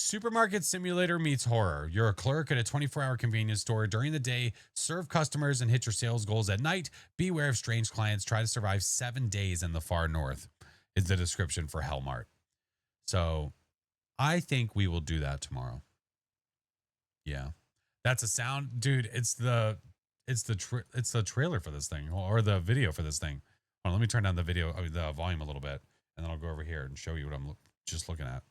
Supermarket Simulator meets horror. You're a clerk at a 24-hour convenience store. During the day, serve customers and hit your sales goals. At night, beware of strange clients. Try to survive 7 days in the far north is the description for Hellmart. So I think we will do that tomorrow. Yeah. That's a sound. Dude, it's the trailer for this thing, or the video for this thing. Hold on, let me turn down the volume a little bit, and then I'll go over here and show you what I'm just looking at.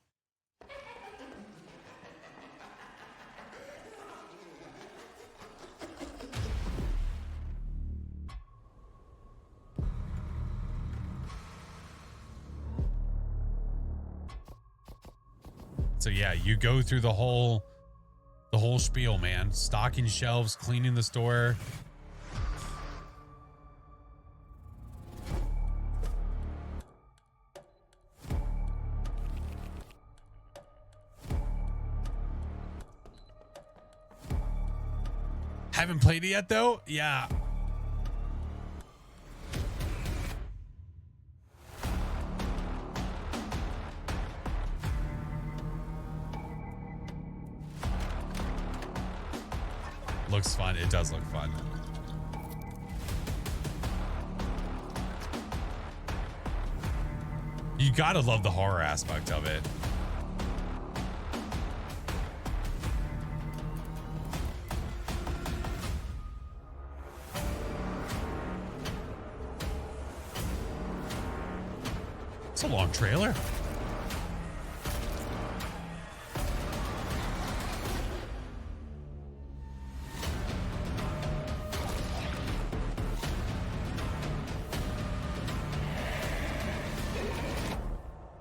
So yeah, you go through the whole spiel, man. Stocking shelves, cleaning the store. Haven't played it yet though? Yeah. Looks fun. It does look fun. You gotta love the horror aspect of it. It's a long trailer.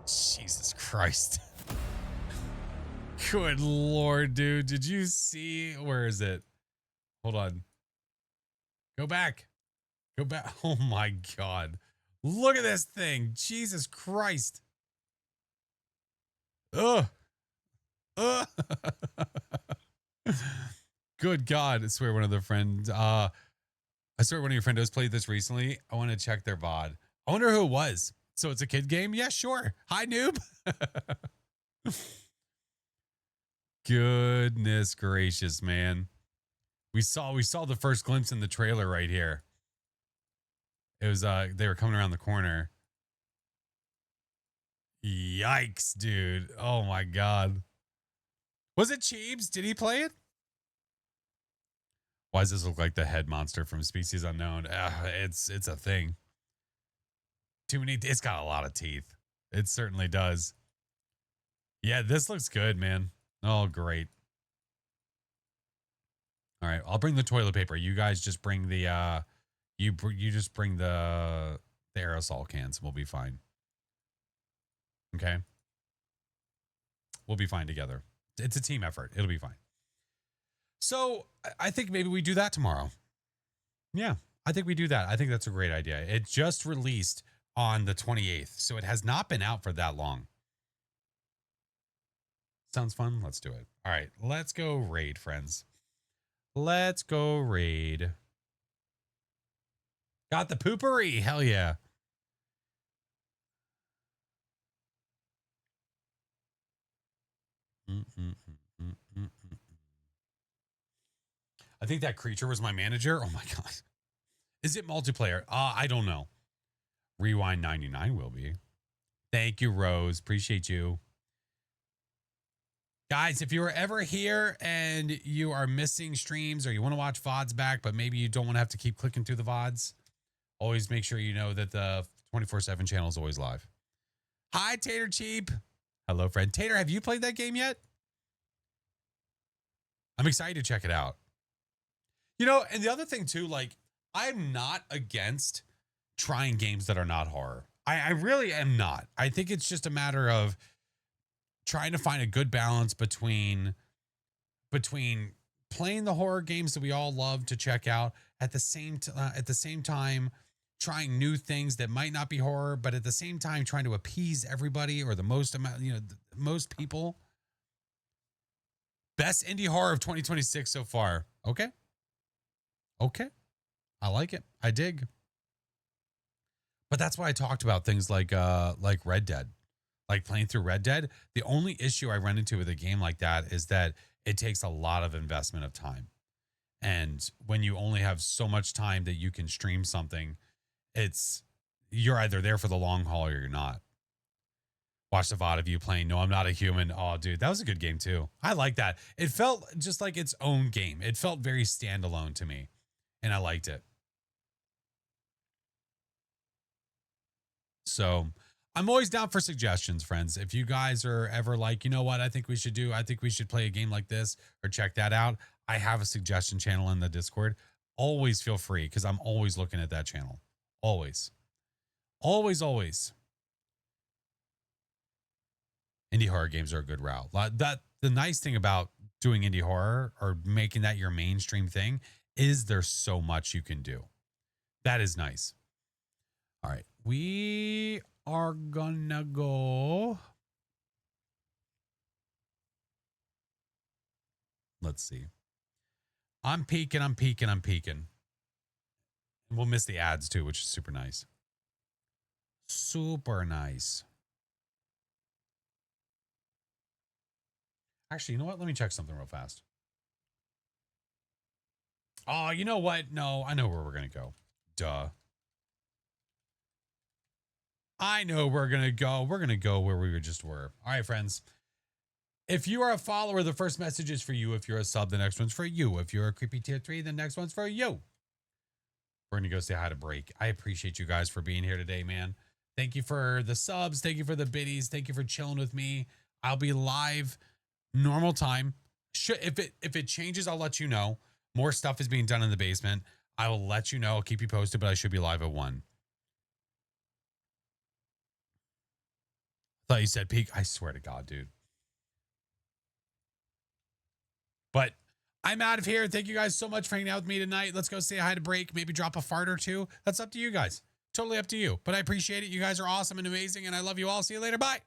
Jesus Christ. Good Lord, dude. Did you see? Where is it? Hold on. Go back. Go back. Oh my God. Look at this thing. Jesus Christ. Ugh. Ugh. Good God. I swear one of your friends played this recently. I want to check their VOD. I wonder who it was. So it's a kid game? Yeah, sure. Hi, noob. Goodness gracious, man. We saw the first glimpse in the trailer right here. It was they were coming around the corner. Yikes, dude. Oh my God. Was it Cheebs? Did he play it? Why does this look like the head monster from Species Unknown? It's a thing. Too many. It's got a lot of teeth. It certainly does. Yeah, this looks good, man. Oh, great. All right, I'll bring the toilet paper. You guys just bring the you just bring the aerosol cans. We'll be fine. Okay. We'll be fine together. It's a team effort. It'll be fine. So I think maybe we do that tomorrow. Yeah, I think we do that. I think that's a great idea. It just released on the 28th, so it has not been out for that long. Sounds fun. Let's do it. All right, let's go raid, friends. Let's go raid. Got the poopery. Hell yeah. I think that creature was my manager. Oh my God. Is it multiplayer? I don't know. Rewind 99 will be. Thank you, Rose. Appreciate you. Guys, if you are ever here and you are missing streams or you want to watch VODs back, but maybe you don't want to have to keep clicking through the VODs, always make sure you know that the 24/7 channel is always live. Hi, Tater Cheap. Hello, friend. Tater, have you played that game yet? I'm excited to check it out. You know, and the other thing too, like, I'm not against trying games that are not horror. I really am not. I think it's just a matter of trying to find a good balance between playing the horror games that we all love to check out at the same time trying new things that might not be horror, but at the same time trying to appease everybody or the most amount, most people. Best indie horror of 2026 so far. Okay. I like it. I dig. But that's why I talked about things like Red Dead. Like playing through Red Dead. The only issue I run into with a game like that is that it takes a lot of investment of time. And when you only have so much time that you can stream something, you're either there for the long haul or you're not. Watch the VOD of you playing No, I'm Not a Human. Oh, dude, that was a good game too. I like that. It felt just like its own game. It felt very standalone to me, and I liked it. So I'm always down for suggestions, friends. If you guys are ever like, you know what, I think we should play a game like this or check that out. I have a suggestion channel in the Discord. Always feel free because I'm always looking at that channel. Always. Indie horror games are a good route. The nice thing about doing indie horror or making that your mainstream thing is there's so much you can do. That is nice. All right. We are gonna go. Let's see. I'm peeking. We'll miss the ads too, which is super nice. Super nice. Actually, you know what? Let me check something real fast. Oh, you know what? No, I know where we're going to go. Duh. I know we're going to go. We're going to go where we just were. All right, friends. If you are a follower, the first message is for you. If you're a sub, the next one's for you. If you're a creepy tier 3, the next one's for you. We're going to go say hi to Break. I appreciate you guys for being here today, man. Thank you for the subs. Thank you for the biddies. Thank you for chilling with me. I'll be live normal time. If it changes, I'll let you know. More stuff is being done in the basement. I will let you know. I'll keep you posted, but I should be live at 1. Thought you said peak. I swear to God, dude. But I'm out of here. Thank you guys so much for hanging out with me tonight. Let's go say hi to Break. Maybe drop a fart or two. That's up to you guys. Totally up to you. But I appreciate it. You guys are awesome and amazing, and I love you all. See you later. Bye.